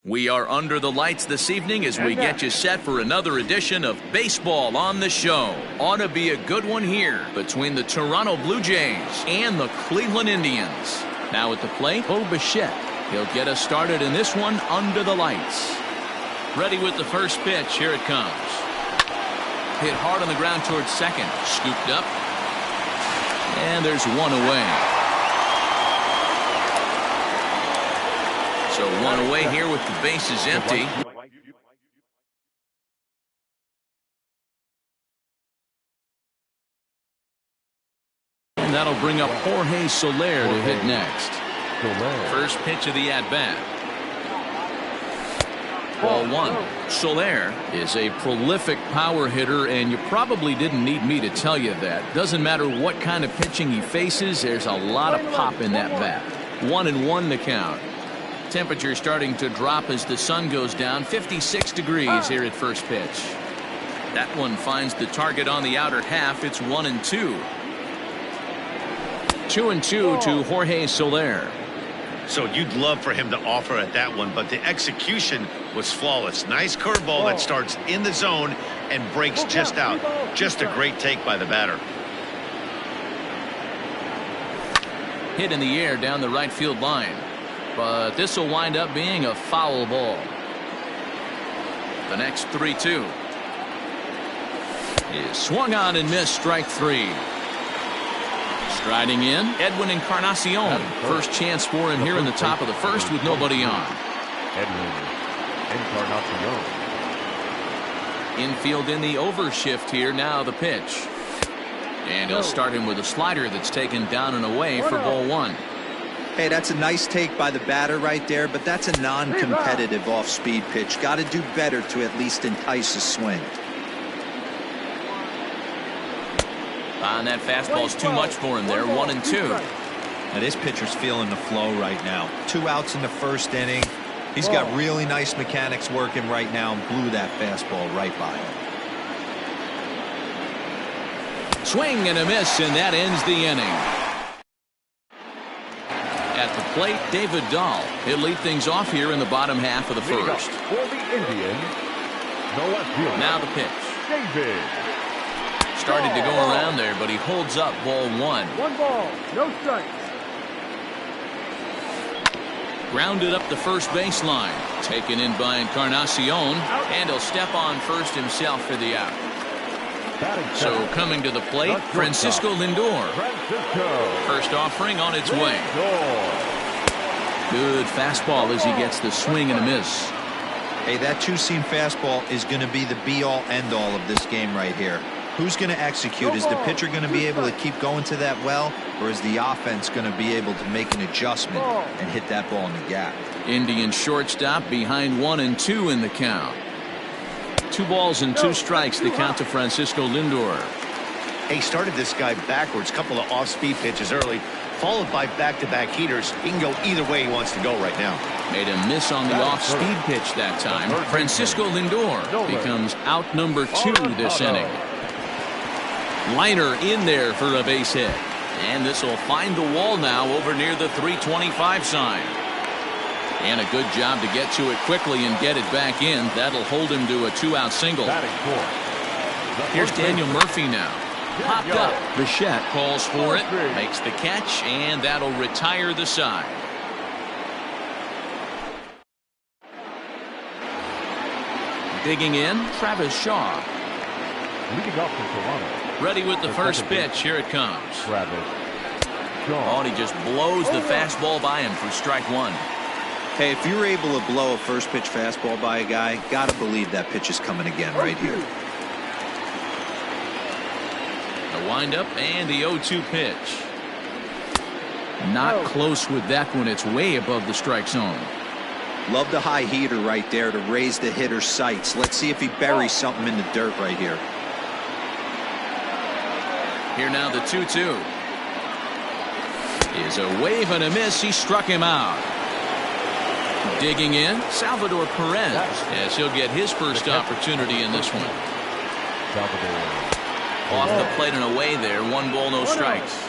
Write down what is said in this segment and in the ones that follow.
We are under the lights this evening as we get you set for another edition of Baseball on the Show. Ought to be a good one here between the Toronto Blue Jays and the Cleveland Indians. Now at the plate, Bo Bichette. He'll get us started in this one under the lights. Ready with the first pitch. Here it comes. Hit hard on the ground towards second. Scooped up. And there's one away. So one away here with the bases empty. And that'll bring up Jorge Soler to hit next. First pitch of the at-bat. Ball one. Soler is a prolific power hitter, and you probably didn't need me to tell you that. Doesn't matter what kind of pitching he faces, there's a lot of pop in that bat. 1-1 the count. Temperature starting to drop as the sun goes down. 56 degrees here at first pitch. That one finds the target on the outer half. It's 1-2. 2-2 to Jorge Soler. So you'd love for him to offer at that one, but the execution was flawless. Nice curveball that starts in the zone and breaks just out. Just a great take by the batter. Hit in the air down the right field line. But this will wind up being a foul ball. The next 3-2 is swung on and missed. Strike three. Striding in, Edwin Encarnacion. First chance for him here in the top of the first with nobody on. Edwin Encarnacion. Infield in the overshift here. Now the pitch. And he'll start him with a slider that's taken down and away for ball one. Hey, that's a nice take by the batter right there, but that's a non-competitive off-speed pitch. Got to do better to at least entice a swing. And that fastball's too much for him there. 1-2. Now this pitcher's feeling the flow right now. 2 outs in the first inning. He's got really nice mechanics working right now and blew that fastball right by him. Swing and a miss, and that ends the inning. At the plate, David Dahl. He'll lead things off here in the bottom half of the first. For the Indians, now the pitch. David. Started to go around there, but he holds up ball one. 1 ball, no strikes. Grounded up the first baseline. Taken in by Encarnacion. And he'll step on first himself for the out. So coming to the plate, Francisco Lindor. First offering on its way. Good fastball as he gets the swing and a miss. Hey, that two-seam fastball is going to be the be-all, end-all of this game right here. Who's going to execute? Is the pitcher going to be able to keep going to that well, or is the offense going to be able to make an adjustment and hit that ball in the gap? Indian shortstop behind 1-2 in the count. 2 balls and 2 strikes, the count to Francisco Lindor. He started this guy backwards, couple of off-speed pitches early, followed by back-to-back heaters. He can go either way he wants to go right now. Made a miss on the off-speed pitch that time. Francisco Lindor becomes out number 2 this inning. Liner in there for a base hit. And this will find the wall now over near the 325 sign. And a good job to get to it quickly and get it back in. That'll hold him to a 2-out single. Here's Daniel Murphy now. Popped up. Bichette calls for it. Makes the catch, and that'll retire the side. Digging in, Travis Shaw. Leading off from Toronto. Ready with the first pitch. Here it comes. Travis Shaw. Oh, and he just blows the fastball by him for strike one. Hey, if you're able to blow a first pitch fastball by a guy, gotta believe that pitch is coming again right here. The windup and the 0-2 pitch. Not close with that one. It's way above the strike zone. Love the high heater right there to raise the hitter's sights. Let's see if he buries something in the dirt right here. Here now the 2-2. Is a wave and a miss. He struck him out. Digging in, Salvador Perez, as he'll get his first opportunity in this one. Off the plate and away there. 1 ball, no strikes.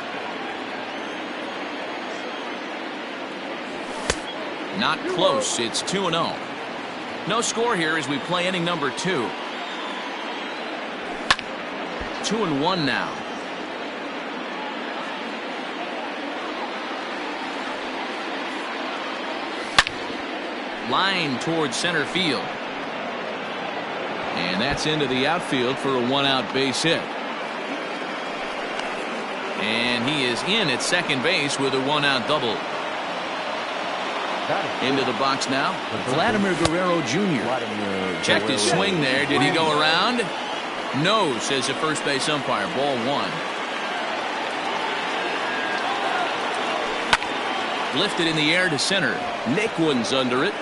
Not close. It's 2-0. No score here as we play inning number 2. 2-1 now. Line towards center field. And that's into the outfield for a 1-out base hit. And he is in at second base with a 1-out double. Into the box now, Vladimir Guerrero Jr. Checked his swing there. Did he go around? No, says the first base umpire. Ball 1. Lifted in the air to center. Naquin's under it.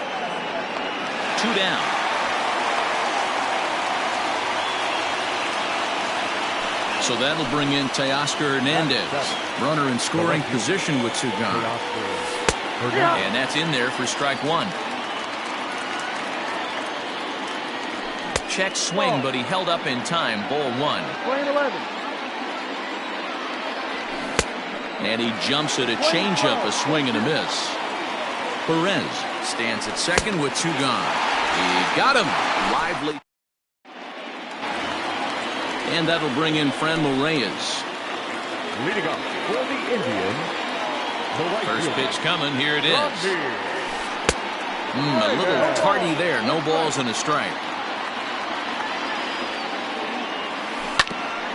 2 down. So that'll bring in Teoscar Hernandez. Runner in scoring position with 2 gone. And that's in there for strike 1. Check swing, but he held up in time. Ball 1. And he jumps at a changeup, a swing and a miss. Perez stands at second with 2 gone. He got him. Lively. And that'll bring in Franmil Reyes. Leading up for the Indians, the right First fielder, pitch coming. Here it is. Robbie. A little tardy there. No balls and a strike.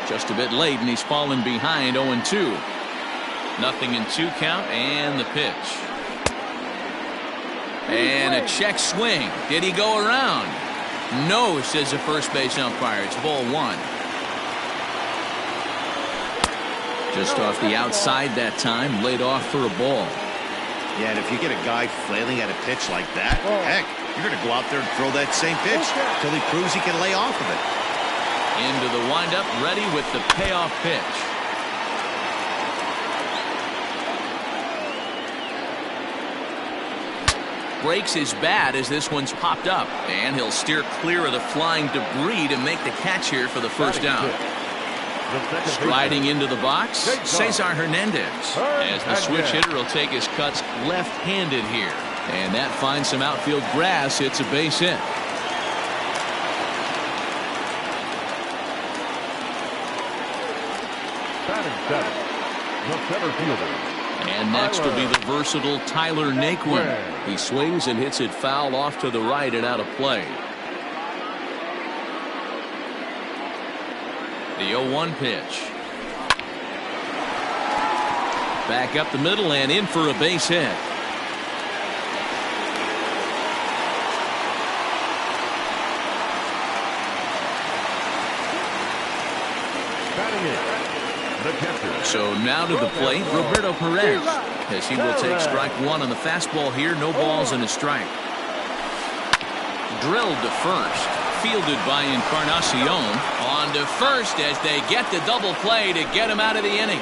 Just a bit late, and he's fallen behind 0-2. 0-2 count, and the pitch. And a check swing. Did he go around? No, says the first base umpire. It's ball 1. Just off the outside that time, laid off for a ball. Yeah, and if you get a guy flailing at a pitch like that, heck, you're going to go out there and throw that same pitch until he proves he can lay off of it. Into the windup, ready with the payoff pitch. Breaks his bat as this one's popped up, and he'll steer clear of the flying debris to make the catch here for the first out. Striding into the box, Cesar Hernandez, as the switch hitter will take his cuts left-handed here. And that finds some outfield grass. It's a base hit. Batting seventh, the center fielder. And next will be the versatile Tyler Naquin. He swings and hits it foul off to the right and out of play. The 0-1 pitch. Back up the middle and in for a base hit. Batting in, the catcher. So now to the plate, Roberto Perez, as he will take strike 1 on the fastball here. No balls and a strike. Drilled to first. Fielded by Encarnacion. On to first as they get the double play to get him out of the inning.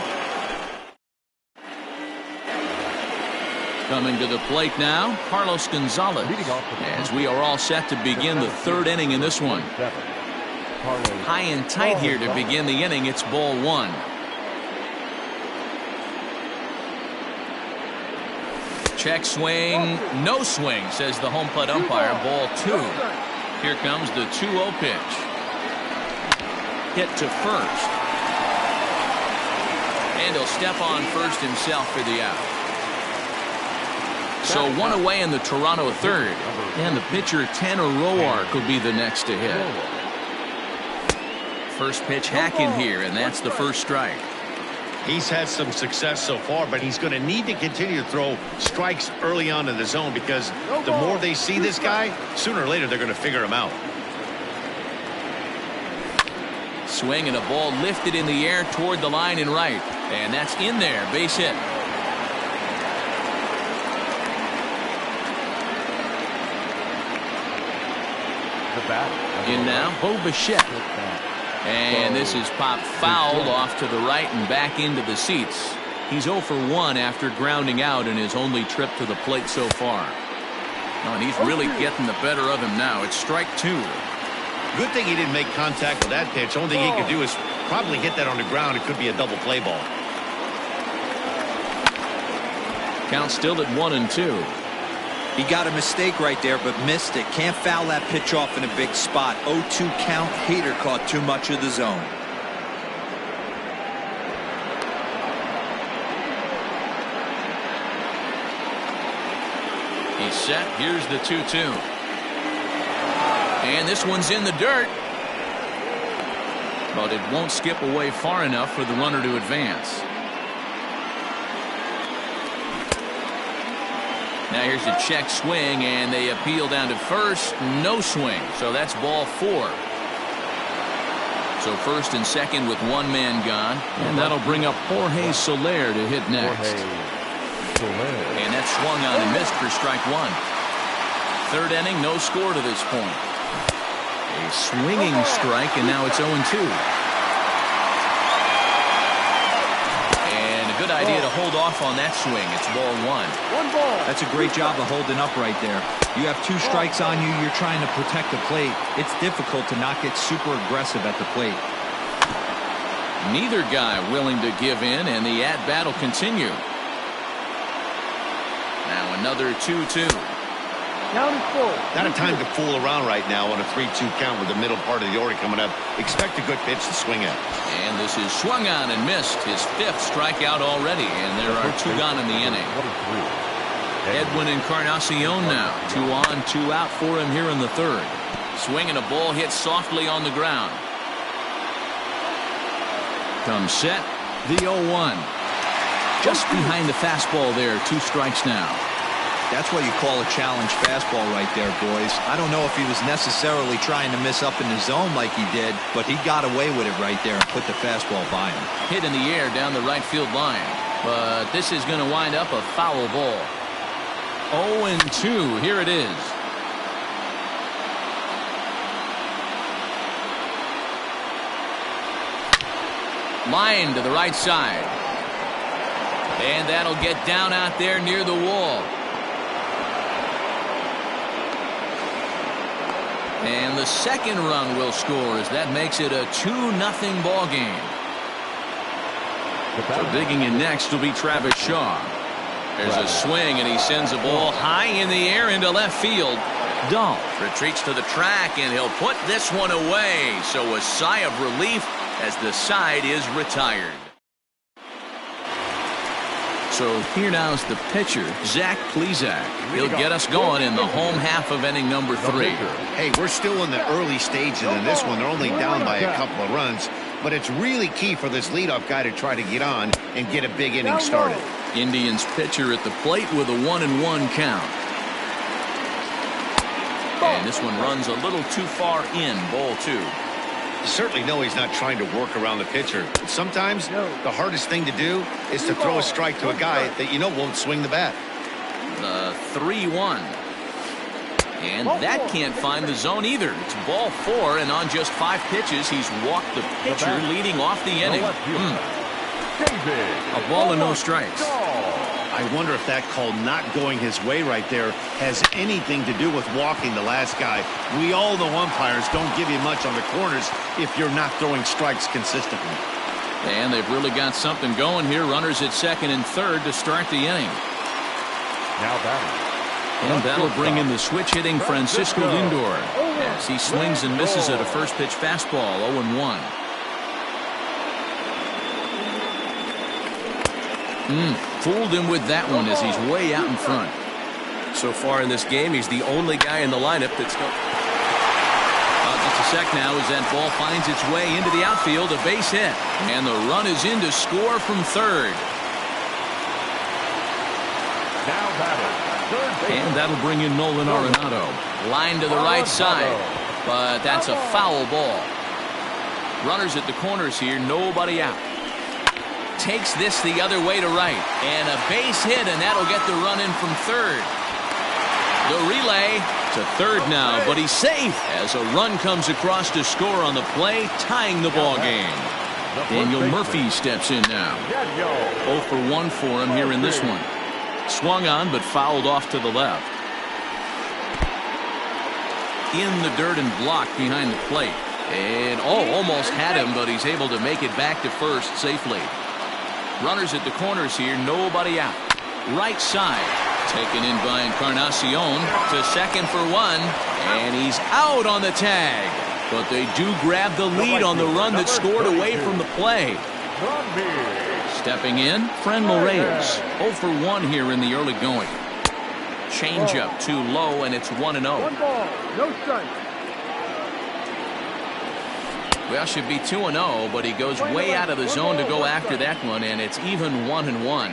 Coming to the plate now, Carlos Gonzalez, as we are all set to begin the 3rd inning in this one. High and tight here to begin the inning. It's ball 1. Check swing, no swing, says the home plate umpire. Ball 2. Here comes the 2-0 pitch. Hit to first. And he'll step on first himself for the out. So 1 away in the Toronto 3rd. And the pitcher Tanner Roark will be the next to hit. First pitch hacking here, and that's the first strike. He's had some success so far, but he's going to need to continue to throw strikes early on in the zone because the more they see this guy, sooner or later they're going to figure him out. Swing and a ball lifted in the air toward the line and right. And that's in there. Base hit. In now, Bo Bichette. And this is popped foul off to the right and back into the seats. He's 0 for 1 after grounding out in his only trip to the plate so far. Oh, and he's really getting the better of him now. It's strike 2. Good thing he didn't make contact with that pitch. Only thing he could do is probably hit that on the ground. It could be a double play ball. Count still at 1-2. He got a mistake right there, but missed it. Can't foul that pitch off in a big spot. 0-2 count. Hader caught too much of the zone. He's set. Here's the 2-2. And this one's in the dirt. But it won't skip away far enough for the runner to advance. Now here's a check swing, and they appeal down to first. No swing, so that's ball 4. So first and second with one man gone, and that'll bring up Jorge Soler to hit next. And that swung on and missed for strike 1. Third inning, no score to this point. A swinging strike, and now it's 0-2. Good idea to hold off on that swing. It's ball 1. That's a great job of holding up right there. You have 2 strikes on you. You're trying to protect the plate. It's difficult to not get super aggressive at the plate. Neither guy willing to give in, and the at-bat will continue. Now another 2-2. Count is full. Not a time to fool around right now on a 3-2 count with the middle part of the order coming up. Expect a good pitch to swing at. And this is swung on and missed. His 5th strikeout already, and there are 2 gone in the inning. Edwin Encarnacion now. 2 on, 2 out for him here in the 3rd. Swinging a ball hit softly on the ground. Comes set. The 0-1. Just behind the fastball there. 2 strikes now. That's what you call a challenge fastball right there, boys. I don't know if he was necessarily trying to miss up in the zone like he did, but he got away with it right there and put the fastball by him. Hit in the air down the right field line, but this is going to wind up a foul ball. 0-2. Here it is. Line to the right side. And that'll get down out there near the wall. And the second run will score as that makes it a 2-0 ball game. So digging in next will be Travis Shaw. There's a swing, and he sends a ball high in the air into left field. Dolph retreats to the track, and he'll put this one away. So a sigh of relief as the side is retired. So here now is the pitcher, Zach Plesac. He'll get us going in the home half of inning number 3. Hey, we're still in the early stages in this one. They're only down by a couple of runs, but it's really key for this leadoff guy to try to get on and get a big inning started. Indians pitcher at the plate with a 1-1 count. And this one runs a little too far in, ball 2. You certainly know he's not trying to work around the pitcher. Sometimes the hardest thing to do is to throw a strike to a guy that you know won't swing the bat. The 3-1. And that can't find the zone either. It's ball 4, and on just 5 pitches, he's walked the pitcher leading off the inning. A ball and no strikes. I wonder if that call not going his way right there has anything to do with walking the last guy. We all know umpires don't give you much on the corners if you're not throwing strikes consistently. And they've really got something going here. Runners at second and third to start the inning. Now batting. And that'll bring in the switch-hitting Francisco Lindor as he swings and misses at a first-pitch fastball, 0-1. Fooled him with that one as he's way out in front. So far in this game, he's the only guy in the lineup that's got. Just a sec now as that ball finds its way into the outfield, a base hit. And the run is in to score from third. Now batting. And that'll bring in Nolan Arenado. Line to the right side, but that's a foul ball. Runners at the corners here, nobody out. Takes this the other way to right, and a base hit, and that'll get the run in from third. The relay to third now, but he's safe as a run comes across to score on the play, tying the ball game. Daniel Murphy steps in now. 0 for 1 for him here in this one. Swung on, but fouled off to the left. In the dirt and blocked behind the plate. And almost had him, but he's able to make it back to first safely. Runners at the corners here, nobody out. Right side, Taken in by Encarnacion to second for one, and he's out on the tag. But they do grab the lead on the run that scored away from the play. Stepping in, Franmil Reyes. 0 for 1 here in the early going. Changeup too low, and it's 1-0. 1 ball, no strike. Well, should be 2-0, but he goes way out of the zone to go after that one, and it's even 1-1.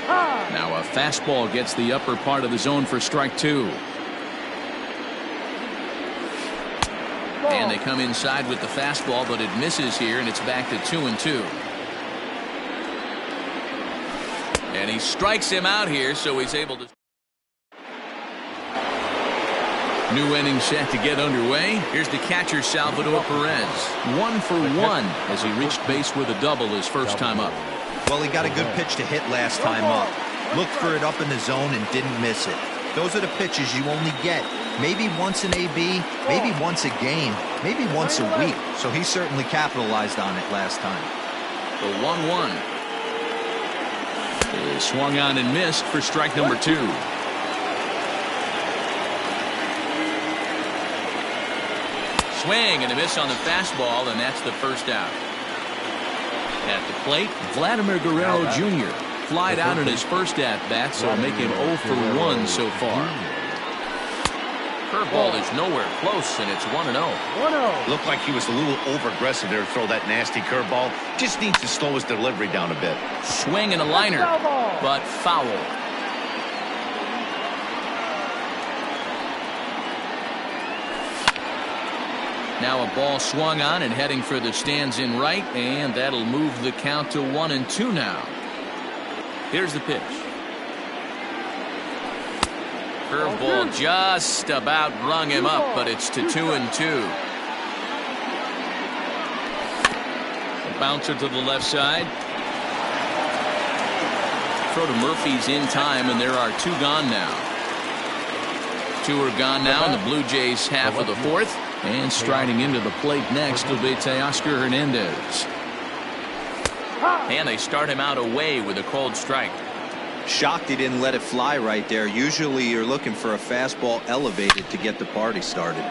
Now a fastball gets the upper part of the zone for strike 2. And they come inside with the fastball, but it misses here, and it's back to 2-2. And he strikes him out here, so he's able to. New inning set to get underway. Here's the catcher, Salvador Perez. 1 for 1 as he reached base with a double his first time up. Well, he got a good pitch to hit last time up. Looked for it up in the zone and didn't miss it. Those are the pitches you only get maybe once in AB, maybe once a game, maybe once a week. So he certainly capitalized on it last time. The 1-1 is swung on and missed for strike number 2. Swing and a miss on the fastball, and that's the first out. At the plate, Vladimir Guerrero Jr. flied out in his first at-bat, so make him 0 for 1 so far. Curveball is nowhere close, and it's 1-0. Looked like he was a little over-aggressive there to throw that nasty curveball. Just needs to slow his delivery down a bit. Swing and a liner, but foul. Now a ball swung on and heading for the stands in right, and that'll move the count to 1-2 now. Here's the pitch. Curveball just about rung him up, but it's to 2-2. A bouncer to the left side. Throw to Murphy's in time, and there are 2 gone now. 2 are gone now in the Blue Jays half of the 4th. And striding into the plate next will be Teoscar Hernandez. And they start him out away with a cold strike. Shocked he didn't let it fly right there. Usually you're looking for a fastball elevated to get the party started.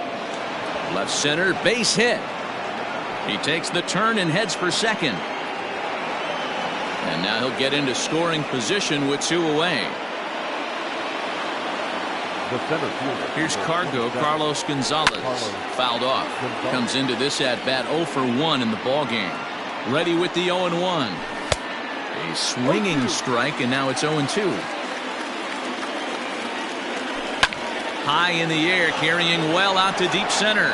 Left center, base hit. He takes the turn and heads for second. And now he'll get into scoring position with 2 away. Here's Cargo, Carlos Gonzalez. Fouled off. Comes into this at-bat 0 for 1 in the ballgame. Ready with the 0-1. A swinging strike, and now it's 0-2. High in the air, carrying well out to deep center.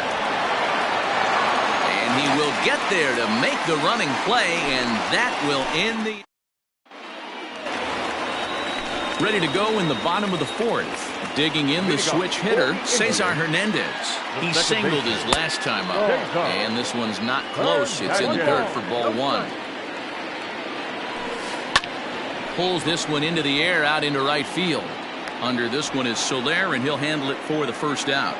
And he will get there to make the running play, and that will end the. Ready to go in the bottom of the 4th. Digging in the switch hitter, Cesar Hernandez. He singled his last time up, and this one's not close. It's in the dirt for ball 1. Pulls this one into the air out into right field. Under this one is Soler, and he'll handle it for the first out.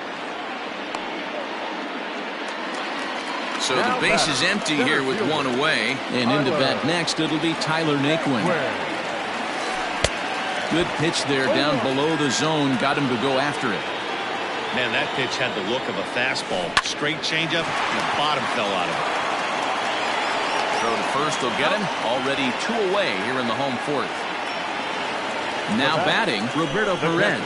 So the base is empty here with 1 away, and into bat next it'll be Tyler Naquin. Good pitch there down below the zone. Got him to go after it. Man, that pitch had the look of a fastball. Straight changeup, and the bottom fell out of it. Throw to first will get him. Already 2 away here in the home 4th. Now batting, Roberto Perez.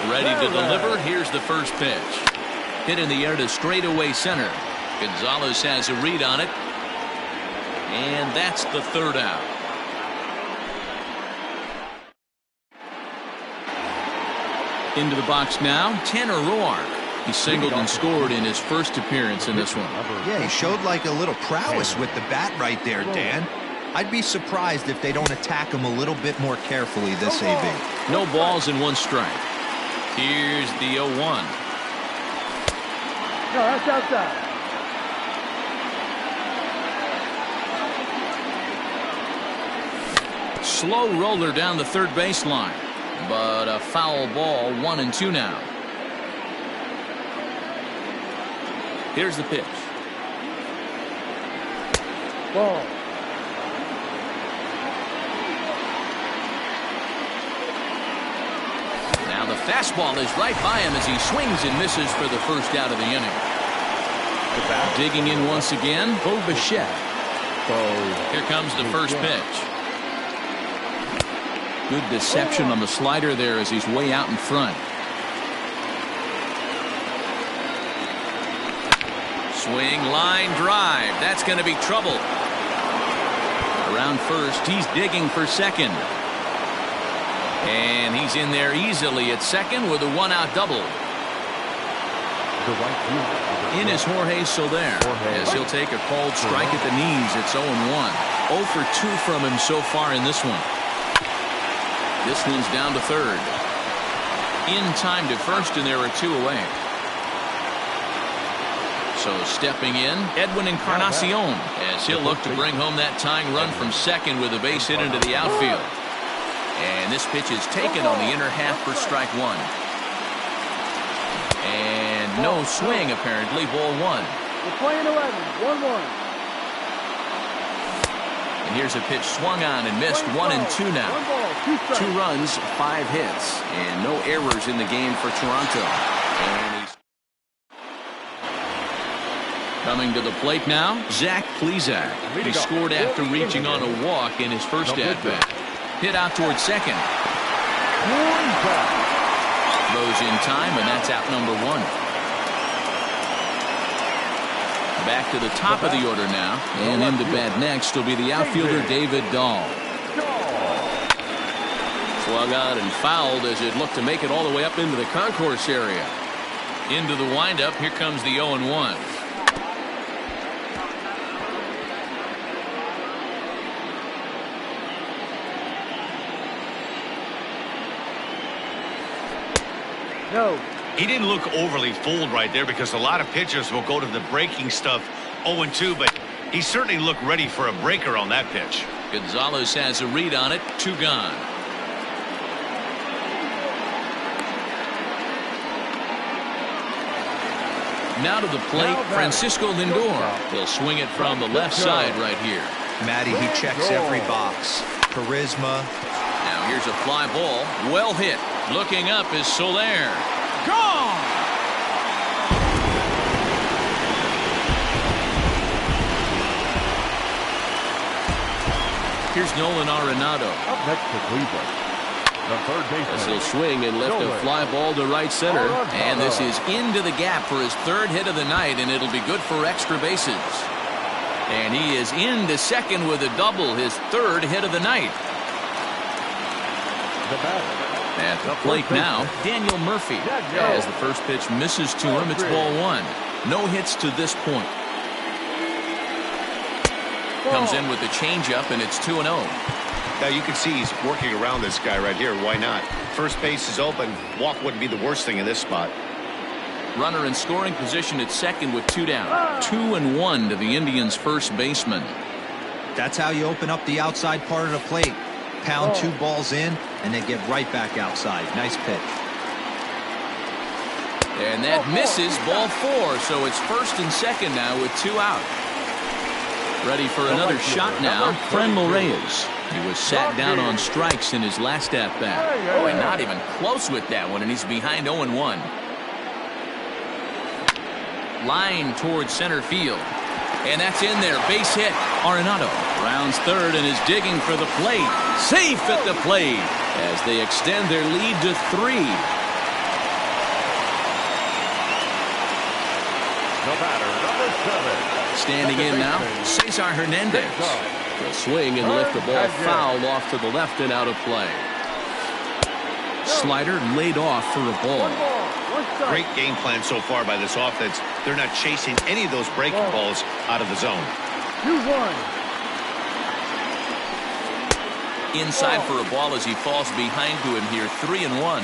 Ready to deliver. Here's the first pitch. Hit in the air to straightaway center. Gonzalez has a read on it. And that's the 3rd out. Into the box now, Tanner Roark. He singled and scored in his first appearance in this one. Yeah, he showed like a little prowess with the bat right there, Dan. I'd be surprised if they don't attack him a little bit more carefully this AB. No balls and 1 strike. Here's the 0-1. No, that's outside. Slow roller down the third baseline. But a foul ball, 1-2 now. Here's the pitch. Ball. Fastball is right by him as he swings and misses for the first out of the inning. Digging in once again, Bo Bichette. Here comes the first pitch. Good deception on the slider there as he's way out in front. Swing, line, drive. That's going to be trouble. Around first, he's digging for second. And he's in there easily at second with a one-out double. In is Jorge Soler as he'll take a called strike at the knees. It's 0-1. 0 for 2 from him so far in this one. This one's down to third. In time to first, and there are 2 away. So stepping in, Edwin Encarnacion as he'll look to bring home that tying run from second with a base hit into the outfield. And this pitch is taken on the inner half for strike 1. And no swing apparently, ball 1. We're playing 11, 1-1. And here's a pitch swung on and missed. 1 and 2 now. 2 runs, 5 hits, and no errors in the game for Toronto. And he's coming to the plate now, Zach Plesac. He scored after reaching on a walk in his first at-bat. Hit out towards second. Throws in time, and that's out number 1. Back to the top of the order now, and in the bat next will be the outfielder David Dahl. Swung on and fouled as it looked to make it all the way up into the concourse area. Into the windup, here comes the 0-1. No. He didn't look overly fooled right there because a lot of pitchers will go to the breaking stuff 0-2, but he certainly looked ready for a breaker on that pitch. Gonzalez has a read on it. 2 gone. Now to the plate, Francisco Lindor. He'll swing it from the left side right here. Matty, he checks every box. Charisma. Now here's a fly ball. Well hit. Looking up is Soler. Gone! Here's Nolan Arenado. Up next to Cleveland, the third baseman. As he'll swing and lift a fly ball to right center. And this is into the gap for his 3rd hit of the night, and it'll be good for extra bases. And he is into second with a double, his 3rd hit of the night. The batter. At the plate now, Daniel Murphy. As the first pitch misses to him, it's ball 1. No hits to this point. Comes in with the changeup, and it's 2-0. Now you can see he's working around this guy right here. Why not? First base is open. Walk wouldn't be the worst thing in this spot. Runner in scoring position at second with 2 down. 2-1 to the Indians' first baseman. That's how you open up the outside part of the plate. Pound 2 balls in, and they get right back outside. Nice pitch. And that misses, ball 4. So it's first and second now with 2 out. Ready for another shot now, Franmil Reyes. He was sat down on strikes in his last at-bat. Oh, and not even close with that one, and he's behind 0-1. Line towards center field. And that's in there, base hit. Arenado rounds third and is digging for the plate. Safe at the plate as they extend their lead to 3. The batter, number 7. Standing in now, Cesar Hernandez. He'll swing and lift the ball foul off to the left and out of play. Slider laid off for a ball. Great game plan so far by this offense. They're not chasing any of those breaking balls out of the zone. 2-1. Inside for a ball as he falls behind to him here. 3-1.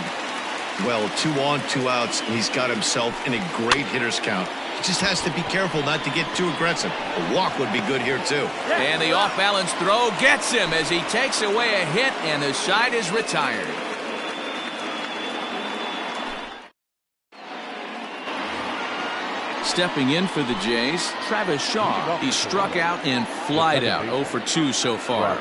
Well, 2 on, 2 outs, and he's got himself in a great hitter's count. He just has to be careful not to get too aggressive. A walk would be good here, too. And the off-balance throw gets him as he takes away a hit, and the side is retired. Stepping in for the Jays, Travis Shaw. He struck out and flied out. 0 for 2 so far.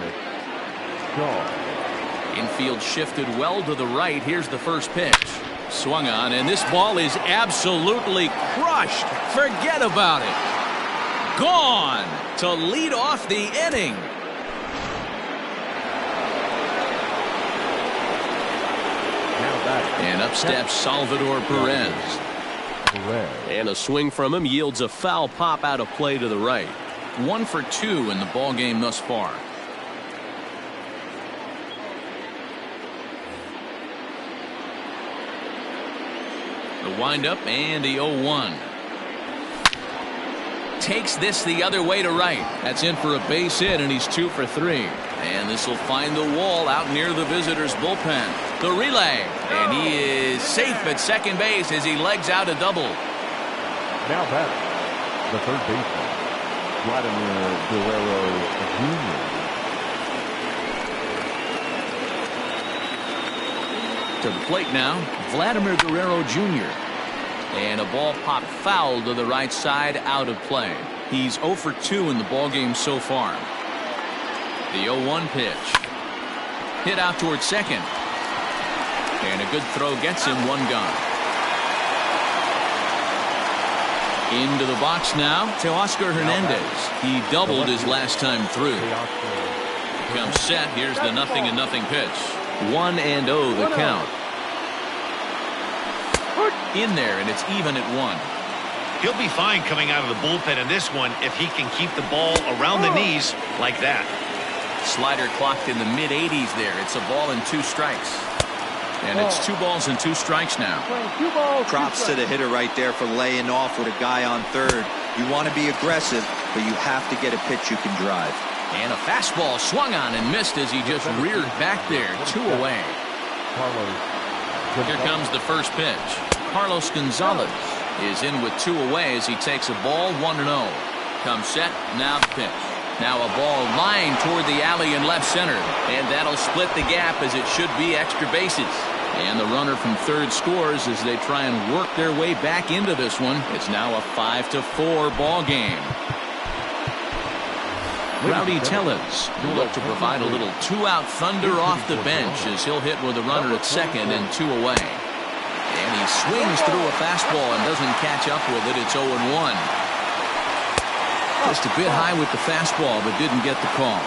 Infield shifted well to the right. Here's the first pitch. Swung on, and this ball is absolutely crushed. Forget about it. Gone to lead off the inning. And up steps Salvador Perez. And a swing from him yields a foul pop out of play to the right. 1 for 2 in the ball game thus far. The windup and the 0-1. Takes this the other way to right. That's in for a base hit, and he's 2 for 3. And this will find the wall out near the visitors' bullpen. The relay, and he is safe at second base as he legs out a double. Now batting, the third baseman, Vladimir Guerrero Jr. To the plate now, Vladimir Guerrero Jr. And a ball popped foul to the right side, out of play. He's 0 for 2 in the ballgame so far. The 0-1 pitch. Hit out towards second. And a good throw gets him, 1 gone. Into the box now to Oscar Hernandez. He doubled his last time through. Comes set. Here's the 0-0 pitch. 1-0 the count. In there, and it's even at 1. He'll be fine coming out of the bullpen in this one if he can keep the ball around the knees like that. Slider clocked in the mid-80s there. It's a ball and 2 strikes. And it's 2 balls and 2 strikes now. Props to the hitter right there for laying off with a guy on third. You want to be aggressive, but you have to get a pitch you can drive. And a fastball swung on and missed as he just reared back there. 2 away. Here comes the first pitch. Carlos Gonzalez is in with 2 away as he takes a ball, 1-0. Comes set, now the pitch. Now a ball lined toward the alley in left center, and that'll split the gap as it should be extra bases. And the runner from third scores as they try and work their way back into this one. It's now a 5-4 ball game. Rowdy Tellez will look to provide a little 2-out thunder off the bench as he'll hit with a runner at second and 2 away. And he swings through a fastball and doesn't catch up with it. It's 0-1. Just a bit high with the fastball, but didn't get the call.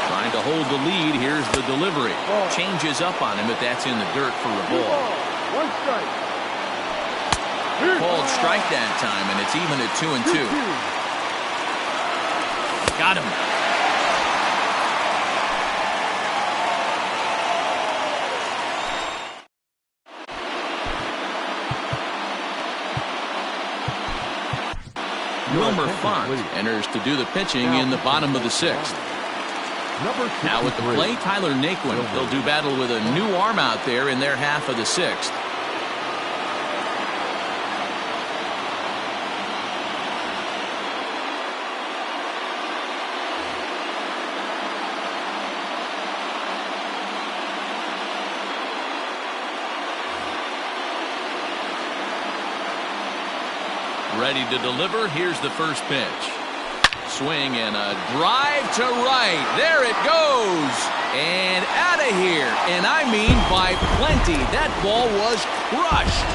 Trying to hold the lead. Here's the delivery. Changes up on him, but that's in the dirt for a ball. 1 strike. Called strike that time, and it's even at 2-2. Got him. Wilmer Font enters to do the pitching in the bottom of the 6th. Now at the plate, Tyler Naquin. They'll do battle with a new arm out there in their half of the 6th. Ready to deliver. Here's the first pitch. Swing and a drive to right. There it goes. And out of here. And I mean by plenty. That ball was crushed.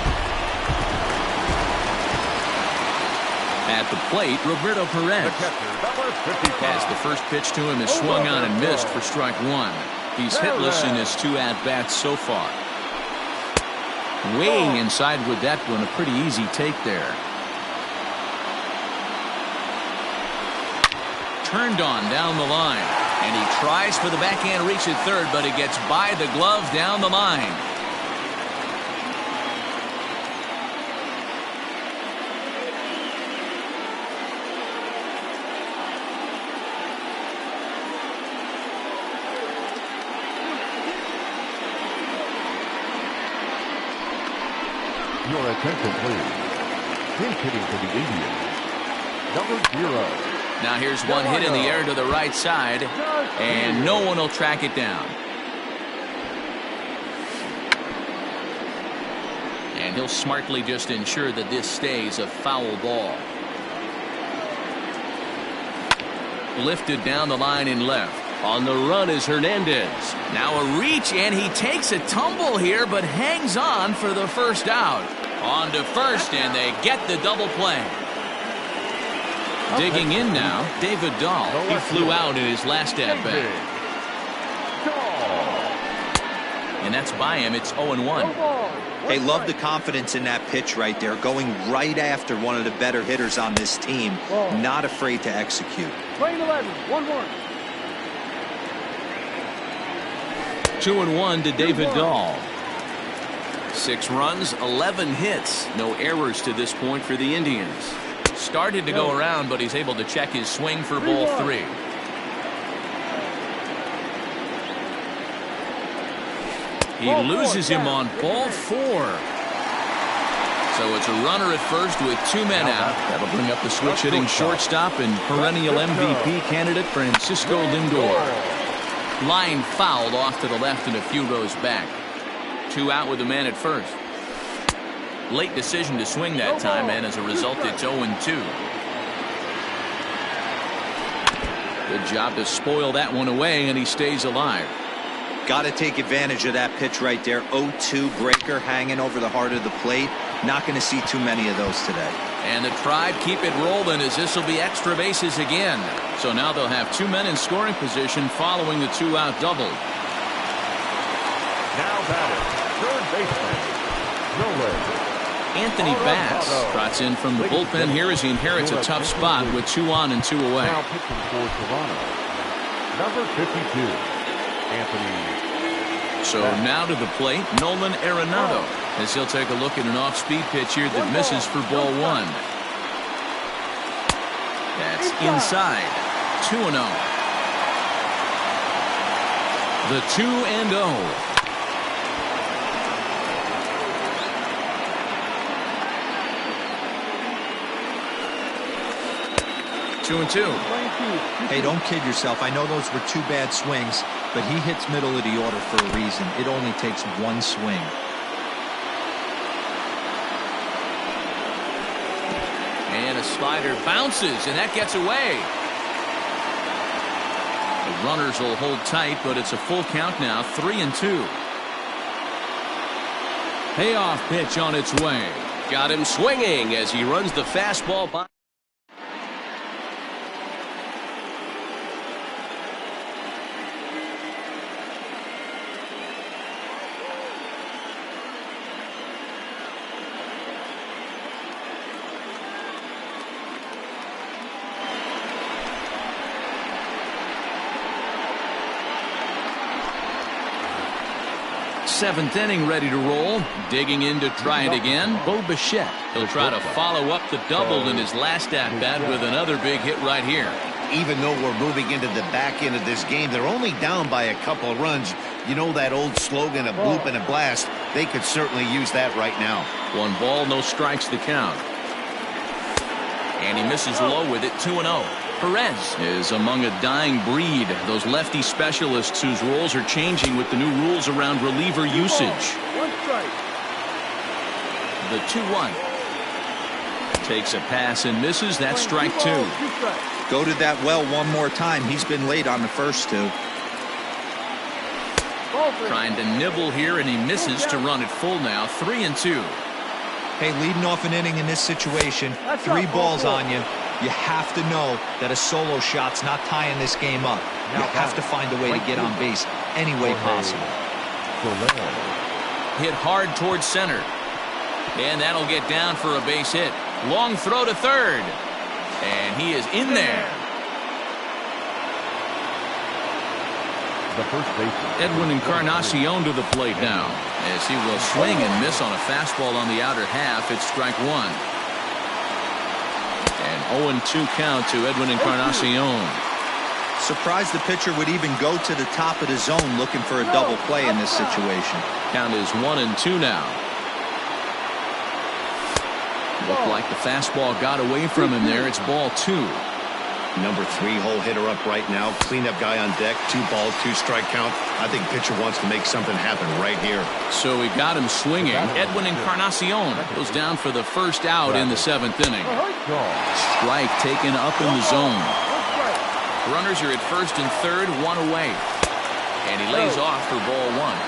At the plate, Roberto Perez. As the first pitch to him is swung on and missed for strike 1. He's hitless in his 2 at-bats so far. Weighing inside with that one, a pretty easy take there. Turned on down the line, and he tries for the backhand reach at third, but it gets by the glove down the line. Your attention, please. Pinch hitting for the Indians, number 0. Now here's one hit in the air to the right side, and no one will track it down. And he'll smartly just ensure that this stays a foul ball. Lifted down the line in left. On the run is Hernandez. Now a reach, and he takes a tumble here, but hangs on for the first out. On to first, and they get the double play. Digging in now, David Dahl. He flew out in his last at-bat. And that's by him. It's 0-1. Hey, love the confidence in that pitch right there. Going right after one of the better hitters on this team. Not afraid to execute. Playing 11, 1-1. 2-1 to David Dahl. 6 runs, 11 hits. No errors to this point for the Indians. Started to go around, but he's able to check his swing for ball 3. He loses him on ball 4. So it's a runner at first with 2 men out. That'll bring up the switch-hitting shortstop and perennial MVP candidate Francisco Lindor. Line fouled off to the left and a few rows back. 2 out with the man at first. Late decision to swing that time, and as a result, it's 0-2. Good job to spoil that one away, and he stays alive. Got to take advantage of that pitch right there. 0-2 breaker hanging over the heart of the plate. Not going to see too many of those today. And the Tribe keep it rolling as this will be extra bases again. So now they'll have 2 men in scoring position following the 2-out double. Now batting, third baseman, Nolan. Anthony Bass trots in from the bullpen here as he inherits a tough spot with 2 on and 2 away. Now pitching for Toronto, number 52, Anthony. So now to the plate, Nolan Arenado, as he'll take a look at an off-speed pitch here that misses for ball 1. That's inside. 2-0. The 2-0. Two and 2. Hey, don't kid yourself. I know those were 2 bad swings, but he hits middle of the order for a reason. It only takes 1 swing. And a slider bounces, and that gets away. The runners will hold tight, but it's a full count now, 3-2. Payoff pitch on its way. Got him swinging as he runs the fastball by. Seventh inning ready to roll. Digging in to try it again, Bo Bichette. He'll try to follow up the double in his last at-bat with another big hit right here. Even though we're moving into the back end of this game, they're only down by a couple of runs. You know that old slogan, a bloop and a blast. They could certainly use that right now. 1 ball, no strikes to count. And he misses low with it, 2-0. Perez is among a dying breed, those lefty specialists whose roles are changing with the new rules around reliever usage. 1 strike. The 2-1. Takes a pass and misses. That's strike 2. Go to that well one more time. He's been late on the first 2. Trying to nibble here, and he misses to run it full now, 3-2. Hey, leading off an inning in this situation, 3 balls on you. You have to know that a solo shot's not tying this game up. You have to find a way to get on base any way possible. Hit hard towards center. And that'll get down for a base hit. Long throw to third. And he is in there. The first baseman, Edwin Encarnacion to the plate now, as he will swing and miss on a fastball on the outer half. It's strike 1. And 0-2 count to Edwin Encarnacion. Surprised the pitcher would even go to the top of the zone looking for a double play in this situation. Count is 1-2 now. Looked like the fastball got away from him there. It's ball 2. Number 3 hole hitter up right now. Cleanup guy on deck. 2 balls, 2 strike count. I think pitcher wants to make something happen right here. So we got him swinging. Edwin Encarnacion goes down for the first out in the 7th inning. Strike taken up in the zone. Runners are at first and third, one away. And he lays off for ball one.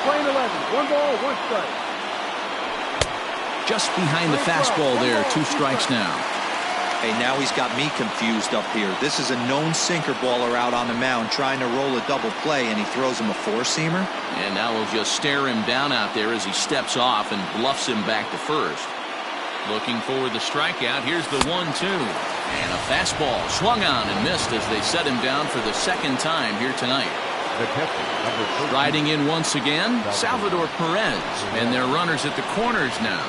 Playing 11. 1 ball, 1 strike. Just behind the fastball there, 2 strikes now. Hey, now he's got me confused up here. This is a known sinker baller out on the mound trying to roll a double play, and he throws him a 4-seamer. And now we'll just stare him down out there as he steps off and bluffs him back to first. Looking for the strikeout. Here's the 1-2. And a fastball swung on and missed as they set him down for the second time here tonight. Riding in once again, Salvador Perez. And their runners at the corners now.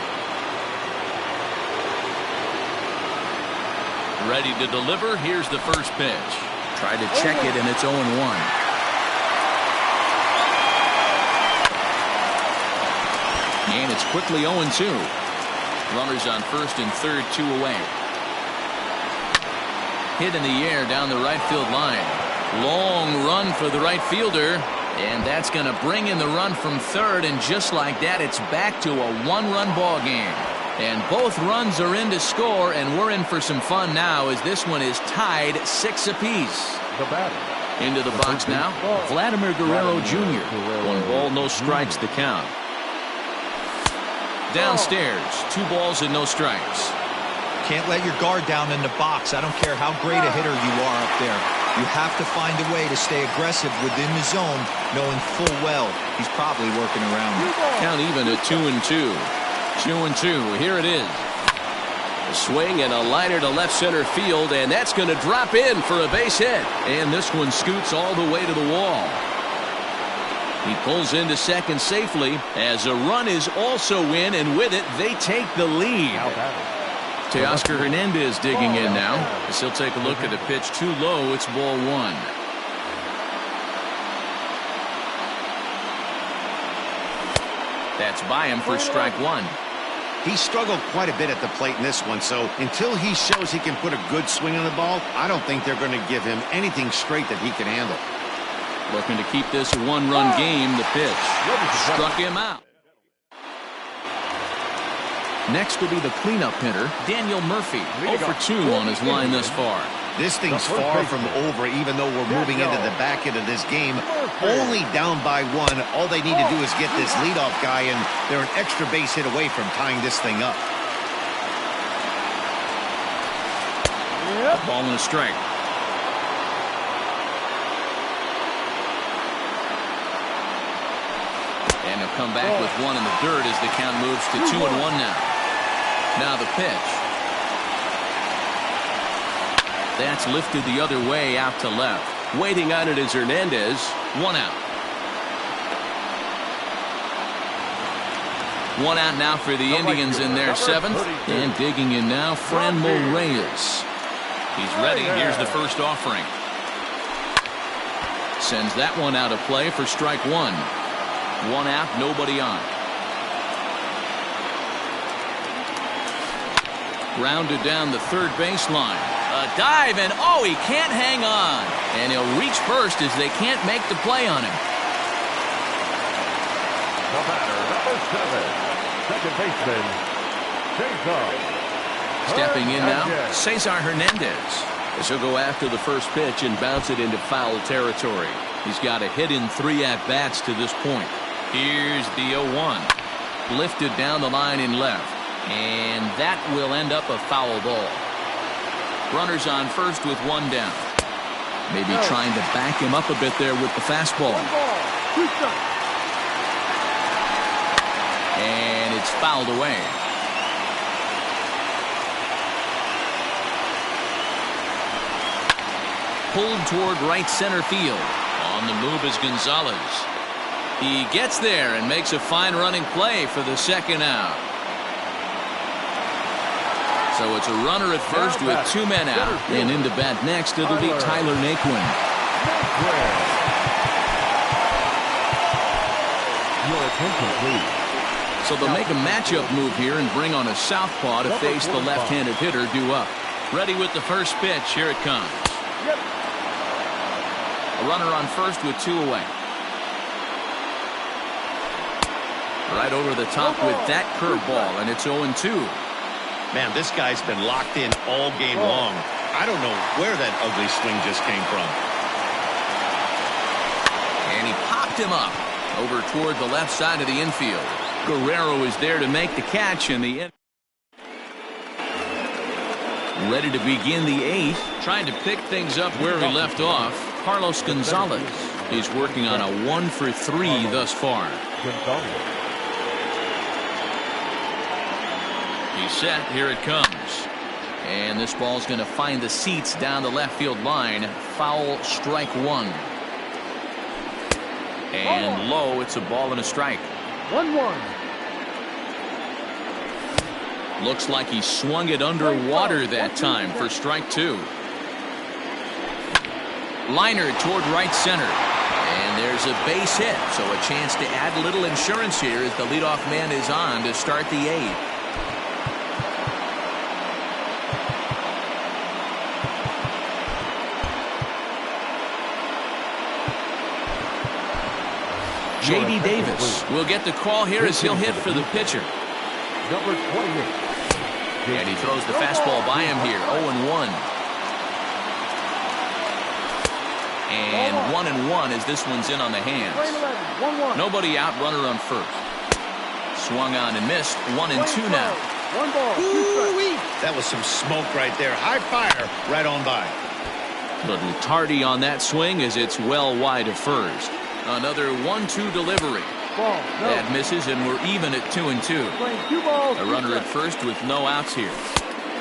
Ready to deliver. Here's the first pitch. Try to check it, and it's 0-1. And it's quickly 0-2. Runners on first and third, 2 away. Hit in the air down the right field line. Long run for the right fielder. And that's going to bring in the run from third. And just like that, it's back to a 1-run ball game. And both runs are in to score, and we're in for some fun now as this one is tied 6 apiece. The batter. Into the box now, Vladimir Guerrero Jr. 1 ball, no strikes the count. Downstairs, 2 balls and no strikes. Can't let your guard down in the box. I don't care how great a hitter you are up there. You have to find a way to stay aggressive within the zone, knowing full well he's probably working around you. Count even at 2-2. 2-2. Here it is. A swing and a liner to left center field, and that's going to drop in for a base hit. And this one scoots all the way to the wall. He pulls into second safely as a run is also in, and with it, they take the lead. Teoscar Hernandez digging in now as he'll take a look at a pitch too low. It's ball 1. That's by him for strike 1. He struggled quite a bit at the plate in this one, so until he shows he can put a good swing on the ball, I don't think they're going to give him anything straight that he can handle. Looking to keep this a 1-run game. The pitch struck him out. Next will be the cleanup hitter, Daniel Murphy. 0 for 2 on his line thus far. This thing's far from over, even though we're moving into the back end of this game. Only down by 1. All they need to do is get this leadoff guy, and they're an extra base hit away from tying this thing up. A ball and a strike. And he'll come back with 1 in the dirt as the count moves to 2-1 now. Now the pitch. That's lifted the other way out to left. Waiting on it is Hernandez. 1 out. 1 out now for the Indians in their 7th. And digging in now, Franmil Reyes. He's ready. Here's the first offering. Sends that one out of play for strike 1. 1 out, nobody on. Grounded down the third baseline. A dive, and oh, he can't hang on. And he'll reach first as they can't make the play on him. The batter, number 7, second baseman, Cesar. Stepping in now, Cesar Hernandez. As he'll go after the first pitch and bounce it into foul territory. He's got a hit in 3 at-bats to this point. Here's the 0-1. Lifted down the line in left. And that will end up a foul ball. Runners on first with 1 down. Maybe trying to back him up a bit there with the fastball. 1 ball, 2 strikes. And it's fouled away. Pulled toward right center field. On the move is Gonzalez. He gets there and makes a fine running play for the second out. So it's a runner at first with 2 men out. And into bat next, it'll be Tyler Naquin. Your attention, please. So they'll make a matchup move here and bring on a southpaw to face the left-handed hitter due up. Ready with the first pitch. Here it comes. A runner on first with 2 away. Right over the top with that curveball, and it's 0-2. Man, this guy's been locked in all game long. I don't know where that ugly swing just came from. And he popped him up over toward the left side of the infield. Guerrero is there to make the catch in the end. Ready to begin the 8th. Trying to pick things up where he left off. Carlos Gonzalez is working on a 1 for 3 thus far. He's set. Here it comes. And this ball's going to find the seats down the left field line. Foul, strike 1. And low, it's a ball and a strike. 1-1. Looks like he swung it underwater that time for strike 2. Liner toward right center. And there's a base hit, so a chance to add a little insurance here as the leadoff man is on to start the 8th. J.D. Davis will get the call here as he'll hit for the pitcher. Number 28. And he throws the fastball by him here. 0-1. And 1-1 as this one's in on the hands. Nobody out, runner on first. Swung on and missed. 1-2 now. That was some smoke right there. High fire right on by. Little tardy on that swing as it's well wide of first. Another 1-2 delivery. That misses, and we're even at 2-2. A runner at first with no outs here.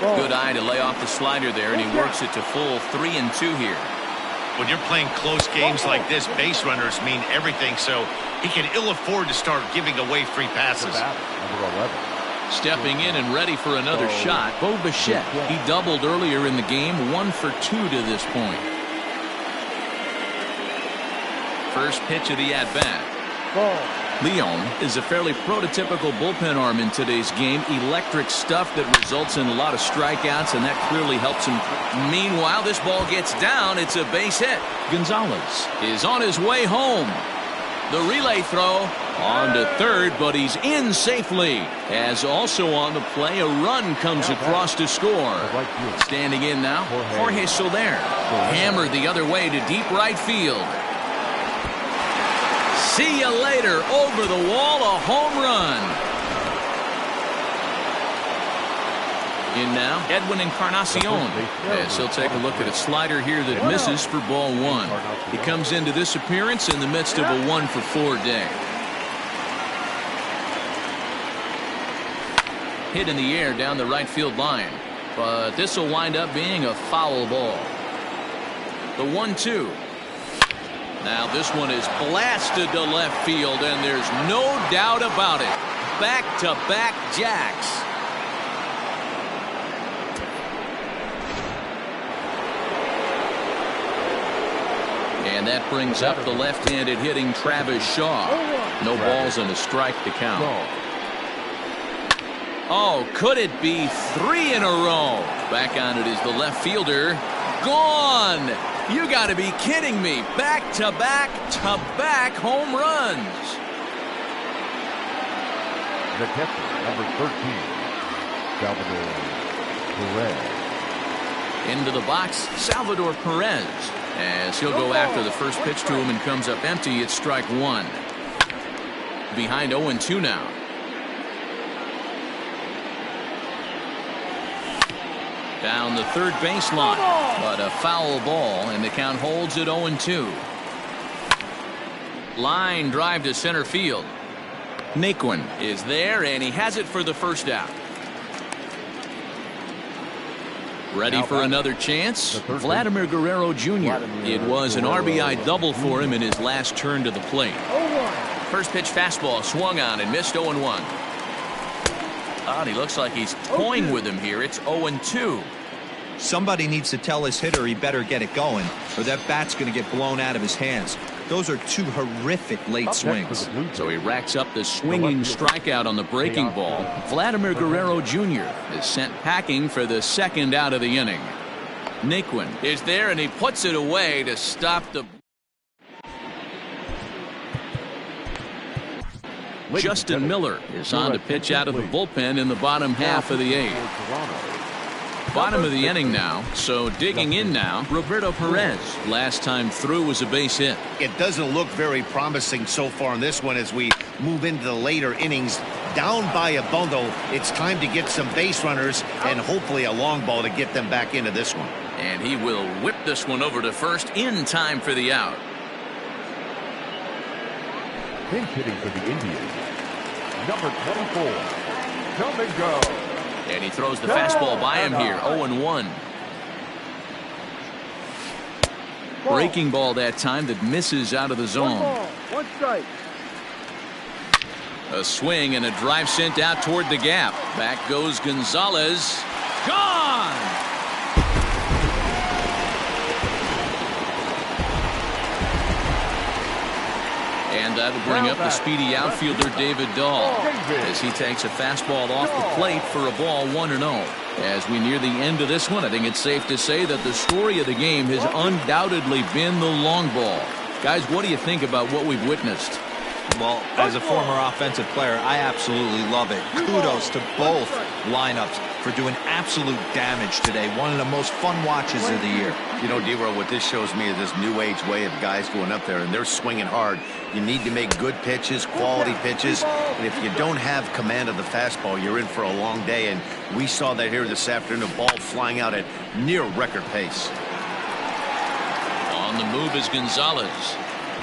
Good eye to lay off the slider there, and he works it to full 3-2 here. When you're playing close games like this, base runners mean everything, so he can ill afford to start giving away free passes. Number 11. Stepping in and ready for another shot, Bo Bichette. He doubled earlier in the game, 1 for 2 to this point. First pitch of the at-bat. Leon is a fairly prototypical bullpen arm in today's game. Electric stuff that results in a lot of strikeouts, and that clearly helps him. Meanwhile, this ball gets down. It's a base hit. Gonzalez is on his way home. The relay throw on to third, but he's in safely. As also on the play, a run comes across to score. Standing in now, Jorge Soler. Hammered the other way to deep right field. See you later. Over the wall, a home run. In now, Edwin Encarnacion, as he'll take a look at a slider here that misses for ball 1. He comes into this appearance in the midst of a 1 for 4 day. Hit in the air down the right field line, but this will wind up being a foul ball. The 1-2. Now this one is blasted to left field, and there's no doubt about it. Back-to-back jacks. And that brings up the left-handed hitting Travis Shaw. No balls and a strike to count. Oh, could it be 3 in a row? Back on it is the left fielder. Gone! You got to be kidding me. Back-to-back home runs. The catcher, number 13, Salvador Perez. Into the box, Salvador Perez. As he'll go after the first pitch to him and comes up empty, it's strike 1. Behind 0-2 now. Down the third baseline, but a foul ball, and the count holds at 0-2. Line drive to center field. Naquin is there, and he has it for the first out. Ready for another chance? Vladimir Guerrero Jr. It was an RBI double for him in his last turn to the plate. First pitch fastball swung on and missed. 0-1. Oh, he looks like he's toying with him here. It's 0-2. Somebody needs to tell his hitter he better get it going, or that bat's going to get blown out of his hands. Those are 2 horrific late swings. So he racks up the swinging strikeout on the breaking ball. Vladimir Guerrero Jr. is sent packing for the second out of the inning. Naquin is there, and he puts it away to stop the... Justin Miller is on to pitch out of the bullpen in the bottom half of the 8th. Bottom of the inning now, so digging in now, Roberto Perez. Last time through was a base hit. It doesn't look very promising so far in this one as we move into the later innings. Down by a bundle, it's time to get some base runners and hopefully a long ball to get them back into this one. And he will whip this one over to first in time for the out. Pinch hitting for the Indians, number 24, come and go. And he throws the fastball by him here, 0-1. Breaking ball that time that misses out of the zone. 1 ball, 1 strike. A swing and a drive sent out toward the gap. Back goes Gonzalez. Gone! And that'll bring up the speedy outfielder David Dahl as he takes a fastball off the plate for a ball 1-0. As we near the end of this one, I think it's safe to say that the story of the game has undoubtedly been the long ball. Guys, what do you think about what we've witnessed? Well, as a former offensive player, I absolutely love it. Kudos to both lineups for doing absolute damage today. One of the most fun watches of the year. You know, D-Roll, what this shows me is this new age way of guys going up there and they're swinging hard. You need to make good pitches, quality pitches, and if you don't have command of the fastball, you're in for a long day, and we saw that here this afternoon, a ball flying out at near record pace. On the move is Gonzalez,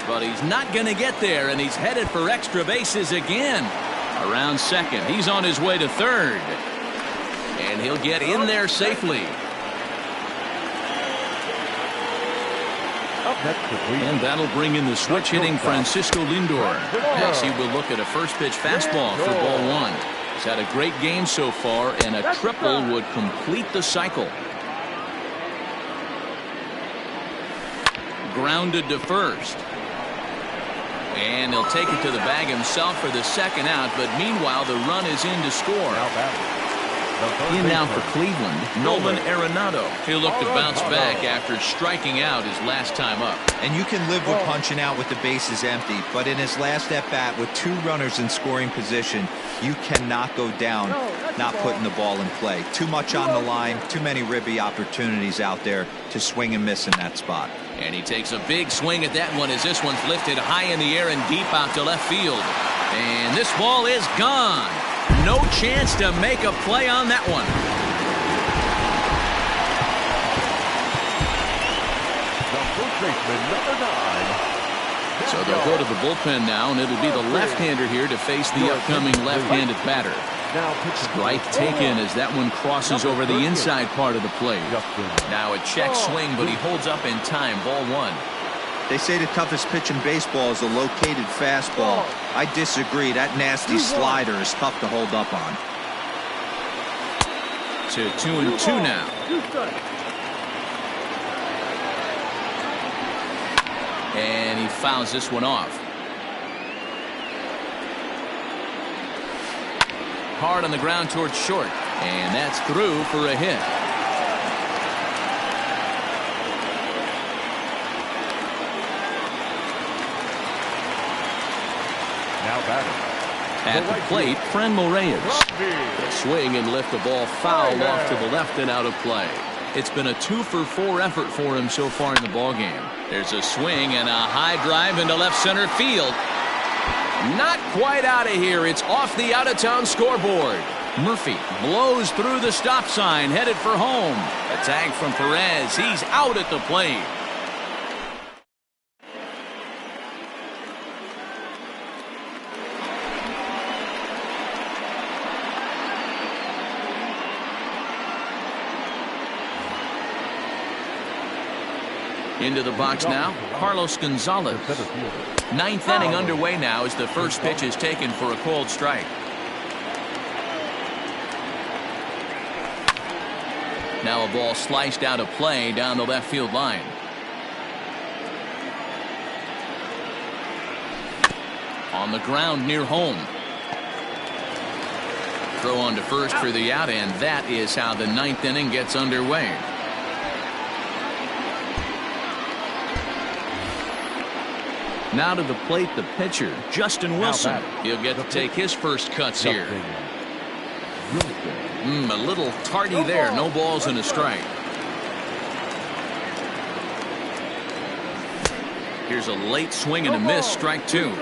but he's not going to get there, and he's headed for extra bases again. Around second, he's on his way to third, and he'll get in there safely. And that'll bring in the switch hitting Francisco Lindor as he will look at a first pitch fastball for ball 1. He's had a great game so far, and a triple would complete the cycle. Grounded to first. And he'll take it to the bag himself for the second out, but meanwhile the run is in to score. In now for Cleveland, Nolan Arenado. He'll look to bounce back after striking out his last time up. And you can live with punching out with the bases empty, but in his last at-bat with 2 runners in scoring position, you cannot go down not putting the ball in play. Too much on the line, too many ribby opportunities out there to swing and miss in that spot. And he takes a big swing at that one as this one's lifted high in the air and deep out to left field. And this ball is gone. No chance to make a play on that one. The first baseman, number 9. So they'll go to the bullpen now, and it'll be the left-hander here to face the upcoming left-handed batter. Strike taken as that one crosses over the inside part of the plate. Now a check swing, but he holds up in time. Ball 1. They say the toughest pitch in baseball is a located fastball. I disagree. That nasty slider is tough to hold up on. To 2-2 now. And he fouls this one off. Hard on the ground towards short. And that's through for a hit. Now batting. At the plate, Franmil Reyes. The swing and lift the ball foul off to the left and out of play. It's been a 2-for-4 effort for him so far in the ballgame. There's a swing and a high drive into left center field. Not quite out of here. It's off the out-of-town scoreboard. Murphy blows through the stop sign, headed for home. A tag from Perez. He's out at the plate. Into the box now, Carlos Gonzalez. 9th inning underway now as the first pitch is taken for a called strike. Now a ball sliced out of play down the left field line. On the ground near home. Throw on to first for the out, and that is how the 9th inning gets underway. Now to the plate, the pitcher, Justin Wilson. He'll get to take his first cuts here. A little tardy there. No balls and a strike. Here's a late swing and a miss. Strike two.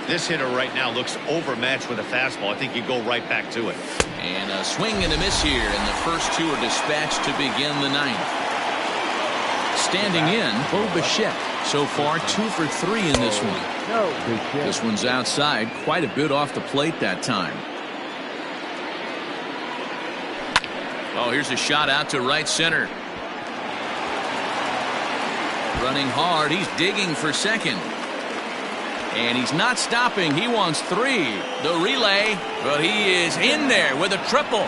This hitter right now looks overmatched with a fastball. I think you go right back to it. And a swing and a miss here, and the first two are dispatched to begin the ninth. Standing in, Bo Bichette. So far, 2 for 3 in this one. This one's outside, quite a bit off the plate that time. Oh, here's a shot out to right center. Running hard, he's digging for second. And he's not stopping. He wants 3. The relay, but he is in there with a triple.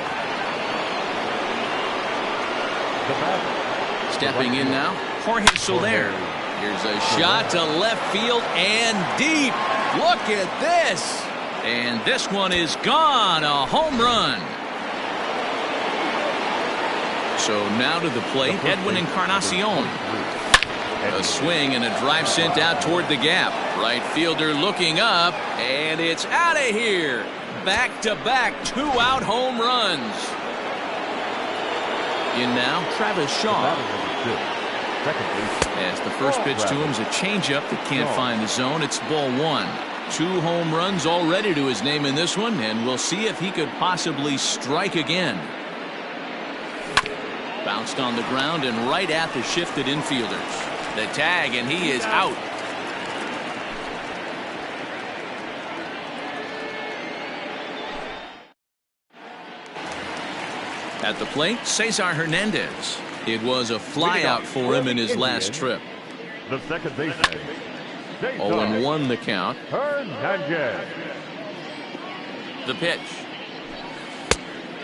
Stepping in now, Jorge Soler. Here's a shot to left field and deep. Look at this. And this one is gone. A home run. So now to the plate, Edwin Encarnacion. A swing and a drive sent out toward the gap. Right fielder looking up, and it's out of here. Back-to-back 2-out home runs. In now, Travis Shaw. As the first pitch to him is a changeup that can't find the zone. It's ball 1. 2 home runs already to his name in this one, and we'll see if he could possibly strike again. Bounced on the ground and right at the shifted infielders. The tag, and he is out. At the plate, Cesar Hernandez. It was a flyout for him in his last trip. The second baseman. 0-1 the count. Hernandez. The pitch.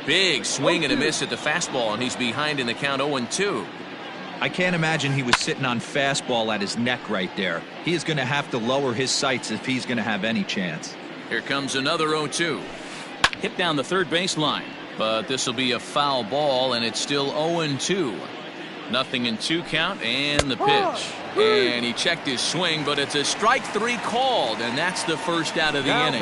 Big swing and a miss at the fastball, and he's behind in the count 0-2. I can't imagine he was sitting on fastball at his neck right there. He is going to have to lower his sights if he's going to have any chance. Here comes another 0-2. Hit down the third baseline, but this will be a foul ball, and it's still 0-2. Nothing in 2 count, and the pitch. And he checked his swing, but it's a strike 3 called, and that's the first out of the inning.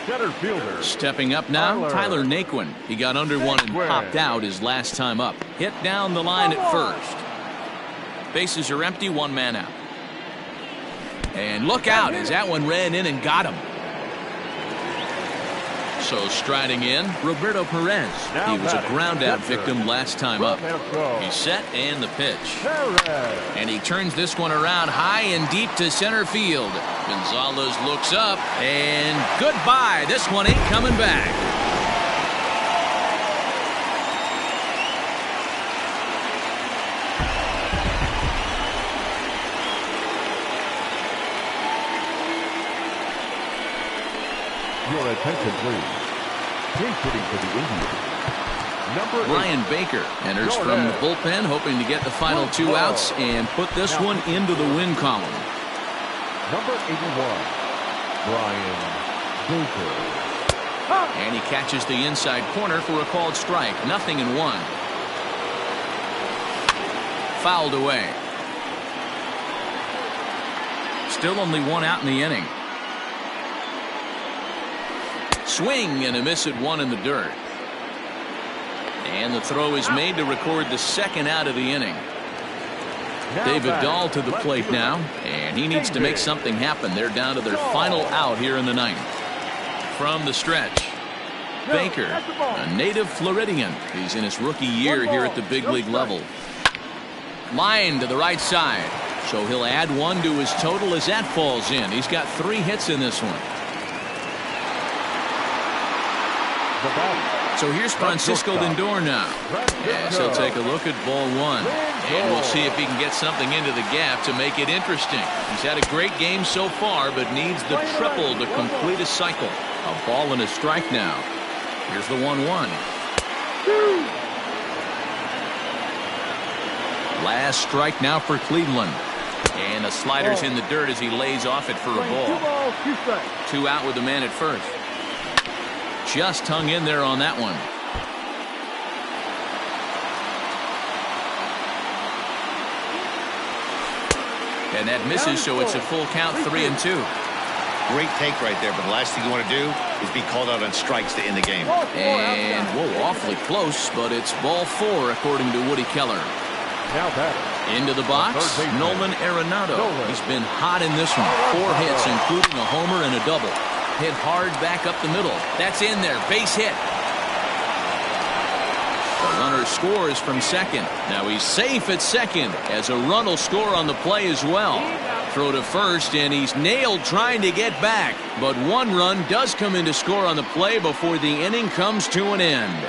Center fielder. Stepping up now, Tyler Naquin. He got under one and popped out his last time up. Hit down the line at first. Bases are empty, 1 man out. And look out as that one ran in and got him. So striding in, Roberto Perez. He was a ground out victim last time up. He's set and the pitch. And he turns this one around high and deep to center field. Gonzalez looks up and goodbye. This one ain't coming back. Your attention, please. Pinch hitting for the Indians. Ryan Baker enters from the bullpen, hoping to get the final 2 outs and put this one into the win column. Number 81, Ryan Baker. And he catches the inside corner for a called strike. 0-1. Fouled away. Still only 1 out in the inning. Swing and a miss at 1 in the dirt. And the throw is made to record the 2nd out of the inning. David Dahl to the plate now, and he needs to make something happen. They're down to their final out here in the 9th. From the stretch, Baker, a native Floridian. He's in his rookie year here at the big league level. Line to the right side, so he'll add 1 to his total as that falls in. He's got 3 hits in this one. So here's Francisco Lindor now. Yes, he'll take a look at ball 1. And we'll see if he can get something into the gap to make it interesting. He's had a great game so far, but needs the triple to complete a cycle. A ball and a strike now. Here's the 1-1. Last strike now for Cleveland. And the slider's in the dirt as he lays off it for a ball. 2 out with the man at first. Just hung in there on that one. And that misses, so it's a full count, 3-2. Great take right there, but the last thing you want to do is be called out on strikes to end the game. And, whoa, awfully close, but it's ball 4, according to Woody Keller. Now batter. Into the box, Nolan Arenado. He's been hot in this one. 4 hits, including a homer and a double. Hit hard back up the middle. That's in there. Base hit. The runner scores from second. Now he's safe at second as a run will score on the play as well. Throw to first, and he's nailed trying to get back. But 1 run does come in to score on the play before the inning comes to an end.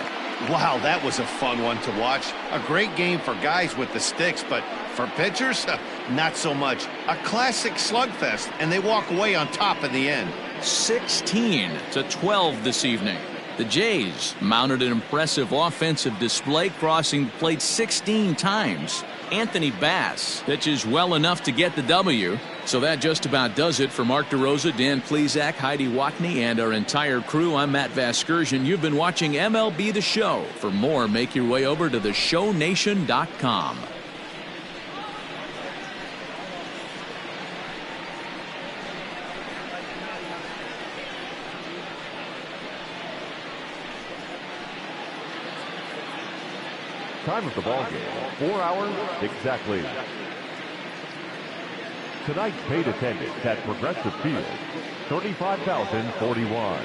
Wow, that was a fun one to watch. A great game for guys with the sticks, but for pitchers, not so much. A classic slugfest, and they walk away on top in the end. 16-12 this evening. The Jays mounted an impressive offensive display, crossing the plate 16 times. Anthony Bass pitches well enough to get the W. So that just about does it for Mark DeRosa, Dan Plesac, Heidi Watney, and our entire crew. I'm Matt Vasgersian. You've been watching MLB The Show. For more, make your way over to theshownation.com. Time of the ball game, 4 hours exactly. Tonight's paid attendance at Progressive Field, 35,041.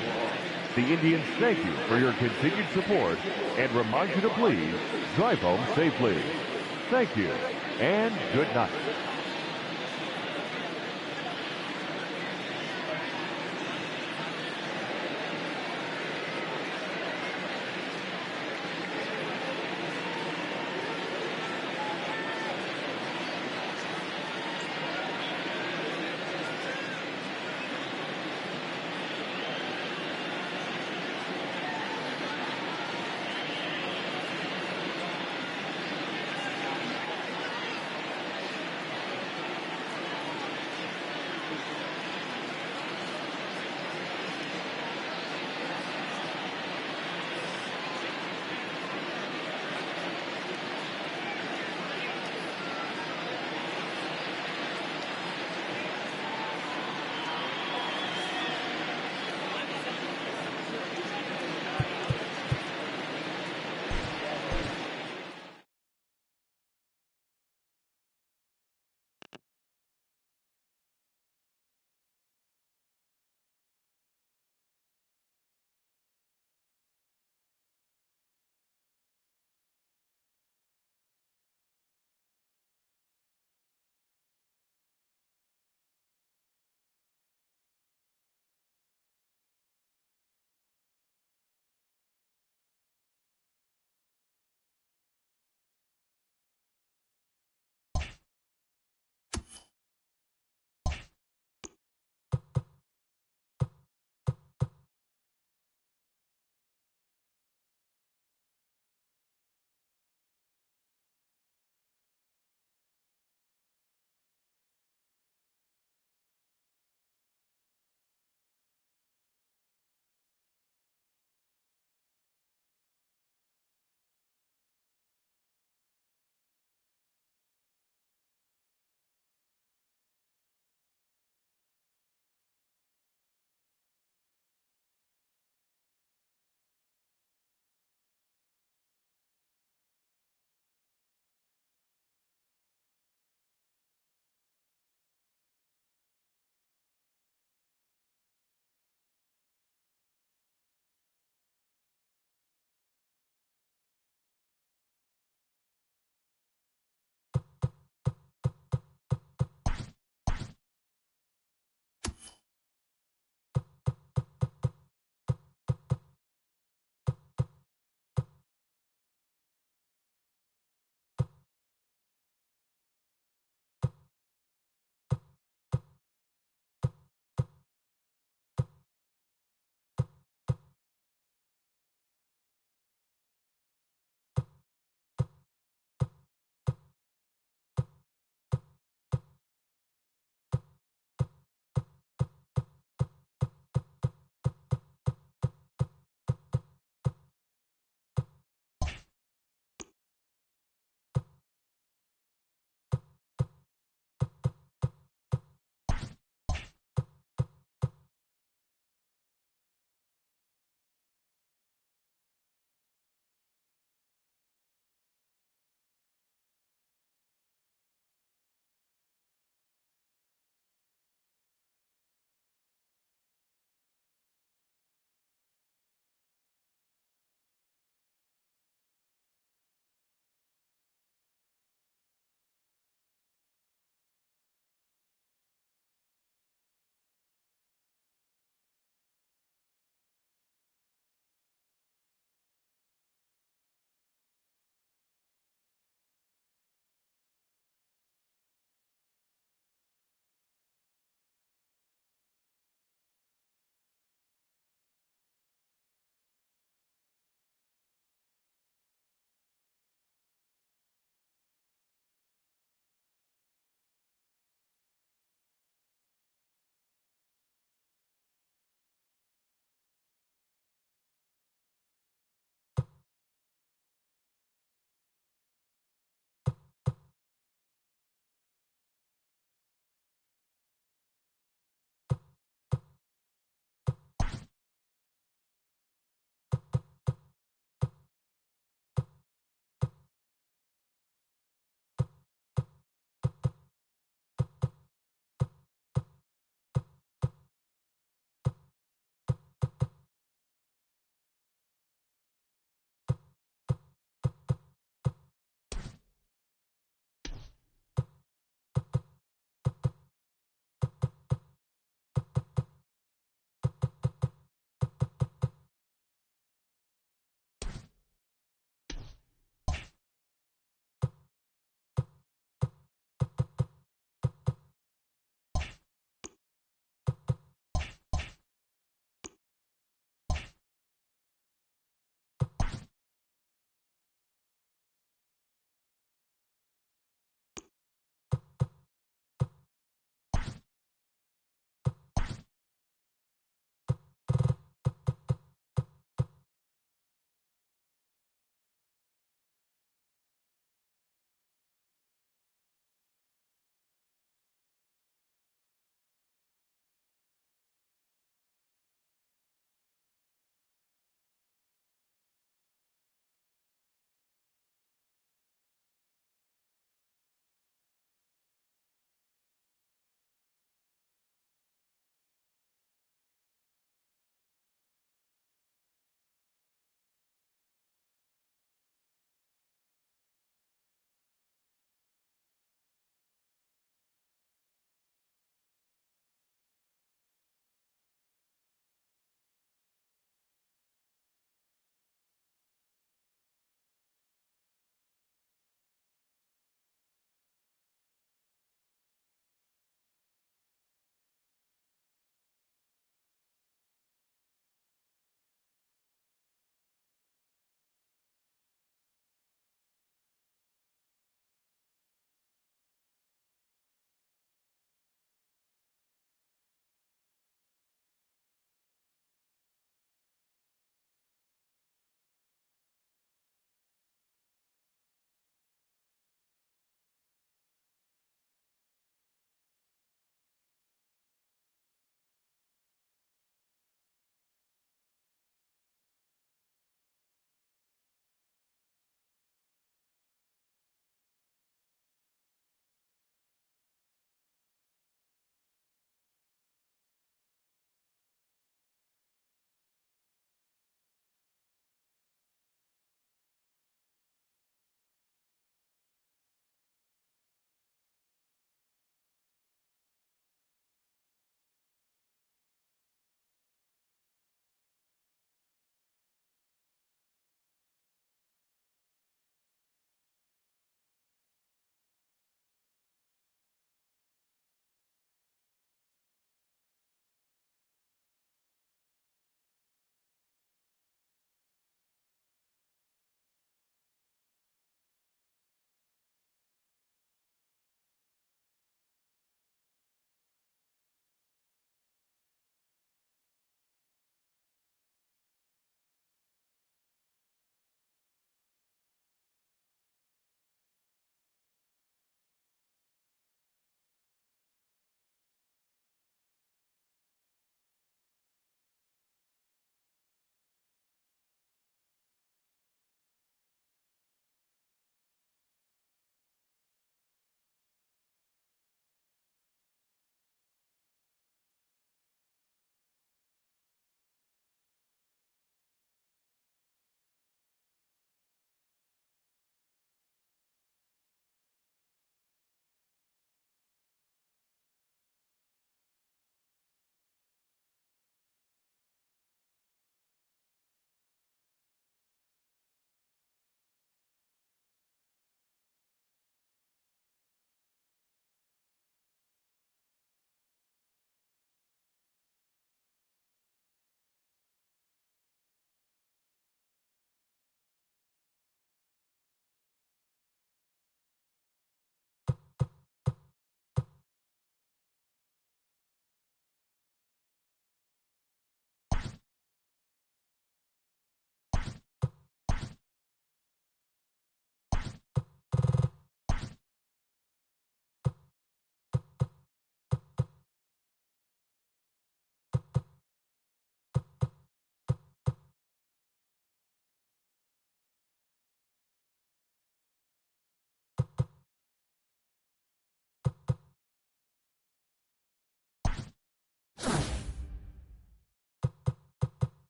The Indians thank you for your continued support and remind you to please drive home safely. Thank you and good night.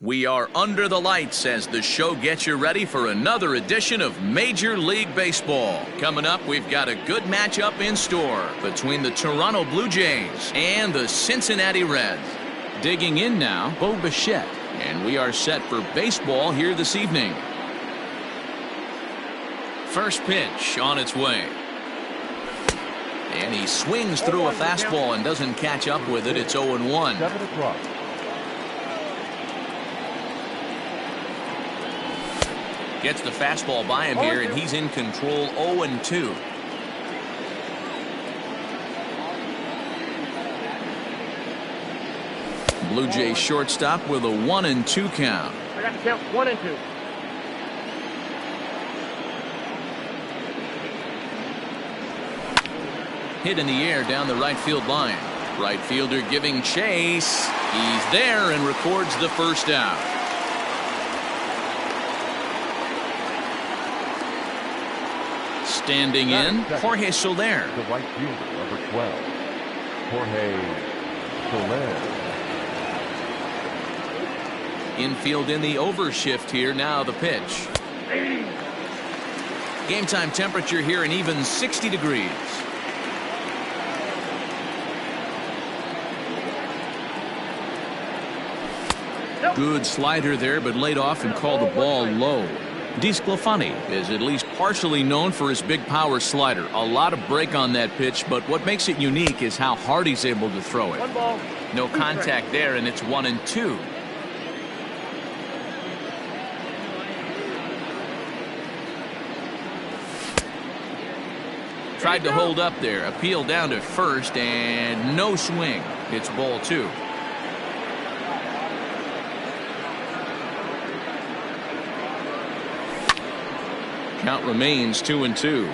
We are under the lights as the show gets you ready for another edition of Major League Baseball. Coming up, we've got a good matchup in store between the Toronto Blue Jays and the Cincinnati Reds. Digging in now, Bo Bichette, and we are set for baseball here this evening. First pitch on its way. And he swings through a fastball and doesn't catch up with it. It's 0-1. 7 o'clock. Gets the fastball by him here, and he's in control. 0-2. Blue Jays shortstop with a 1-2 count. I got to count 1 and 2. Hit in the air down the right field line. Right fielder giving chase. He's there and records the first out. Standing in, Jorge Soler. The right fielder, number 12, Jorge Soler. Infield in the overshift here. Now the pitch. Game time temperature here an even 60 degrees. Good slider there, but laid off and called the ball low. DeSclafani is at least partially known for his big power slider. A lot of break on that pitch, but what makes it unique is how hard he's able to throw it. No contact there, and it's 1-2. Tried to hold up there. Appeal down to first, and no swing. It's ball 2. Count remains 2-2.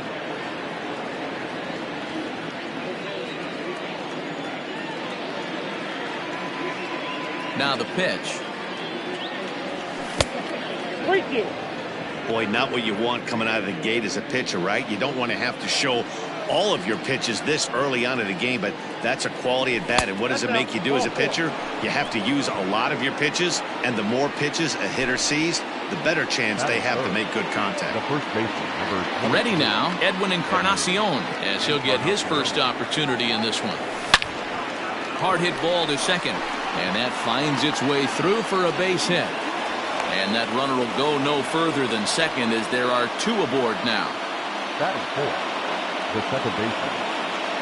Now the pitch. Boy, not what you want coming out of the gate as a pitcher, right? You don't want to have to show all of your pitches this early on in the game, but that's a quality at bat. And what does it make you do as a pitcher? You have to use a lot of your pitches, and the more pitches a hitter sees, the better chance they have to make good contact. The first baseman, number 22. Ready now, Edwin Encarnacion, as he'll get his first opportunity in this one. Hard hit ball to second, and that finds its way through for a base hit. And that runner will go no further than second as there are 2 aboard now. That is 4. The second baseman,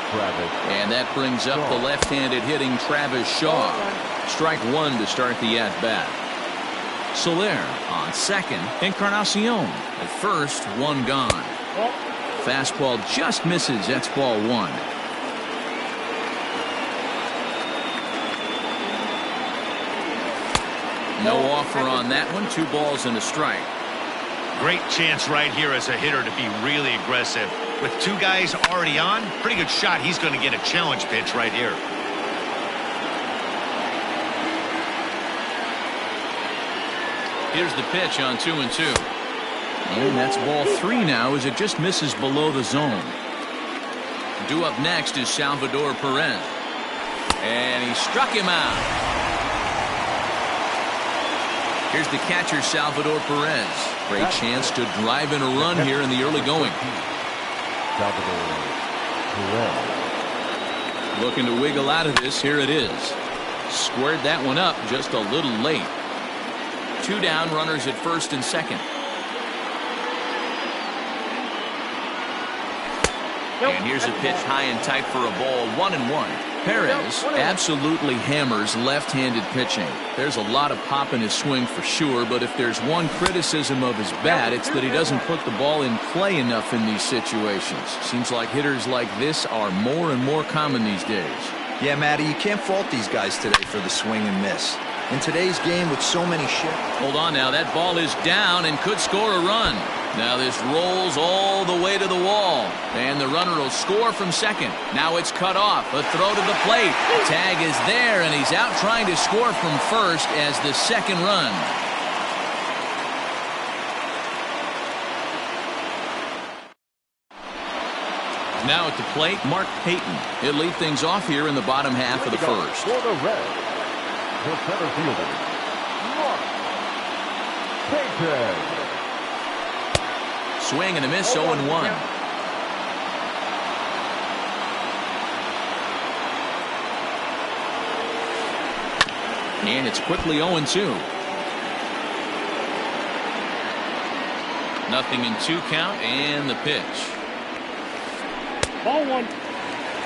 Travis. And that brings up the left-handed hitting Travis Shaw. Strike 1 to start the at-bat. Soler on second. Encarnacion at first. 1 gone. Fastball just misses. That's ball 1. No offer on that one. 2 balls and a strike. Great chance right here as a hitter to be really aggressive. With 2 guys already on, pretty good shot. He's going to get a challenge pitch right here. Here's the pitch on 2-2. And that's ball 3 now as it just misses below the zone. Due up next is Salvador Perez. And he struck him out. Here's the catcher, Salvador Perez. Great chance to drive in a run here in the early going. Salvador Perez. Looking to wiggle out of this. Here it is. Squared that one up just a little late. 2 down, runners at first and second. And here's a pitch high and tight for a ball. 1-1. Perez absolutely hammers left-handed pitching. There's a lot of pop in his swing for sure, but if there's one criticism of his bat, it's that he doesn't put the ball in play enough in these situations. Seems like hitters like this are more and more common these days. Yeah, Matty, you can't fault these guys today for the swing and miss. In today's game with so many shifts. Hold on now, that ball is down and could score a run. Now this rolls all the way to the wall, and the runner will score from second. Now it's cut off. A throw to the plate. The tag is there, and he's out trying to score from first as the second run. Now at the plate, Mark Payton. He'll lead things off here in the bottom half of the first. For the Reds, the center fielder, Mark paycheck. Swing and a miss, 0-1. And it's quickly 0-2. Nothing in 2 count, and the pitch. Ball 1.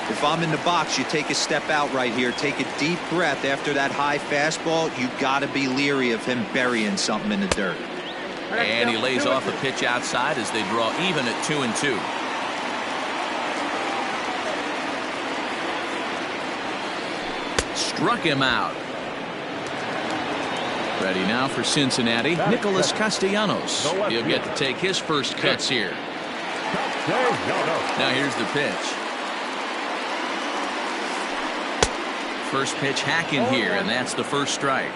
If I'm in the box, you take a step out right here. Take a deep breath after that high fastball. You got to be leery of him burying something in the dirt. And he lays off a pitch outside as they draw even at 2-2. Struck him out. Ready now for Cincinnati, Nicholas Castellanos. He'll get to take his first cuts here. Now here's the pitch. First pitch hacking here, and that's the first strike.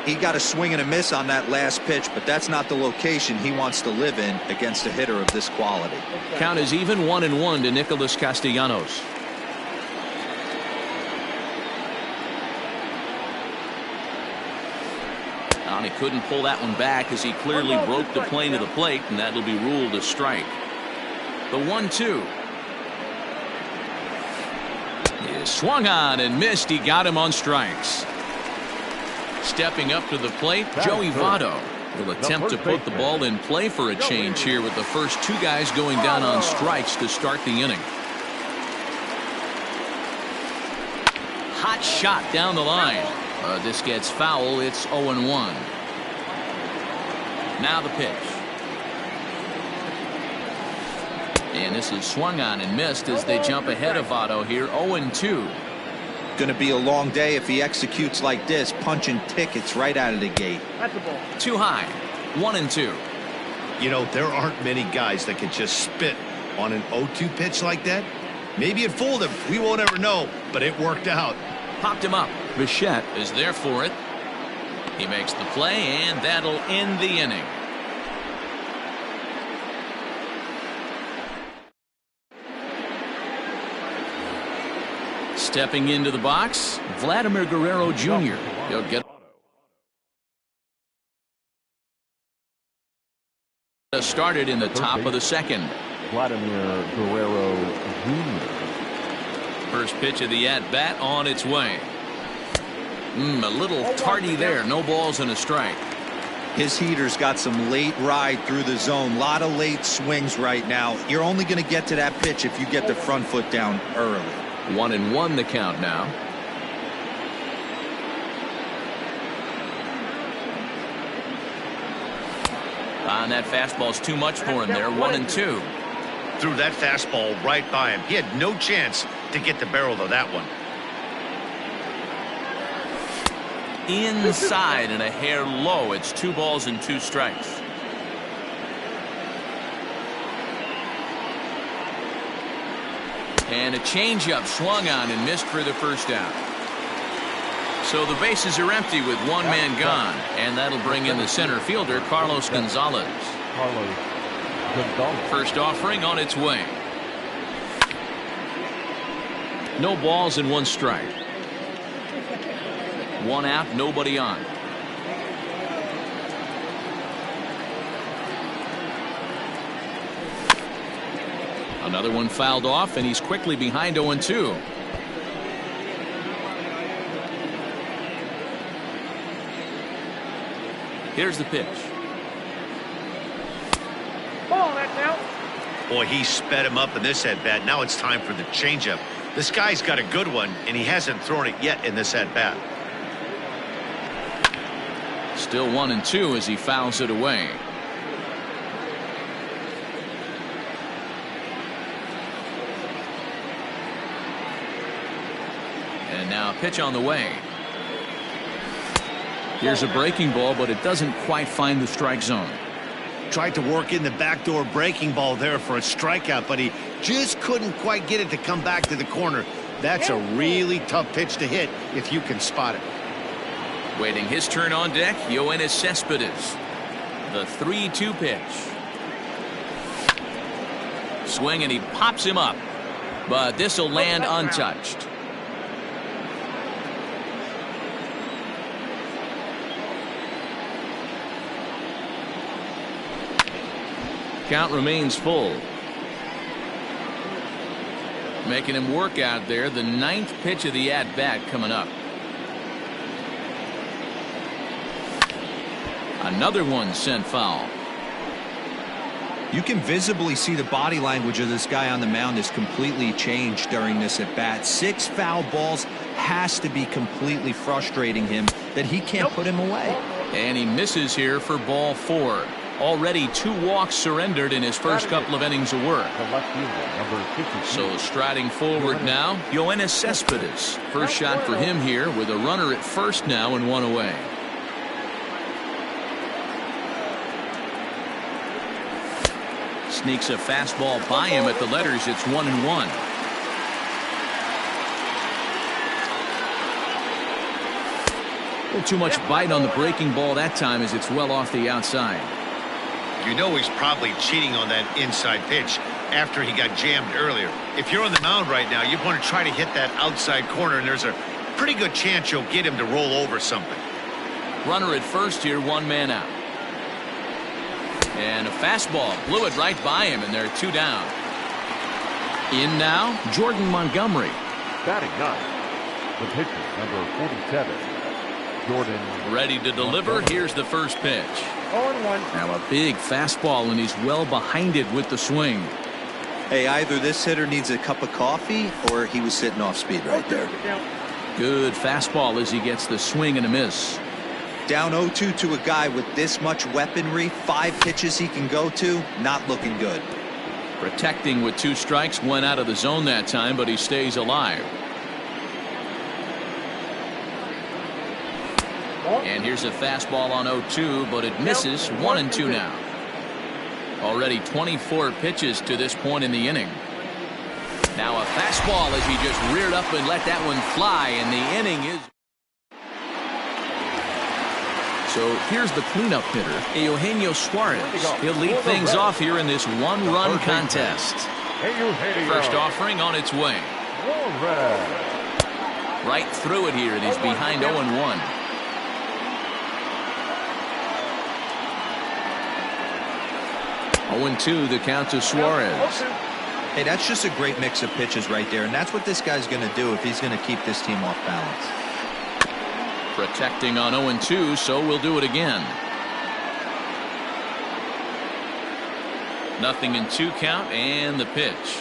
He got a swing and a miss on that last pitch, but that's not the location he wants to live in against a hitter of this quality. Count is even 1-1 to Nicholas Castellanos. He couldn't pull that one back as he clearly broke the plane of the plate, and that'll be ruled a strike. The 1-2. He swung on and missed. He got him on strikes. Stepping up to the plate, Joey Votto will attempt to put the ball in play for a change here with the first 2 guys going down on strikes to start the inning. Hot shot down the line. This gets foul. It's 0-1. Now the pitch. And this is swung on and missed as they jump ahead of Votto here. 0-2. Going to be a long day if he executes like this, punching tickets right out of the gate. That's a ball. Too high. 1-2. You know, there aren't many guys that can just spit on an 0-2 pitch like that. Maybe it fooled him. We won't ever know, but it worked out. Popped him up. Bichette is there for it. He makes the play, and that'll end the inning. Stepping into the box, Vladimir Guerrero Jr. He'll get started in the top of the second. Vladimir Guerrero Jr. First pitch of the at-bat on its way. A little tardy there. No balls and a strike. His heater's got some late ride through the zone. A lot of late swings right now. You're only going to get to that pitch if you get the front foot down early. 1-1 the count now. And that fastball's too much for him there. 1-2. Threw that fastball right by him. He had no chance to get the barrel of that one. Inside and a hair low. It's 2 balls and 2 strikes. And a changeup swung on and missed for the first out. So the bases are empty with 1 man gone, and that'll bring in the center fielder, Carlos Gonzalez. First offering on its way. No balls and 1 strike. 1 out, nobody on. Another one fouled off, and he's quickly behind 0-2. Here's the pitch. Ball, that's out. Boy, he sped him up in this at-bat. Now it's time for the changeup. This guy's got a good one, and he hasn't thrown it yet in this at-bat. Still 1-2 as he fouls it away. And now a pitch on the way. Here's a breaking ball, but it doesn't quite find the strike zone. Tried to work in the backdoor breaking ball there for a strikeout, but he just couldn't quite get it to come back to the corner. That's a really tough pitch to hit if you can spot it. Waiting his turn on deck, Yoenis Cespedes. The 3-2 pitch. Swing, and he pops him up. But this will land untouched. Count remains full. Making him work out there. The 9th pitch of the at-bat coming up. Another one sent foul. You can visibly see the body language of this guy on the mound is completely changed during this at bat. 6 foul balls has to be completely frustrating him that he can't put him away. And he misses here for ball 4. Already 2 walks surrendered in his first couple of innings of work. So striding forward now, Yoenis Cespedes. First shot for him here with a runner at first now and 1 away. Sneaks a fastball by him at the letters. It's 1-1. A little too much bite on the breaking ball that time as it's well off the outside. You know he's probably cheating on that inside pitch after he got jammed earlier. If you're on the mound right now, you want to try to hit that outside corner, and there's a pretty good chance you'll get him to roll over something. Runner at first here, 1 man out. And a fastball blew it right by him, and there are 2 down. In now, Jordan Montgomery. Batting 9, the pitcher, number 47, Jordan. Ready to deliver. Here's the first pitch. 0-1. Now a big fastball, and he's well behind it with the swing. Hey, either this hitter needs a cup of coffee or he was sitting off speed right there. Good fastball as he gets the swing and a miss. Down 0-2 to a guy with this much weaponry, 5 pitches he can go to, not looking good. Protecting with 2 strikes, went out of the zone that time, but he stays alive. And here's a fastball on 0-2, but it misses. 1-2 now. Already 24 pitches to this point in the inning. Now a fastball as he just reared up and let that one fly, and the inning is. So here's the cleanup hitter, Eugenio Suarez. He'll lead things off here in this 1-run contest. First offering on its way. Right through it here, and he's behind 0-1. Oh, 2 the count to Suarez. Hey, that's just a great mix of pitches right there, and that's what this guy's going to do if he's going to keep this team off balance. Protecting on 0-2, so we'll do it again. Nothing in 2 count, and the pitch.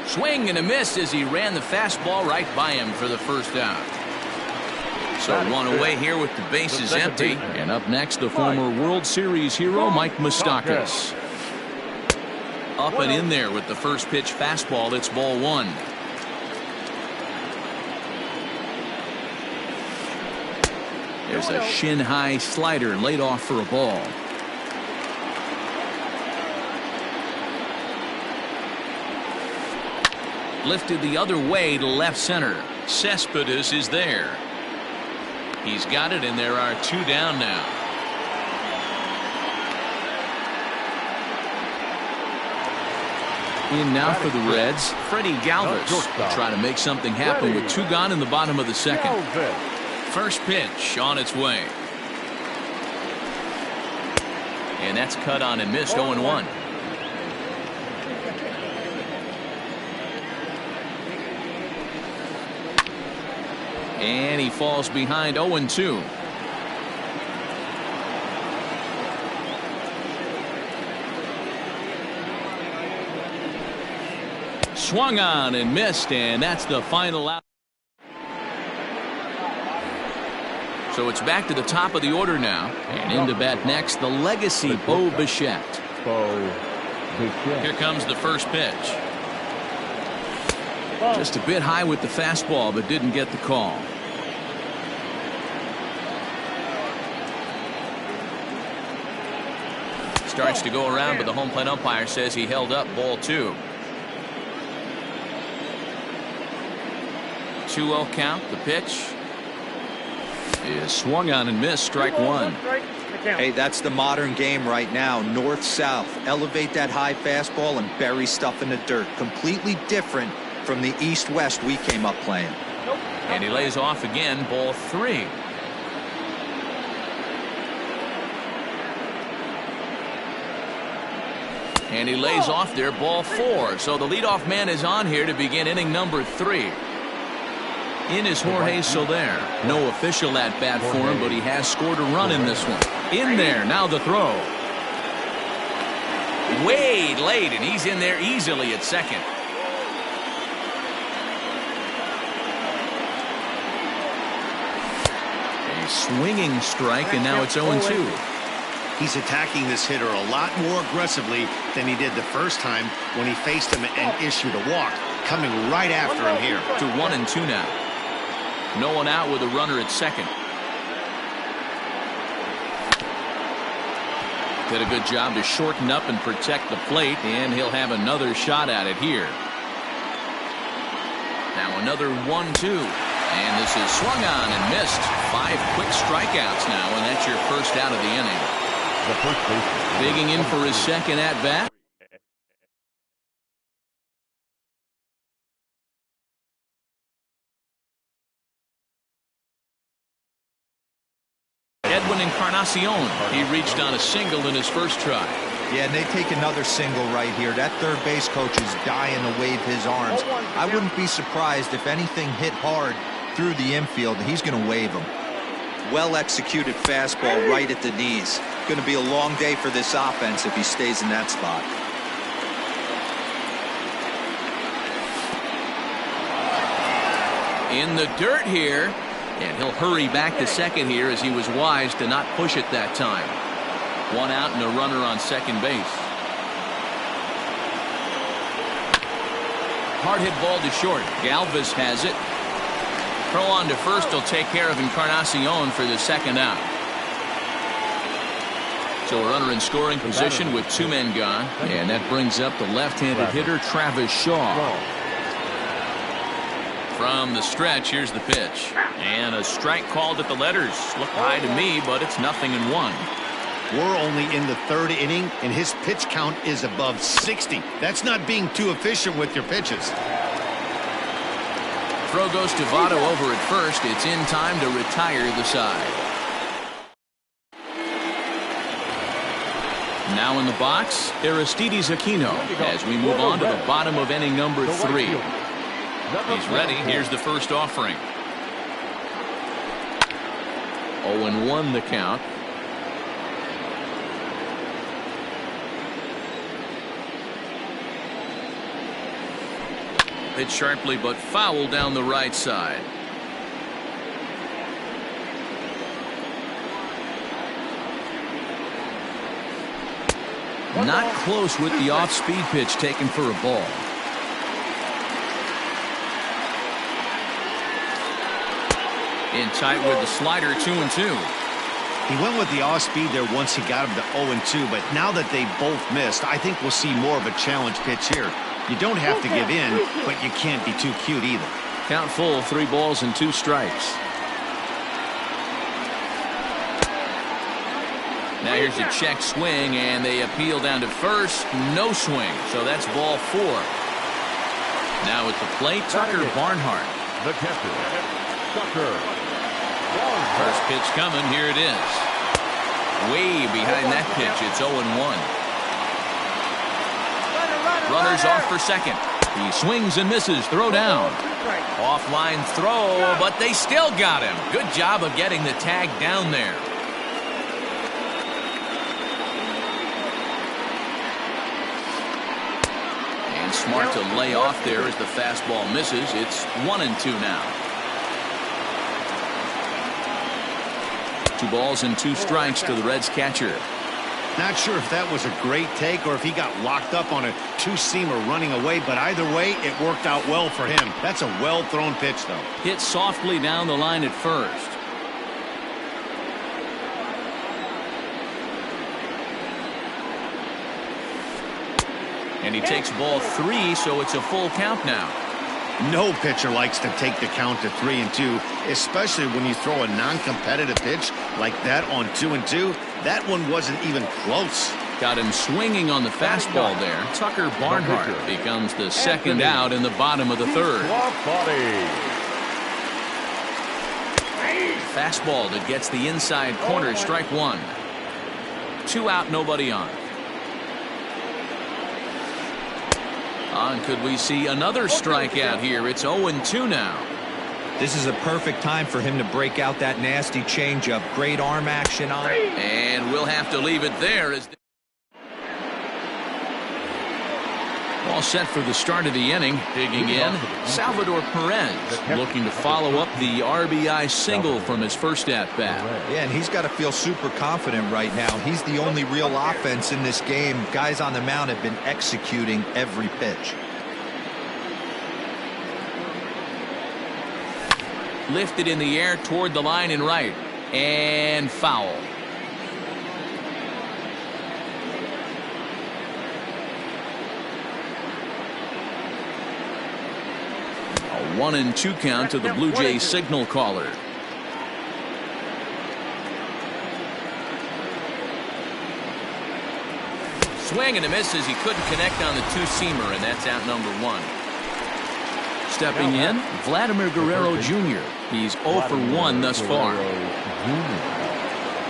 Swing and a miss as he ran the fastball right by him for the first out. So 1 away here with the bases empty. And up next, the former World Series hero, Mike Moustakas. Up and in there with the first pitch fastball. It's ball 1. There's a shin-high slider laid off for a ball. Lifted the other way to left center. Cespedes is there. He's got it, and there are 2 down now. In now for the Reds, Freddie Galvis. Trying to make something happen with 2 gone in the bottom of the second. First pitch on its way. And that's cut on and missed. 0-1. And he falls behind 0-2. Swung on and missed, and that's the final out. So it's back to the top of the order now. And into bat next, the legacy Bo Bichette. Here comes the first pitch. Just a bit high with the fastball, but didn't get the call. Starts to go around, but the home plate umpire says he held up. Ball 2. 2-0 count. The pitch is swung on and missed. Strike 1. Hey, that's the modern game right now. North-south. Elevate that high fastball and bury stuff in the dirt. Completely different from the east-west we came up playing. And he lays off again. Ball 3. And he lays off there, ball 4. So the leadoff man is on here to begin inning number 3. In is Jorge Soler. No official at bat for him, but he has scored a run in this one. In there, now the throw. Way late, and he's in there easily at second. A swinging strike, and now it's 0-2. He's attacking this hitter a lot more aggressively than he did the first time when he faced him and issued a walk. Coming right after him here. To 1-2 now. No one out with a runner at second. Did a good job to shorten up and protect the plate, and he'll have another shot at it here. Now another 1-2. And this is swung on and missed. 5 quick strikeouts now, and that's your first out of the inning. The first baseman. Digging in for his second at bat. Edwin Encarnacion. He reached on a single in his first try. Yeah, and they take another single right here. That third base coach is dying to wave his arms. I wouldn't be surprised if anything hit hard through the infield. He's going to wave them. Well executed fastball right at the knees. Going to be a long day for this offense if he stays in that spot. In the dirt here. And he'll hurry back to second here as he was wise to not push it that time. 1 out and a runner on second base. Hard hit ball to short. Galvis has it. Throw on to first will take care of Encarnacion for the second out. So a runner in scoring position with 2 men gone. And that brings up the left-handed hitter Travis Shaw. From the stretch, here's the pitch. And a strike called at the letters. Looked high to me, but it's 0-1. We're only in the 3rd inning, and his pitch count is above 60. That's not being too efficient with your pitches. Throw goes to Votto over at first. It's in time to retire the side. Now in the box, Aristides Aquino as we move on to the bottom of inning number 3. He's ready. Here's the first offering. 0-1 the count. Hit sharply but foul down the right side. Not close with the off-speed pitch taken for a ball. In tight with the slider, 2-2. He went with the off-speed there once he got him to 0-2, but now that they both missed, I think we'll see more of a challenge pitch here. You don't have to give in, but you can't be too cute either. Count full, 3 balls and 2 strikes. Now here's a check swing, and they appeal down to first. No swing, so that's ball 4. Now at the plate, Tucker Barnhart. The catcher, Tucker. First pitch coming. Here it is. Way behind that pitch. It's 0-1. Runners off for second. He swings and misses. Throw down. Offline throw, but they still got him. Good job of getting the tag down there. And smart to lay off there as the fastball misses. It's 1-2 now. 2 balls and 2 strikes to the Reds catcher. Not sure if that was a great take or if he got locked up on a 2-seamer running away, but either way, it worked out well for him. That's a well-thrown pitch, though. Hit softly down the line at first. And he takes ball 3, so it's a full count now. No pitcher likes to take the count to 3-2, especially when you throw a non-competitive pitch like that on 2-2. That one wasn't even close. Got him swinging on the fastball there. Tucker Barnhart becomes the second out in the bottom of the 3rd. Fastball that gets the inside corner, strike 1. 2 out, nobody on. And could we see another strikeout here? It's 0-2 now. This is a perfect time for him to break out that nasty changeup. Great arm action on it. And we'll have to leave it there. All set for the start of the inning. Digging in, Salvador Perez looking to follow up the RBI single from his first at-bat. Yeah, and he's got to feel super confident right now. He's the only real offense in this game. Guys on the mound have been executing every pitch. Lifted in the air toward the line and right. And foul. A 1-2 count to the Blue Jays signal caller. Swing and a miss as he couldn't connect on the two-seamer, and that's out number 1. Stepping in, Vladimir Guerrero Jr. He's 0 for 1 thus far.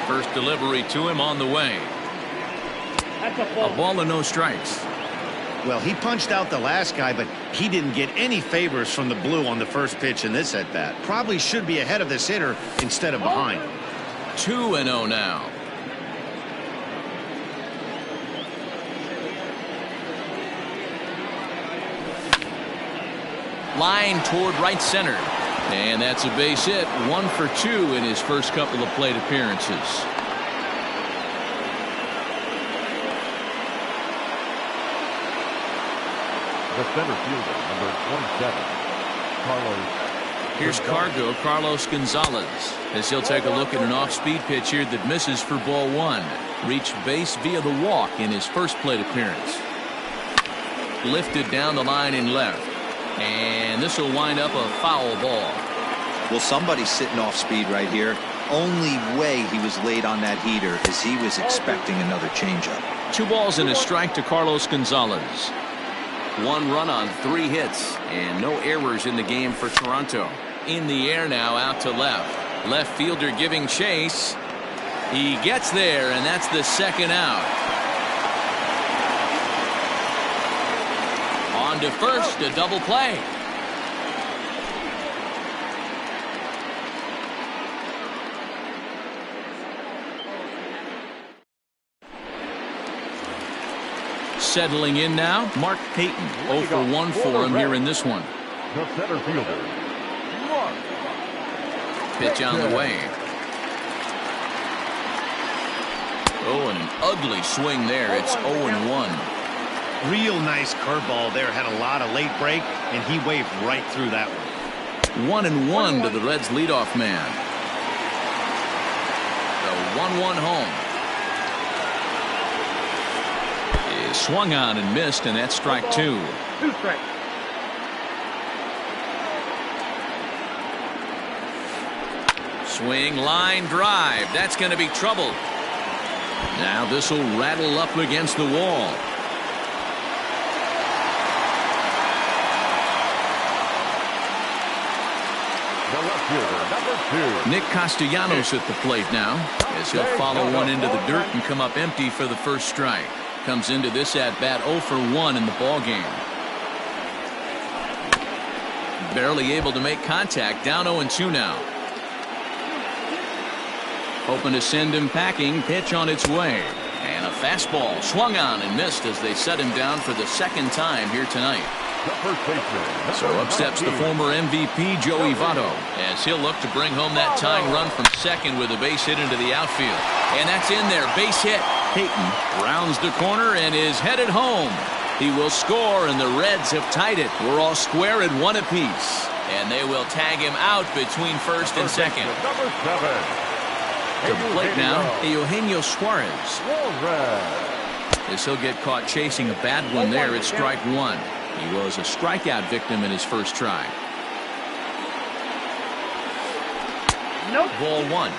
First delivery to him on the way. A ball and no strikes. Well, he punched out the last guy, but he didn't get any favors from the Blue on the first pitch in this at-bat. Probably should be ahead of this hitter instead of behind. 2-0 now. Line toward right center. And that's a base hit. 1 for 2 in his first couple of plate appearances. The center fielder, number 27, Carlos. Here's Carlos Gonzalez, as he'll take a look at an off-speed pitch here that misses for ball 1. Reached base via the walk in his first plate appearance. Lifted down the line in left. And this will wind up a foul ball. Well, somebody's sitting off speed right here. Only way he was late on that heater is he was expecting another changeup. 2 balls and a strike to Carlos Gonzalez. 1 run on 3 hits and no errors in the game for Toronto. In the air now, out to left. Left fielder giving chase. He gets there, and that's the second out. On to first, a double play. Settling in now, Mark Payton. 0 for 1 for him here in this one. The center fielder, Mark. Pitch on the way. Oh, and an ugly swing there. It's 0-1. Real nice curveball there. Had a lot of late break, and he waved right through that one. 1-1 to the Reds leadoff man. The 1-1 home. Is swung on and missed, and that's strike 2. 2 strikes. Swing, line, drive. That's going to be trouble. Now this will rattle up against the wall. The left fielder, number 2. Nick Castellanos at the plate now, as he'll follow one into the dirt and come up empty for the first strike. Comes into this at-bat 0 for 1 in the ball game. Barely able to make contact. Down 0-2 now. Hoping to send him packing. Pitch on its way. And a fastball swung on and missed as they set him down for the second time here tonight. The first baseman. So up steps the former MVP Joey Votto as he'll look to bring home that tying run from second with a base hit into the outfield. And that's in there. Base hit. Payton rounds the corner and is headed home. He will score, and the Reds have tied it. We're all square at 1 apiece. And they will tag him out between first and second. Number 7. To the plate now, Eugenio Suarez. As he'll get caught chasing a bad one there, it's strike 1. He was a strikeout victim in his first try. Nope. Ball 1.